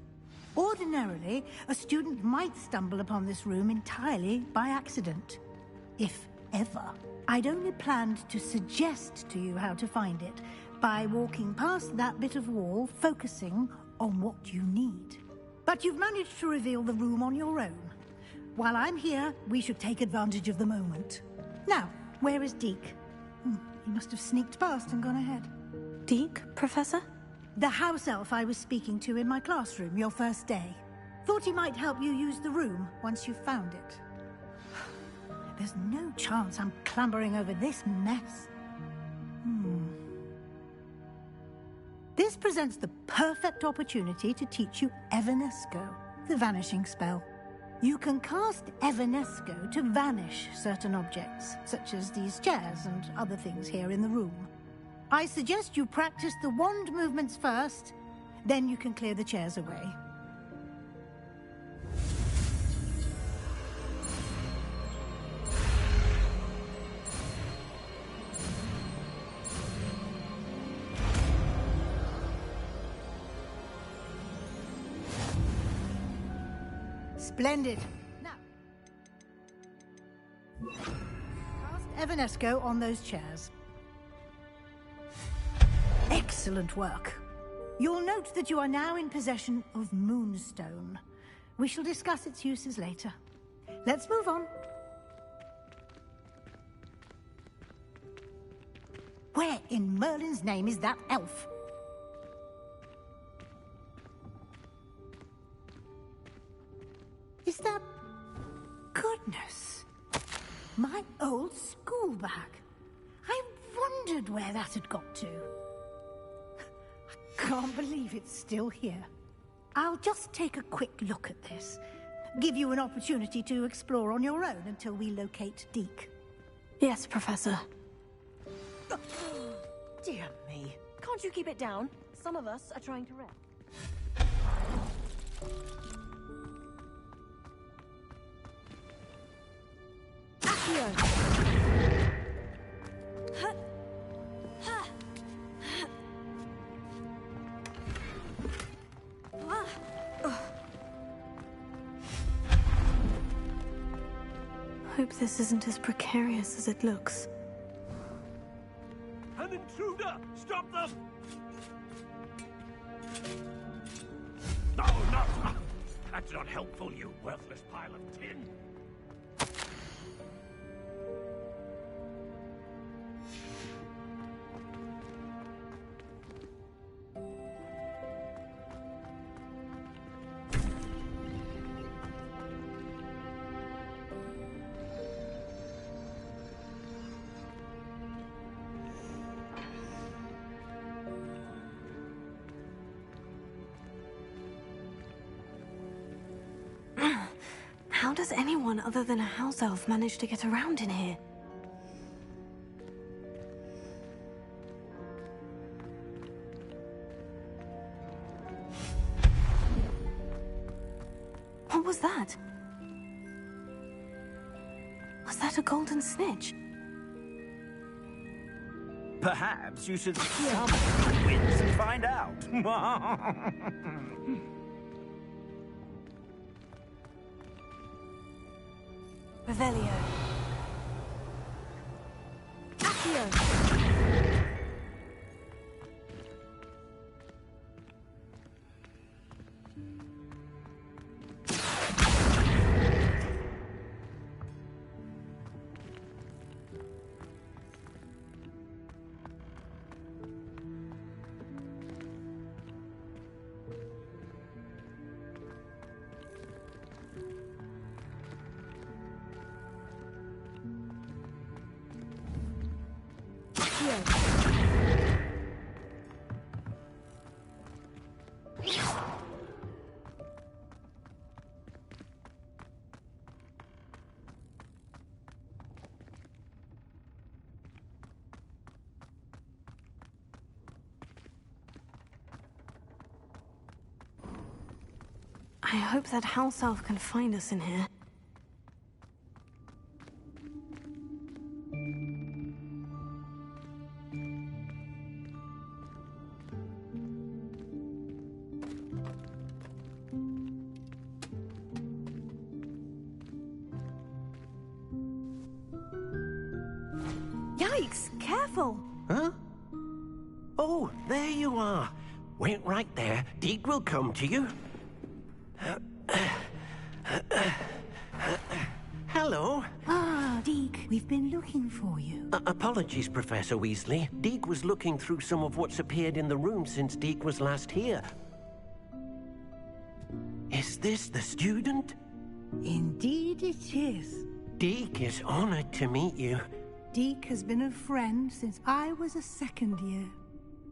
Ordinarily, a student might stumble upon this room entirely by accident. If ever. I'd only planned to suggest to you how to find it by walking past that bit of wall, focusing on what you need. But you've managed to reveal the room on your own. While I'm here, we should take advantage of the moment. Now, where is Deke? He must have sneaked past and gone ahead. Deke, Professor? The house elf I was speaking to in my classroom your first day. Thought he might help you use the room once you've found it. There's no chance I'm clambering over this mess. This presents the perfect opportunity to teach you Evanesco, the vanishing spell. You can cast Evanesco to vanish certain objects, such as these chairs and other things here in the room. I suggest you practice the wand movements first, then you can clear the chairs away. Splendid. Now, cast Evanesco on those chairs. Excellent work. You'll note that you are now in possession of Moonstone. We shall discuss its uses later. Let's move on. Where in Merlin's name is that elf? Is that... Goodness. My old school bag. I wondered where that had got to. I can't believe it's still here. I'll just take a quick look at this. Give you an opportunity to explore on your own until we locate Deke. Yes, Professor. Dear me. Can't you keep it down? Some of us are trying to rest. Hope this isn't as precarious as it looks. An intruder! Stop them! No, not... That's not helpful, you worthless pile of tin. How does anyone other than a house elf manage to get around in here? What was that? Was that a golden snitch? Perhaps you should summon the winds and find out. Revelio. Accio. I hope that house elf can find us in here. Yikes! Careful! Huh? Oh, there you are. Wait right there. Deke will come to you. Hello. Ah, Deke, we've been looking for you. Apologies, Professor Weasley. Deke was looking through some of what's appeared in the room since Deke was last here. Is this the student? Indeed it is. Deke is honored to meet you. Deke has been a friend since I was a second year.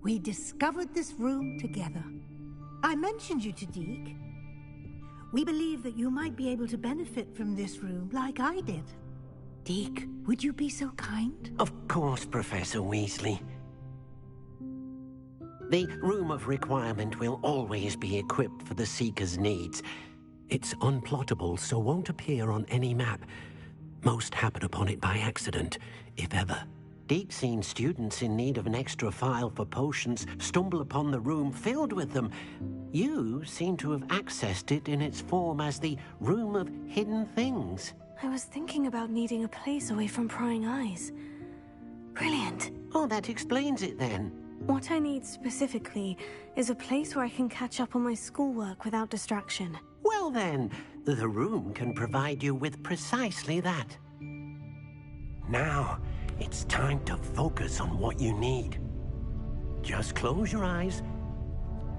We discovered this room together. I mentioned you to Deke. We believe that you might be able to benefit from this room like I did. Deke, would you be so kind? Of course, Professor Weasley. The Room of Requirement will always be equipped for the Seeker's needs. It's unplottable, so won't appear on any map. Most happen upon it by accident, if ever. Deke's seen students in need of an extra file for potions stumble upon the room filled with them. You seem to have accessed it in its form as the Room of Hidden Things. I was thinking about needing a place away from prying eyes. Brilliant. Oh, that explains it then. What I need specifically is a place where I can catch up on my schoolwork without distraction. Well then, the room can provide you with precisely that. Now, it's time to focus on what you need. Just close your eyes.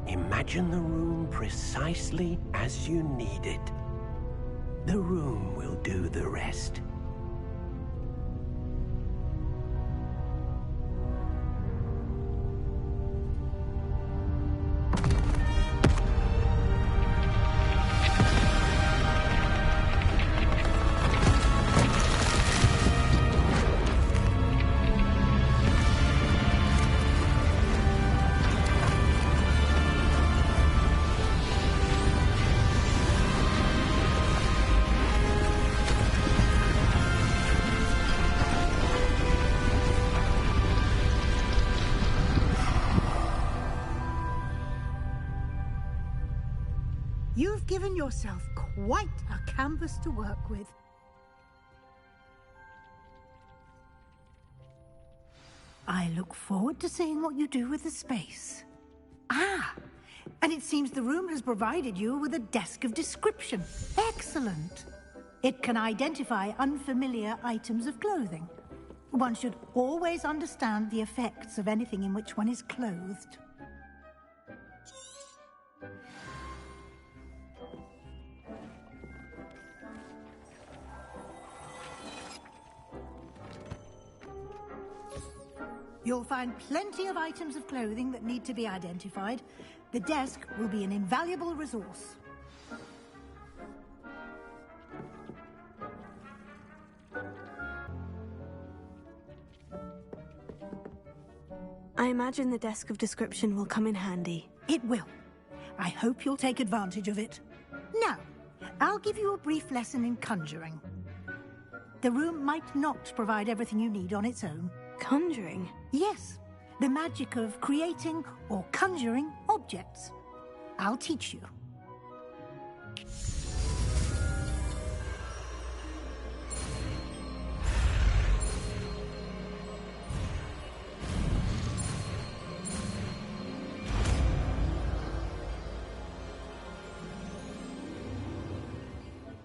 Imagine the room precisely as you need it. The room will do the rest. You've given yourself quite a canvas to work with. I look forward to seeing what you do with the space. Ah, and it seems the room has provided you with a desk of description. Excellent. It can identify unfamiliar items of clothing. One should always understand the effects of anything in which one is clothed. You'll find plenty of items of clothing that need to be identified. The desk will be an invaluable resource. I imagine the desk of description will come in handy. It will. I hope you'll take advantage of it. Now, I'll give you a brief lesson in conjuring. The room might not provide everything you need on its own. Conjuring? Yes, the magic of creating or conjuring objects. I'll teach you.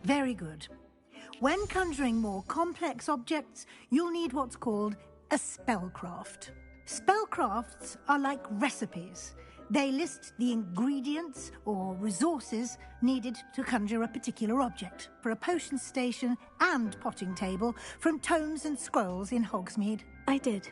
Very good. When conjuring more complex objects, you'll need what's called a spellcraft. Spellcrafts are like recipes. They list the ingredients or resources needed to conjure a particular object for a potion station and potting table from tomes and scrolls in Hogsmeade. I did.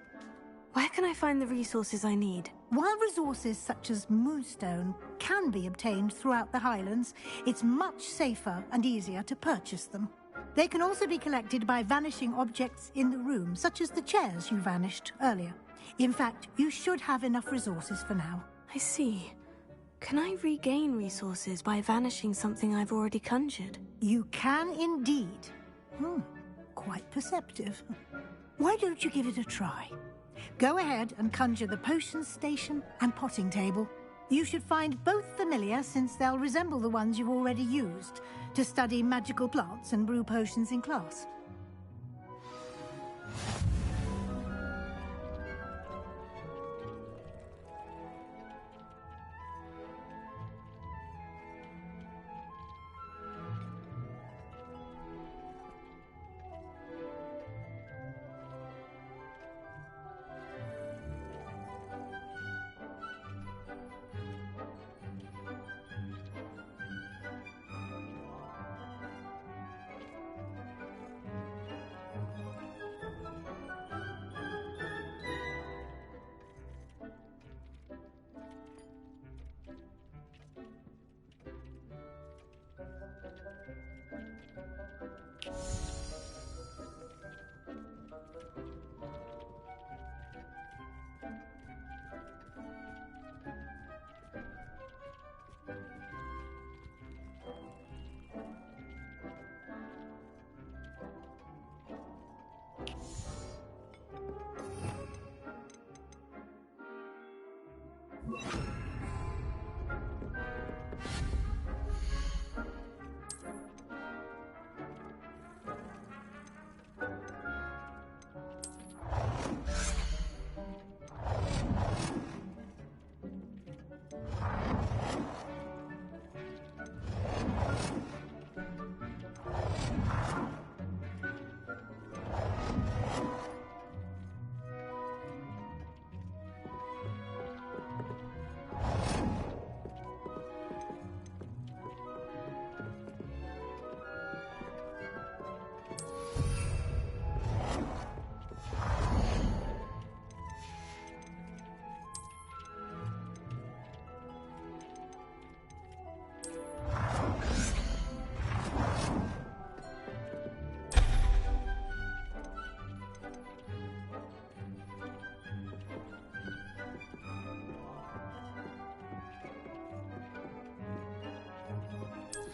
Where can I find the resources I need? While resources such as moonstone can be obtained throughout the Highlands, it's much safer and easier to purchase them. They can also be collected by vanishing objects in the room, such as the chairs you vanished earlier. In fact, you should have enough resources for now. I see. Can I regain resources by vanishing something I've already conjured? You can indeed. Quite perceptive. Why don't you give it a try? Go ahead and conjure the potion station and potting table. You should find both familiar, since they'll resemble the ones you've already used to study magical plants and brew potions in class.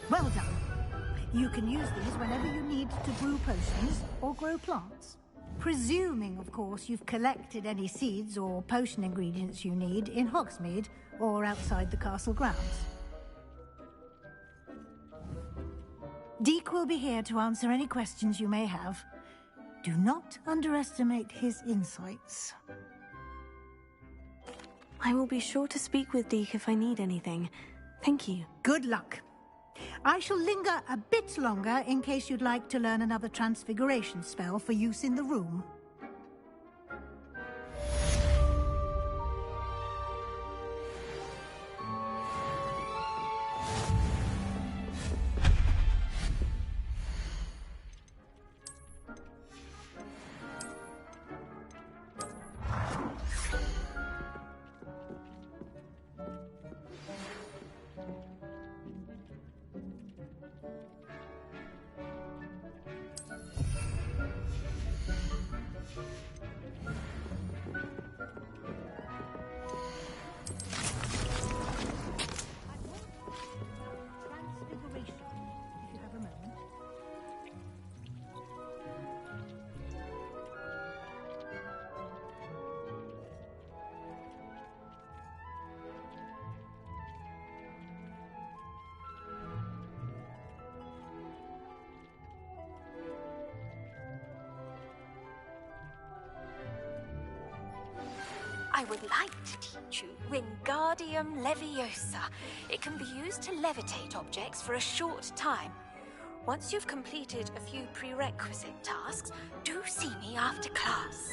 Well done. You can use these whenever you need to brew potions or grow plants. Presuming, of course, you've collected any seeds or potion ingredients you need in Hogsmeade or outside the castle grounds. Deek will be here to answer any questions you may have. Do not underestimate his insights. I will be sure to speak with Deek if I need anything. Thank you. Good luck. I shall linger a bit longer in case you'd like to learn another transfiguration spell for use in the room. I would like to teach you Wingardium Leviosa. It can be used to levitate objects for a short time. Once you've completed a few prerequisite tasks, do see me after class.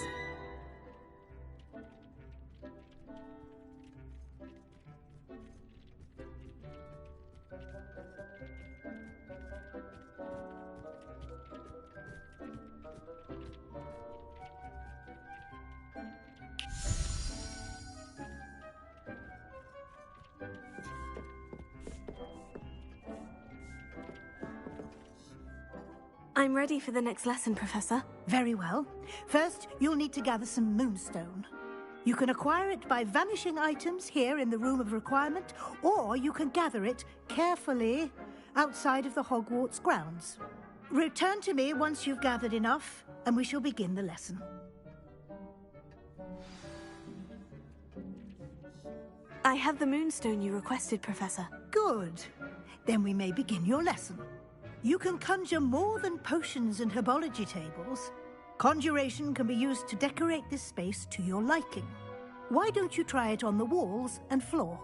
I'm ready for the next lesson, Professor. Very well. First, you'll need to gather some moonstone. You can acquire it by vanishing items here in the Room of Requirement, or you can gather it carefully outside of the Hogwarts grounds. Return to me once you've gathered enough, and we shall begin the lesson. I have the moonstone you requested, Professor. Good. Then we may begin your lesson. You can conjure more than potions and herbology tables. Conjuration can be used to decorate this space to your liking. Why don't you try it on the walls and floor?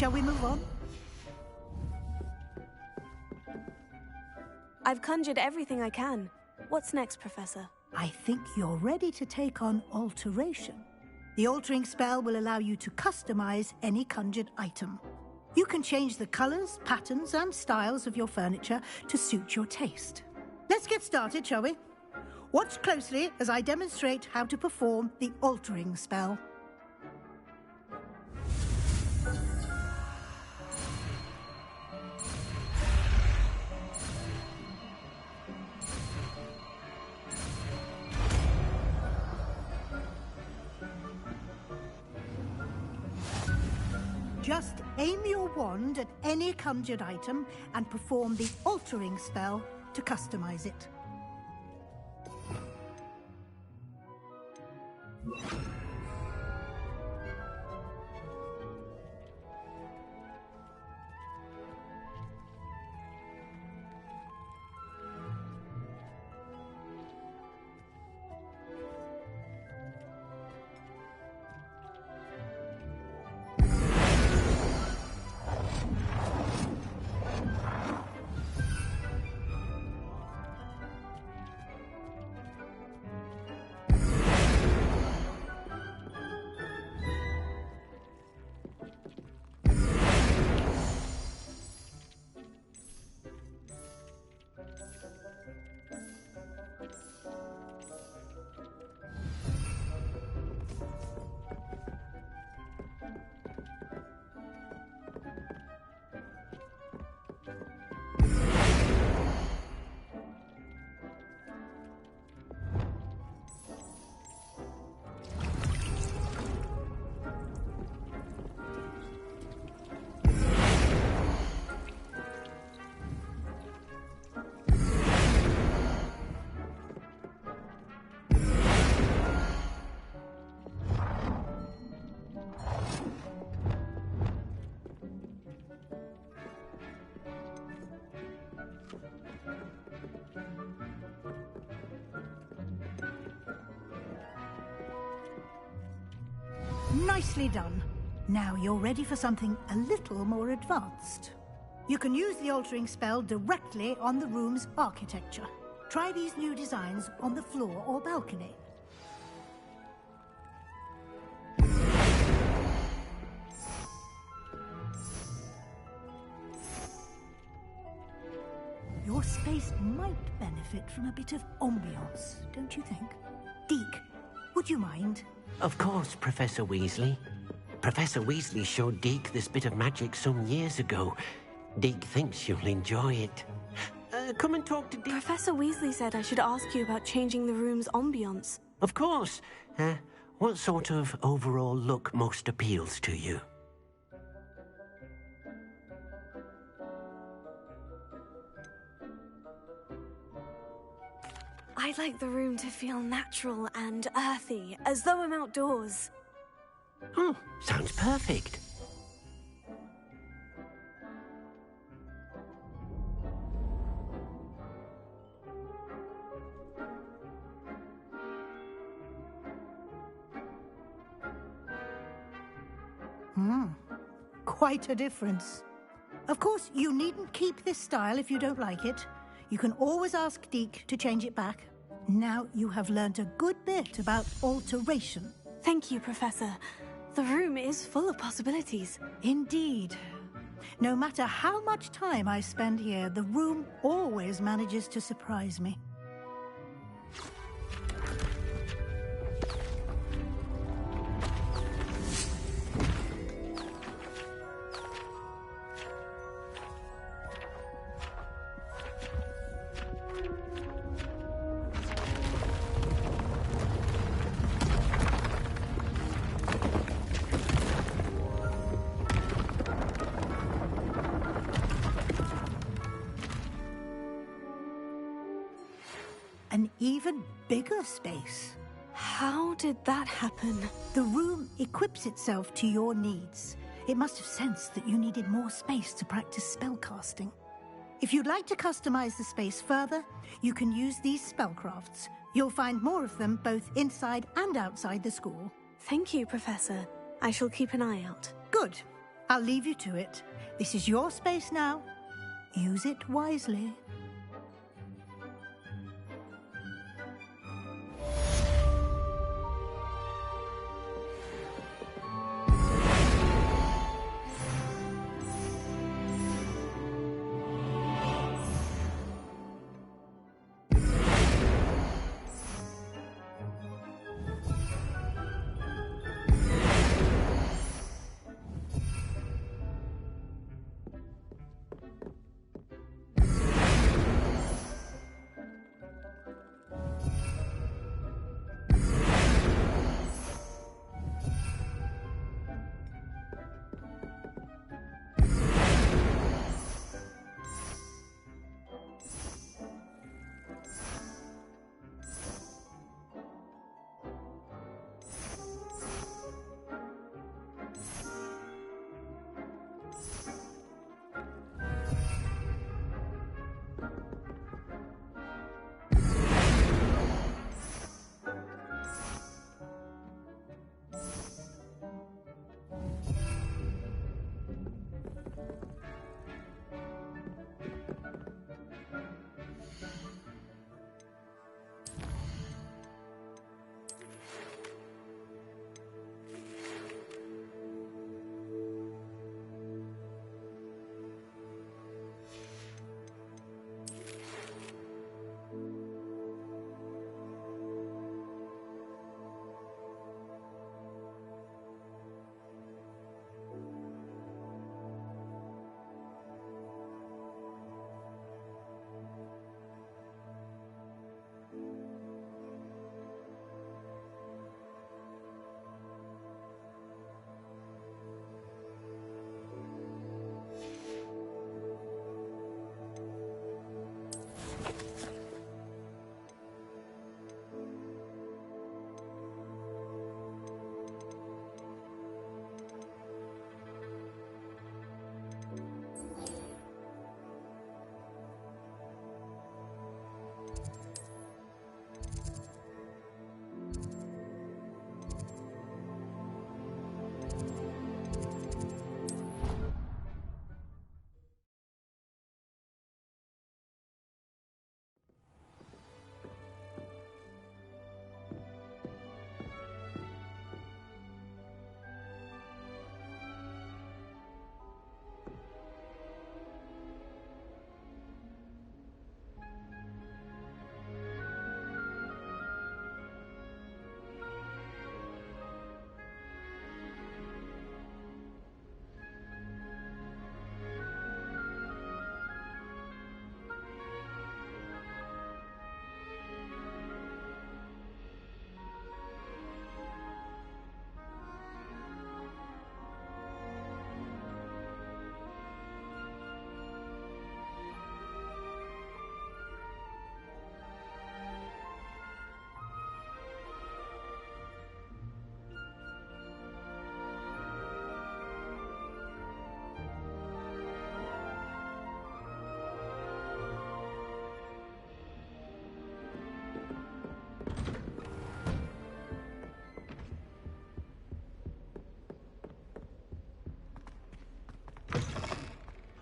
Shall we move on? I've conjured everything I can. What's next, Professor? I think you're ready to take on alteration. The altering spell will allow you to customize any conjured item. You can change the colors, patterns, and styles of your furniture to suit your taste. Let's get started, shall we? Watch closely as I demonstrate how to perform the altering spell. Just aim your wand at any conjured item and perform the altering spell to customize it. Nicely done. Now you're ready for something a little more advanced. You can use the altering spell directly on the room's architecture. Try these new designs on the floor or balcony. Your space might benefit from a bit of ambiance, don't you think? Deke, would you mind? Of course, Professor Weasley. Professor Weasley showed Deke this bit of magic some years ago. Deke thinks you'll enjoy it. Come and talk to Deke. Professor Weasley said I should ask you about changing the room's ambience. Of course. What sort of overall look most appeals to you? I'd like the room to feel natural and earthy, as though I'm outdoors. Oh, sounds perfect. Quite a difference. Of course, you needn't keep this style if you don't like it. You can always ask Deke to change it back. Now you have learnt a good bit about alteration. Thank you, Professor. The room is full of possibilities. Indeed. No matter how much time I spend here, the room always manages to surprise me. An even bigger space. How did that happen? The room equips itself to your needs. It must have sensed that you needed more space to practice spellcasting. If you'd like to customize the space further, you can use these spellcrafts. You'll find more of them both inside and outside the school. Thank you, Professor. I shall keep an eye out. Good. I'll leave you to it. This is your space now. Use it wisely.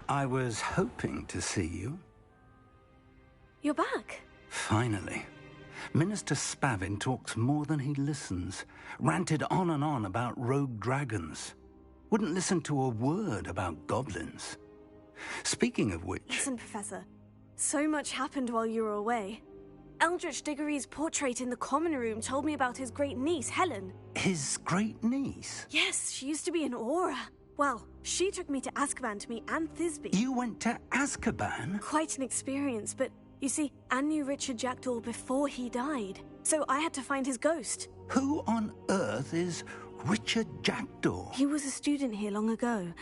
I was hoping to see you. You're back. Finally. Minister Spavin talks more than he listens. Ranted on and on about rogue dragons. Wouldn't listen to a word about goblins. Speaking of which... Listen, Professor. So much happened while you were away. Eldritch Diggory's portrait in the common room told me about his great niece, Helen. His great niece? Yes, she used to be an Aura. Well, she took me to Azkaban to meet Anne Thisbe. You went to Azkaban? Quite an experience, but you see, Anne knew Richard Jackdaw before he died. So I had to find his ghost. Who on earth is Richard Jackdaw? He was a student here long ago.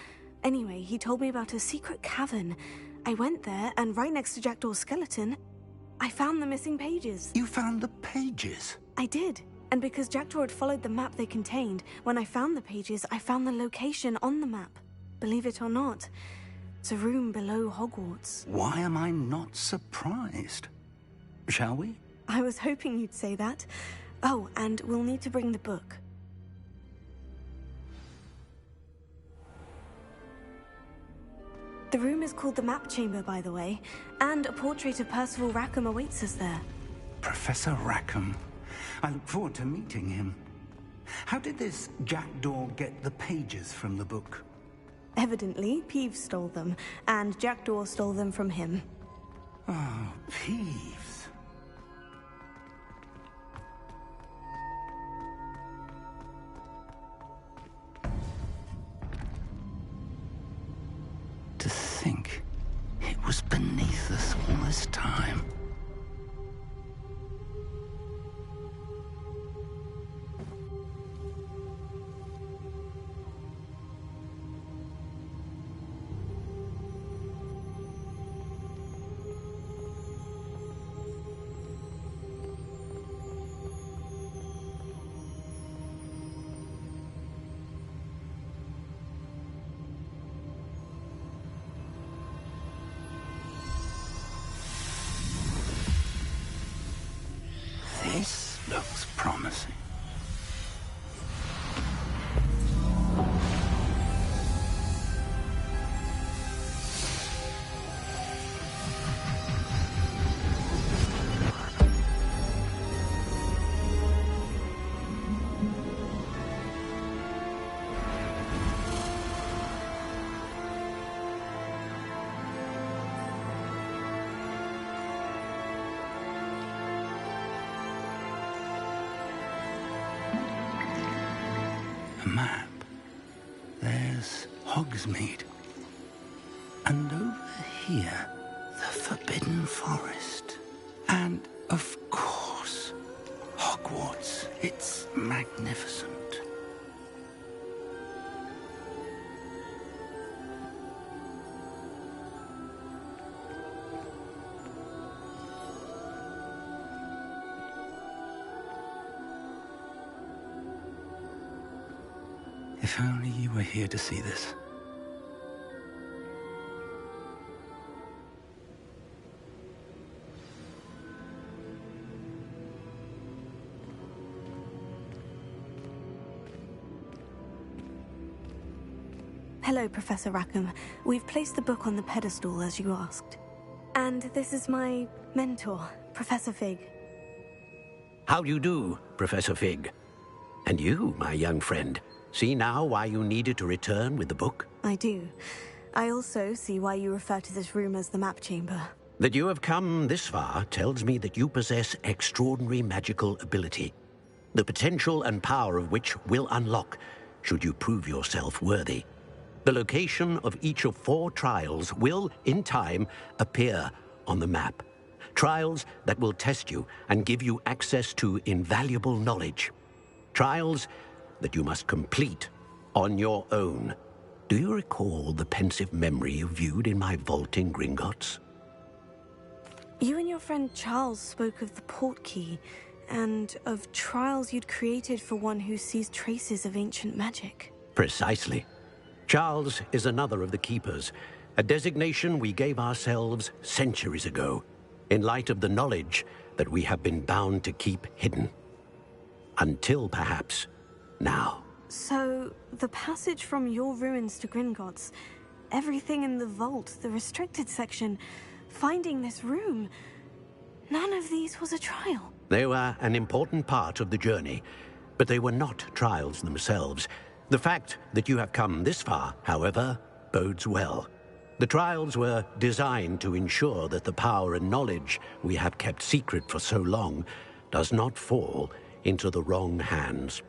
Anyway, he told me about a secret cavern. I went there, and right next to Jackdaw's skeleton, I found the missing pages. You found the pages? I did. And because Jackdaw had followed the map they contained, when I found the pages, I found the location on the map. Believe it or not, it's a room below Hogwarts. Why am I not surprised? Shall we? I was hoping you'd say that. Oh, and we'll need to bring the book. The room is called the Map Chamber, by the way, and a portrait of Percival Rackham awaits us there. Professor Rackham. I look forward to meeting him. How did this jackdaw get the pages from the book? Evidently, Peeves stole them, and Jackdaw stole them from him. Oh, Peeves. To think it was beneath us all this time. This looks promising. Map. There's Hogsmeade. And over here, the Forbidden Forest. And, of course, Hogwarts. It's magnificent. If only you were here to see this. Hello, Professor Rackham. We've placed the book on the pedestal, as you asked. And this is my mentor, Professor Fig. How do you do, Professor Fig? And you, my young friend, see now why you needed to return with the book? I do. I also see why you refer to this room as the Map Chamber. That you have come this far tells me that you possess extraordinary magical ability, the potential and power of which will unlock should you prove yourself worthy. The location of each of 4 trials will, in time, appear on the map. Trials that will test you and give you access to invaluable knowledge. Trials that you must complete on your own. Do you recall the pensive memory you viewed in my vault in Gringotts? You and your friend Charles spoke of the portkey, and of trials you'd created for one who sees traces of ancient magic. Precisely. Charles is another of the Keepers, a designation we gave ourselves centuries ago, in light of the knowledge that we have been bound to keep hidden. Until, perhaps, now. So, the passage from your ruins to Gringotts, everything in the vault, the restricted section, finding this room, none of these was a trial. They were an important part of the journey, but they were not trials themselves. The fact that you have come this far, however, bodes well. The trials were designed to ensure that the power and knowledge we have kept secret for so long does not fall into the wrong hands.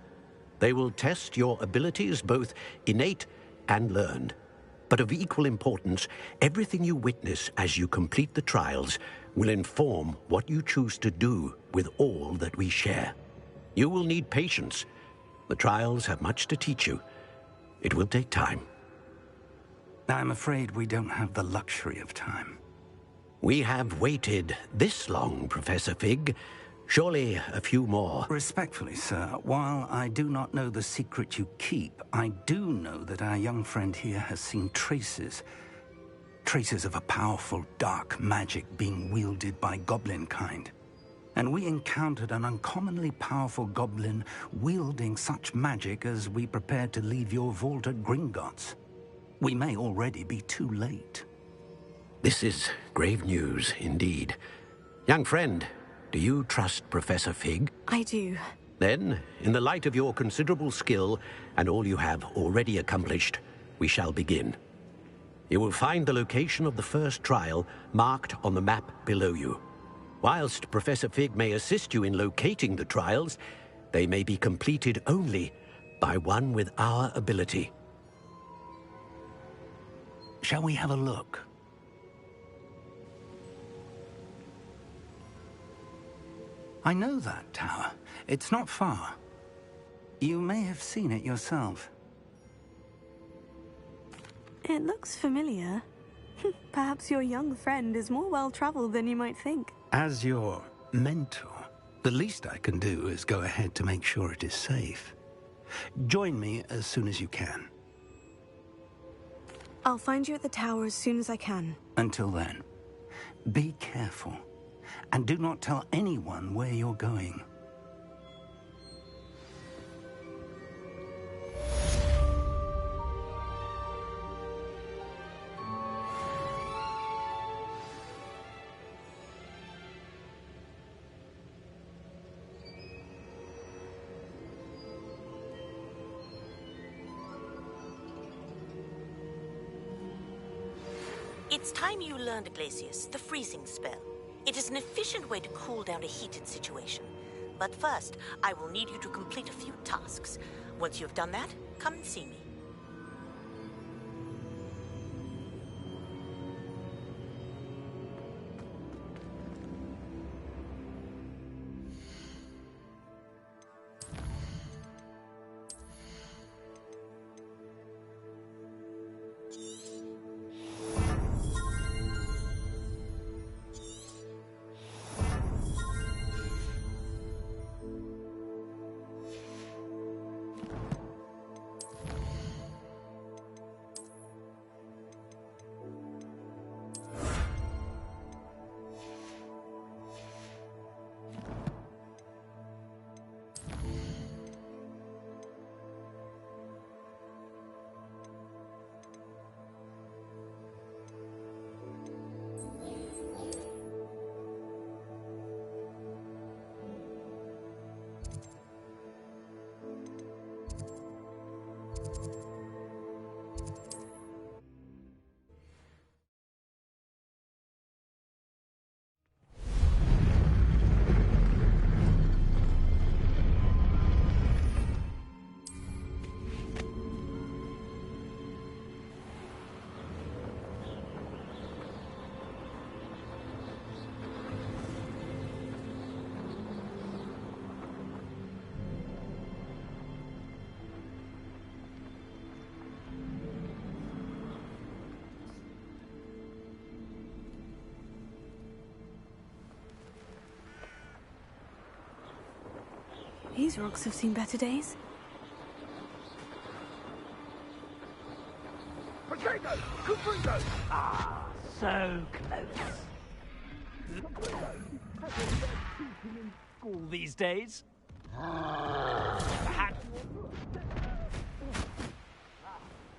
They will test your abilities, both innate and learned. But of equal importance, everything you witness as you complete the trials will inform what you choose to do with all that we share. You will need patience. The trials have much to teach you. It will take time. I'm afraid we don't have the luxury of time. We have waited this long, Professor Fig. Surely a few more. Respectfully, sir, while I do not know the secret you keep, I do know that our young friend here has seen traces of a powerful dark magic being wielded by goblin kind. And we encountered an uncommonly powerful goblin wielding such magic as we prepared to leave your vault at Gringotts. We may already be too late. This is grave news indeed. Young friend, do you trust Professor Fig? I do. Then, in the light of your considerable skill and all you have already accomplished, we shall begin. You will find the location of the first trial marked on the map below you. Whilst Professor Fig may assist you in locating the trials, they may be completed only by one with our ability. Shall we have a look? I know that tower. It's not far. You may have seen it yourself. It looks familiar. Perhaps your young friend is more well-traveled than you might think. As your mentor, the least I can do is go ahead to make sure it is safe. Join me as soon as you can. I'll find you at the tower as soon as I can. Until then, be careful, and do not tell anyone where you're going. It's time you learned, Glacius, the freezing spell. It is an efficient way to cool down a heated situation. But first, I will need you to complete a few tasks. Once you have done that, come and see me. These rocks have seen better days. Potato! Confringo! Ah, so close. In school these days. Perhaps.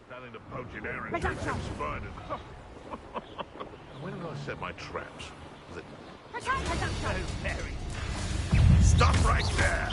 Planning to poach an errand and some spiders. When did I set my traps? Was it... So very. Stop right there!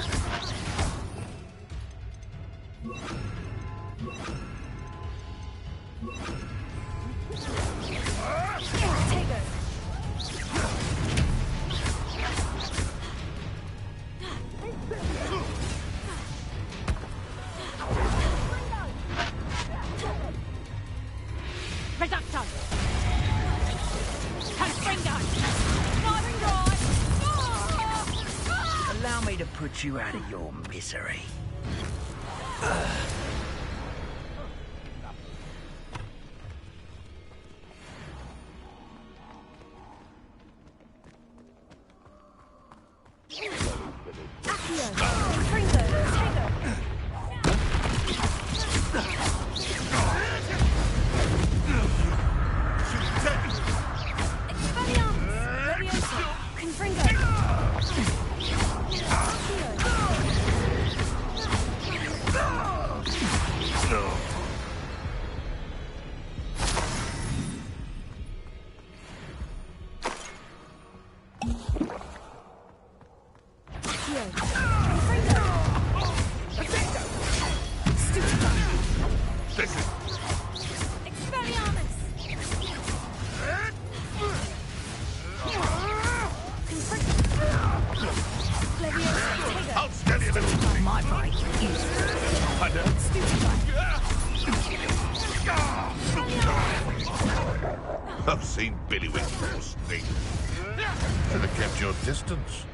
Allow me to put you out of your misery. my fight. I've seen Billywig more sting. Should have kept your distance.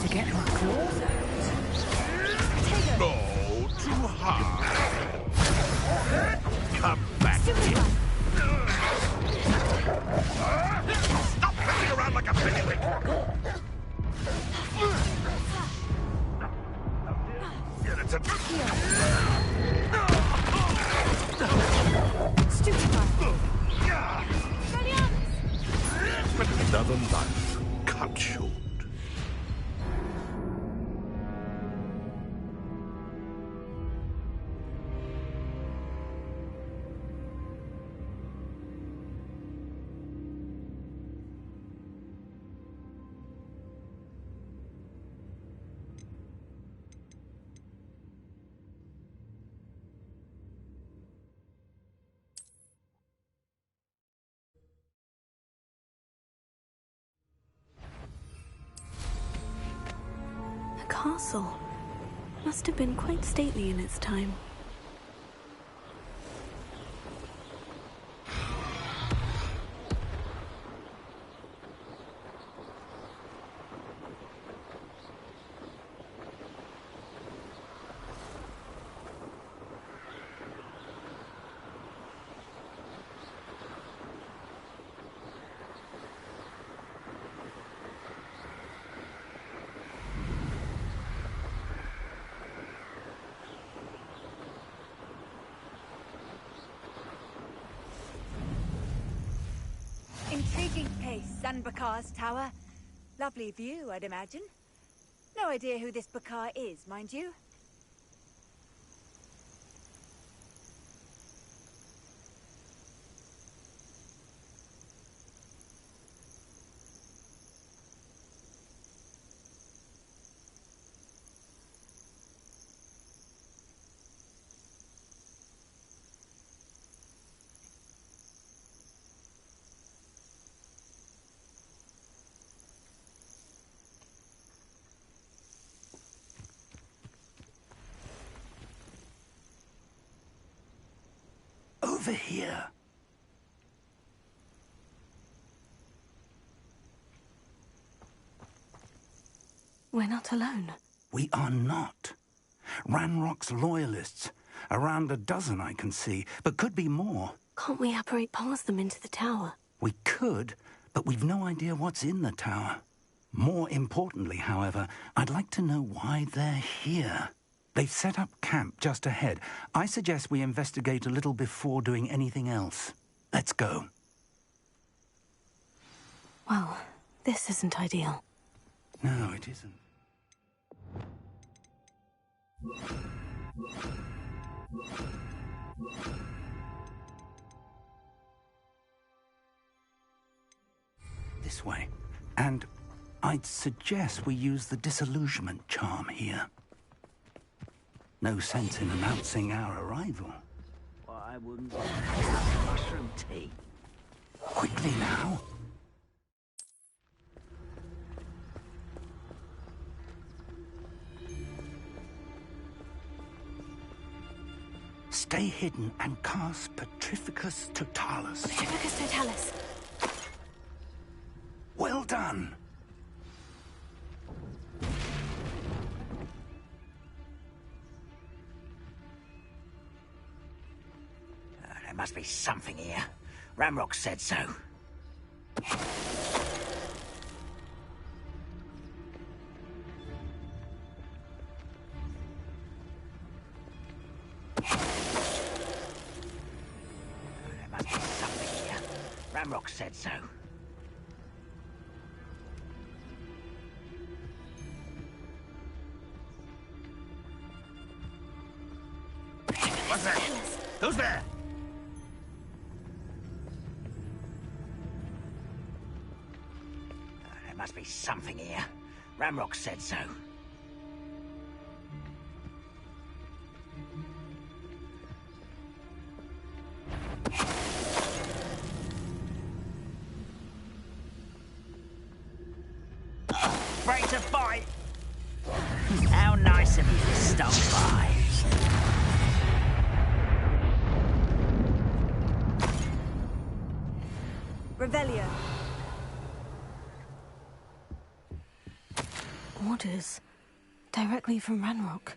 To get my claws out. No, too hard. Come back here. Stop messing around like a Billywig. Get it to... Another life cut short. A castle. Must have been quite stately in its time. Intriguing place, Sanbakar's tower. Lovely view, I'd imagine. No idea who this Bakar is, mind you. Over here. We're not alone. We are not. Ranrock's loyalists. Around a dozen I can see, but could be more. Can't we apparate past them into the tower? We could, but we've no idea what's in the tower. More importantly, however, I'd like to know why they're here. They've set up camp just ahead. I suggest we investigate a little before doing anything else. Let's go. Well, this isn't ideal. No, it isn't. This way. And I'd suggest we use the disillusionment charm here. No sense in announcing our arrival. Well, I wouldn't have mushroom tea. Quickly now. Stay hidden and cast Petrificus Totalis. Petrificus Totalis. Well done. There must be something here. Ramrock said so. Ranrock said so. What's that? Who's there? There must be something here. Ranrock said so. Afraid to fight? How nice of you to stop by. Revelio. Orders. Directly from Ranrock.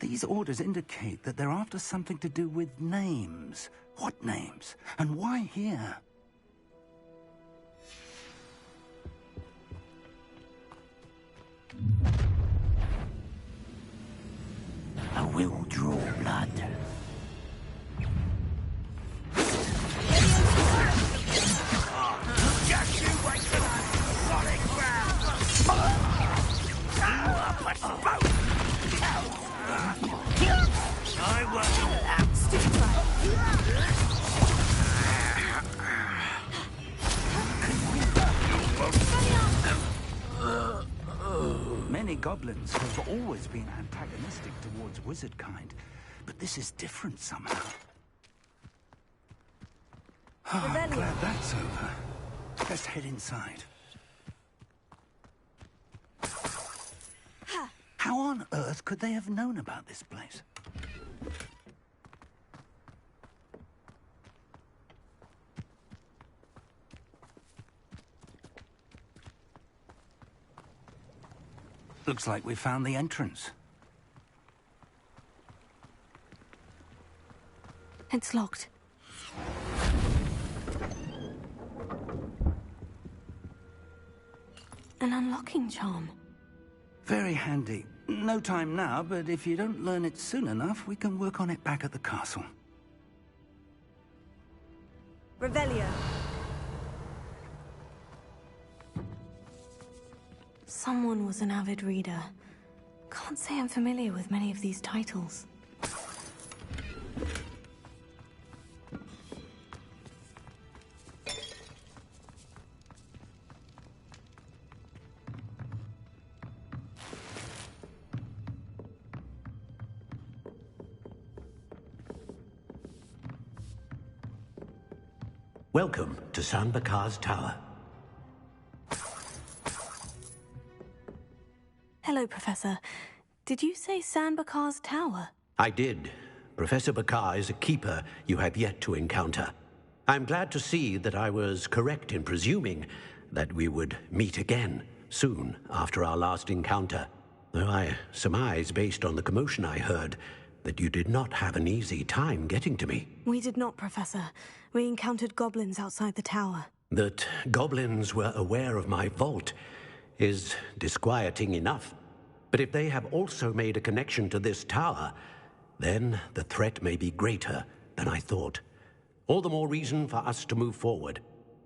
These orders indicate that they're after something to do with names. What names? And why here? I will draw blood. Just you wait for that solid ground! I won't. Stick right. Many goblins have always been antagonistic towards wizard kind, but this is different somehow. Oh, I'm glad that's over. Let's head inside. How on earth could they have known about this place? Looks like we found the entrance. It's locked. An unlocking charm. Very handy. No time now, but if you don't learn it soon enough, we can work on it back at the castle. Revelio. Someone was an avid reader. Can't say I'm familiar with many of these titles. Welcome to San Bakar's Tower. Hello, Professor. Did you say San Bakar's Tower? I did. Professor Bakar is a keeper you have yet to encounter. I'm glad to see that I was correct in presuming that we would meet again soon after our last encounter. Though I surmise, based on the commotion I heard, that you did not have an easy time getting to me. We did not, Professor. We encountered goblins outside the tower. That goblins were aware of my vault is disquieting enough. But if they have also made a connection to this tower, then the threat may be greater than I thought. All the more reason for us to move forward.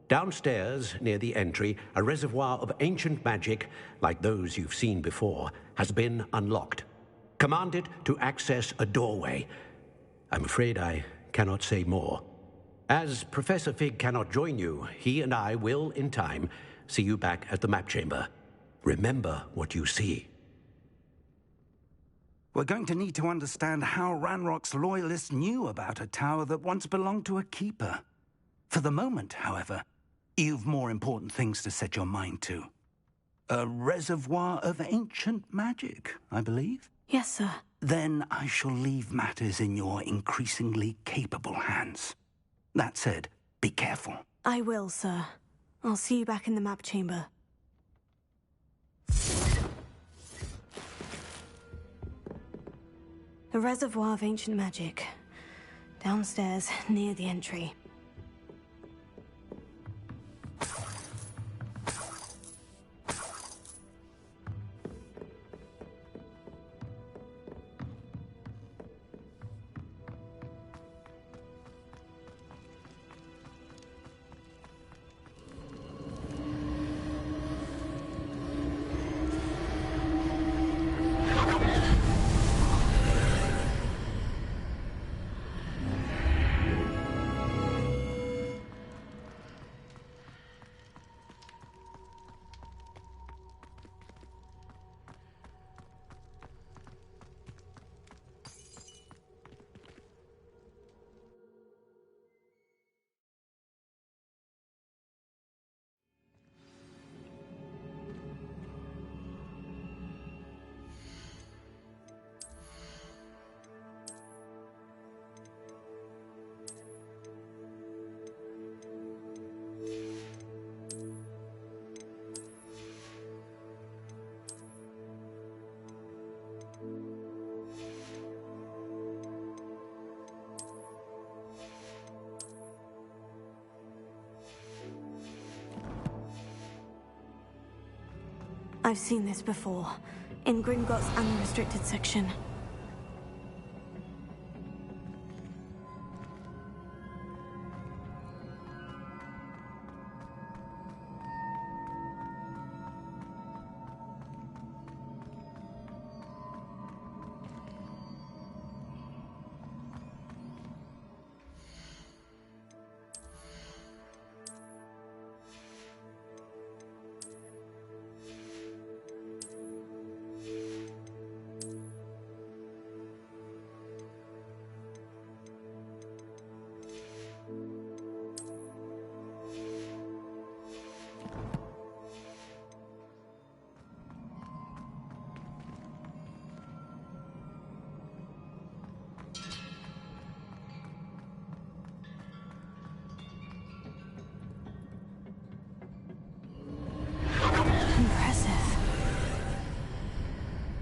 Downstairs, near the entry, a reservoir of ancient magic, like those you've seen before, has been unlocked. Command it to access a doorway. I'm afraid I cannot say more. As Professor Fig cannot join you, he and I will, in time, see you back at the map chamber. Remember what you see. We're going to need to understand how Ranrock's loyalists knew about a tower that once belonged to a keeper. For the moment, however, you've more important things to set your mind to. A reservoir of ancient magic, I believe? Yes, sir. Then I shall leave matters in your increasingly capable hands. That said, be careful. I will, sir. I'll see you back in the map chamber. A reservoir of ancient magic. Downstairs, near the entry. I've seen this before, in Gringotts' unrestricted section.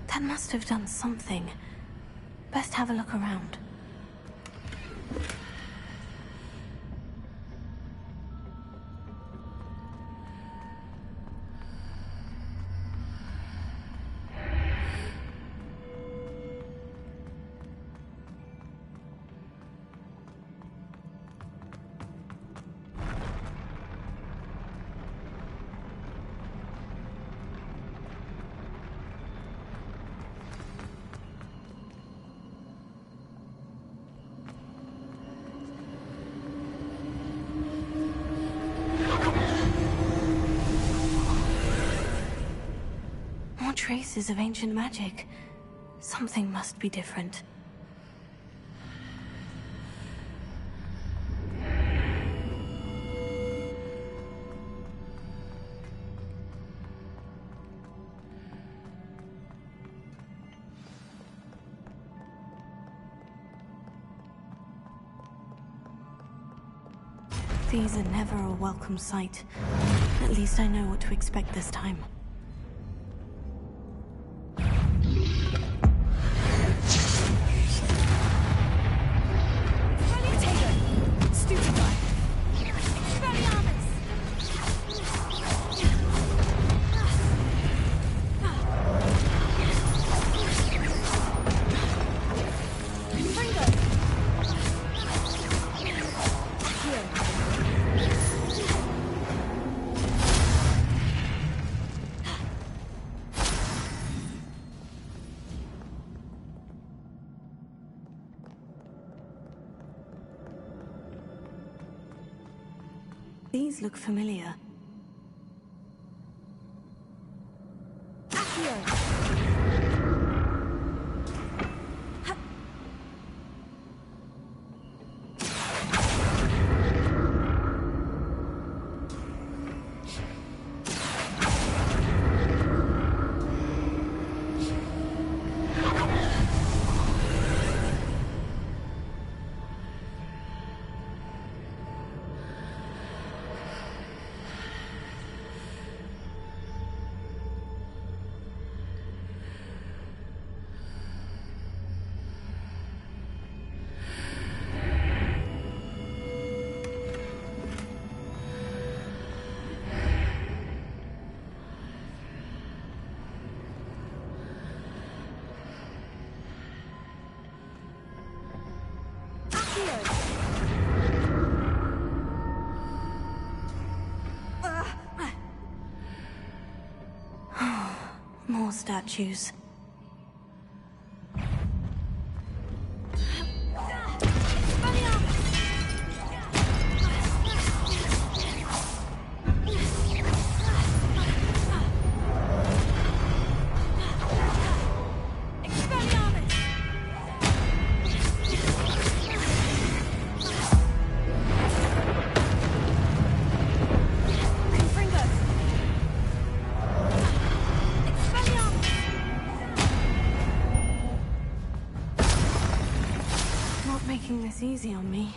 That must have done something. Best have a look around. Traces of ancient magic. Something must be different. These are never a welcome sight. At least I know what to expect this time. These look familiar. More statues. Making this easy on me.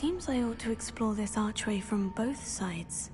seems I ought to explore this archway from both sides.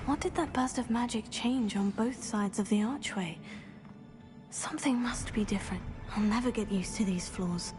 What did that burst of magic change on both sides of the archway? Something must be different. I'll never get used to these floors.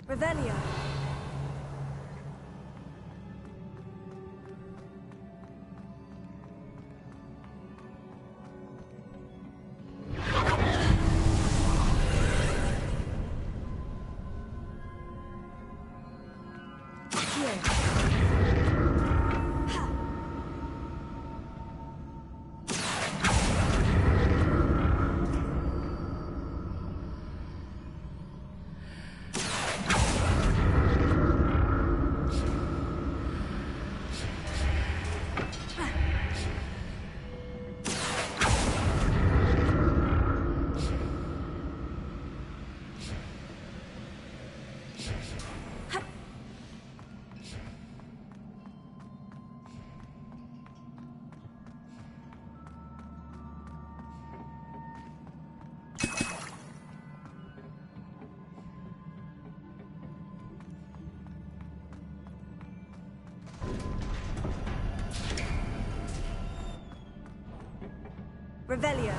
Revelio. Revelio.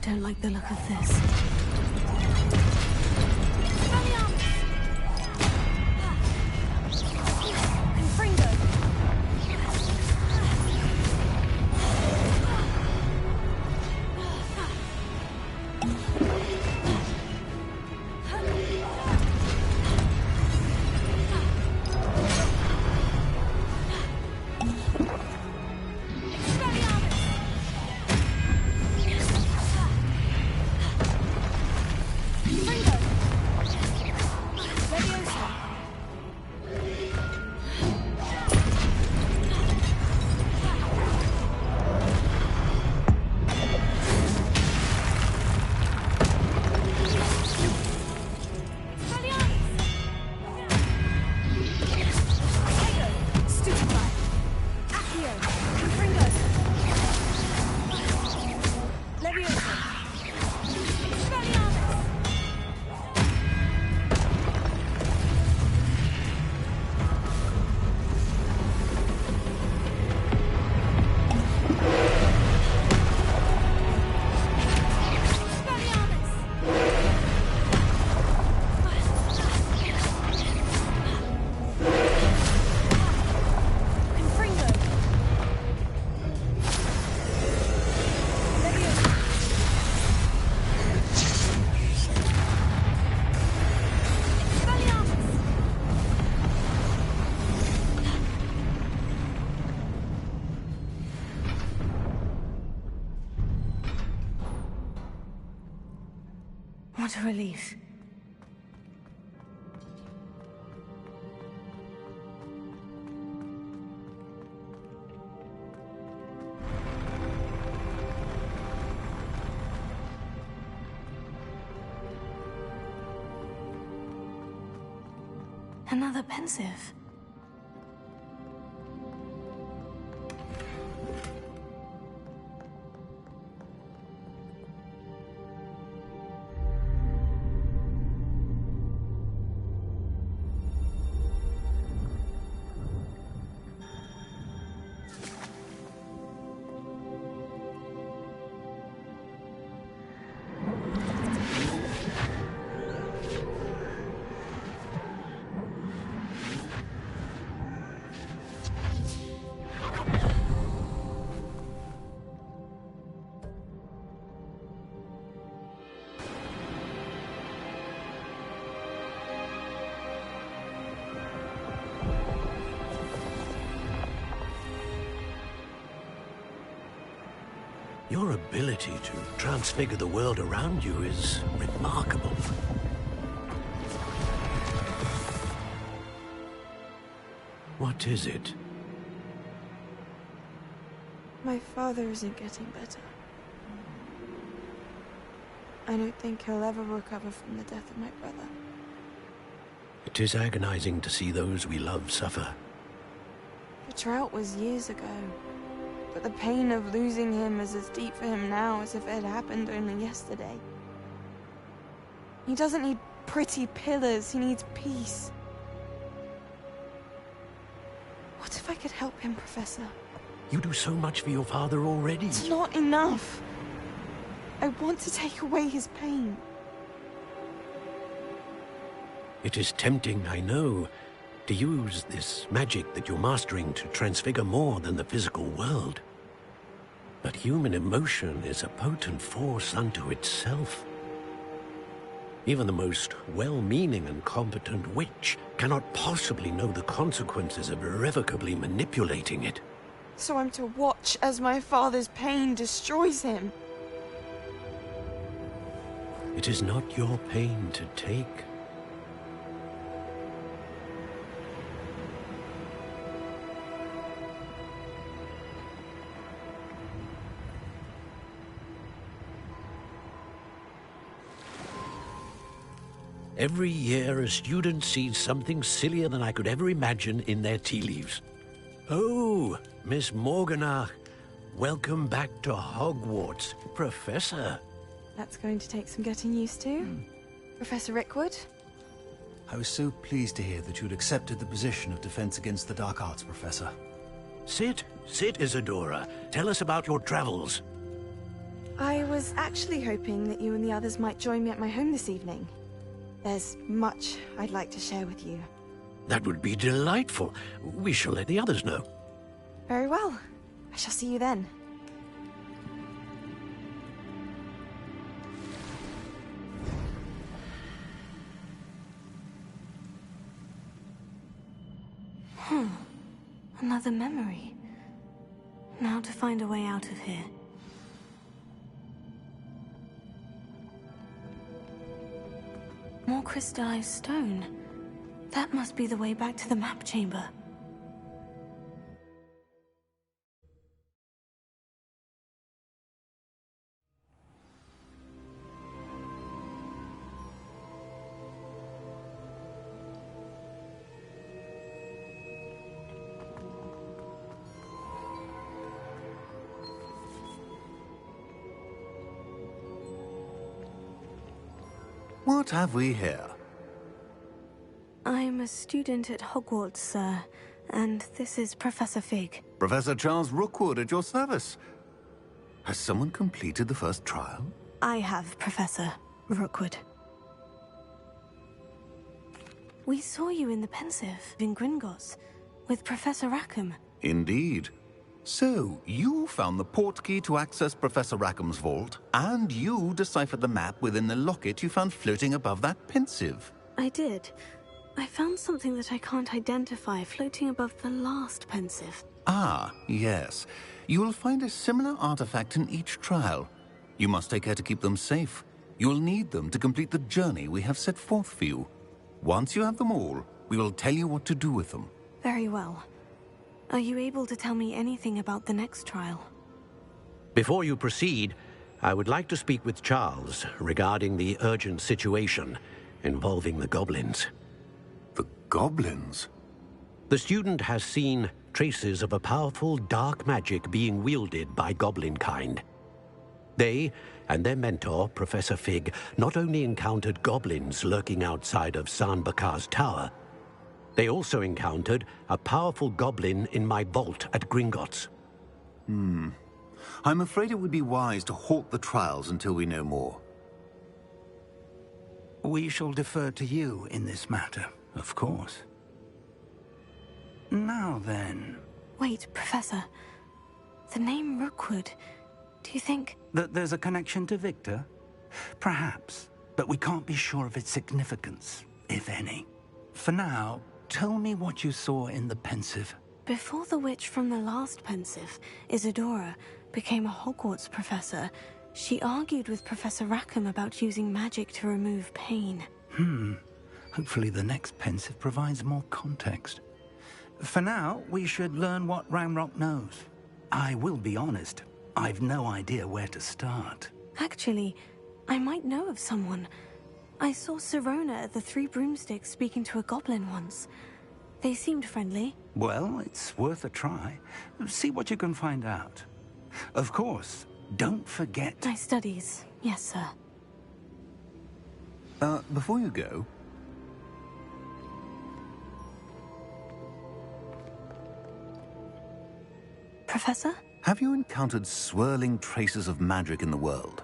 Don't like the look of this. Free What a relief. Another pensive. Your ability to transfigure the world around you is remarkable. What is it? My father isn't getting better. I don't think he'll ever recover from the death of my brother. It is agonizing to see those we love suffer. The drought was years ago, but the pain of losing him is as deep for him now as if it had happened only yesterday. He doesn't need pretty pillars, he needs peace. What if I could help him, Professor? You do so much for your father already. It's not enough. I want to take away his pain. It is tempting, I know, to use this magic that you're mastering to transfigure more than the physical world. But human emotion is a potent force unto itself. Even the most well-meaning and competent witch cannot possibly know the consequences of irrevocably manipulating it. So I'm to watch as my father's pain destroys him. It is not your pain to take. Every year, a student sees something sillier than I could ever imagine in their tea leaves. Oh, Miss Morganach, welcome back to Hogwarts, Professor. That's going to take some getting used to. Professor Rickwood? I was so pleased to hear that you'd accepted the position of Defense Against the Dark Arts, Professor. Sit, Isadora. Tell us about your travels. I was actually hoping that you and the others might join me at my home this evening. There's much I'd like to share with you. That would be delightful. We shall let the others know. Very well. I shall see you then. Another memory. Now to find a way out of here. More crystallized stone. That must be the way back to the map chamber. What have we here? I'm a student at Hogwarts, sir, and this is Professor Fig. Professor Charles Rookwood at your service. Has someone completed the first trial? I have, Professor Rookwood. We saw you in the Pensive in Gringotts with Professor Rackham. Indeed. So, you found the portkey to access Professor Rackham's vault, and you deciphered the map within the locket you found floating above that Pensive. I did. I found something that I can't identify floating above the last Pensive. Ah, yes. You will find a similar artifact in each trial. You must take care to keep them safe. You'll need them to complete the journey we have set forth for you. Once you have them all, we will tell you what to do with them. Very well. Are you able to tell me anything about the next trial? Before you proceed, I would like to speak with Charles regarding the urgent situation involving the goblins. The goblins? The student has seen traces of a powerful dark magic being wielded by goblin kind. They and their mentor, Professor Fig, not only encountered goblins lurking outside of Sanbakar's tower, they also encountered a powerful goblin in my vault at Gringotts. I'm afraid it would be wise to halt the trials until we know more. We shall defer to you in this matter, of course. Now then... Wait, Professor. The name Rookwood. Do you think... that there's a connection to Victor? Perhaps, but we can't be sure of its significance, if any. For now, tell me what you saw in the Pensive. Before the witch from the last Pensive, Isadora, became a Hogwarts professor, she argued with Professor Rackham about using magic to remove pain. Hopefully the next Pensive provides more context. For now, we should learn what Ranrock knows. I will be honest, I've no idea where to start. Actually, I might know of someone. I saw Sirona at the Three Broomsticks speaking to a goblin once. They seemed friendly. Well, it's worth a try. See what you can find out. Of course, don't forget... My studies, yes, sir. Before you go... Professor? Have you encountered swirling traces of magic in the world?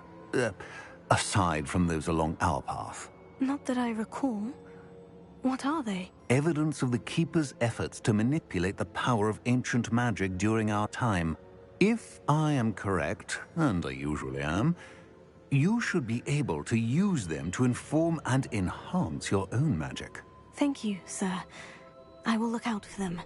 Aside from those along our path? Not that I recall. What are they? Evidence of the Keeper's efforts to manipulate the power of ancient magic during our time. If I am correct, and I usually am, you should be able to use them to inform and enhance your own magic. Thank you, sir. I will look out for them.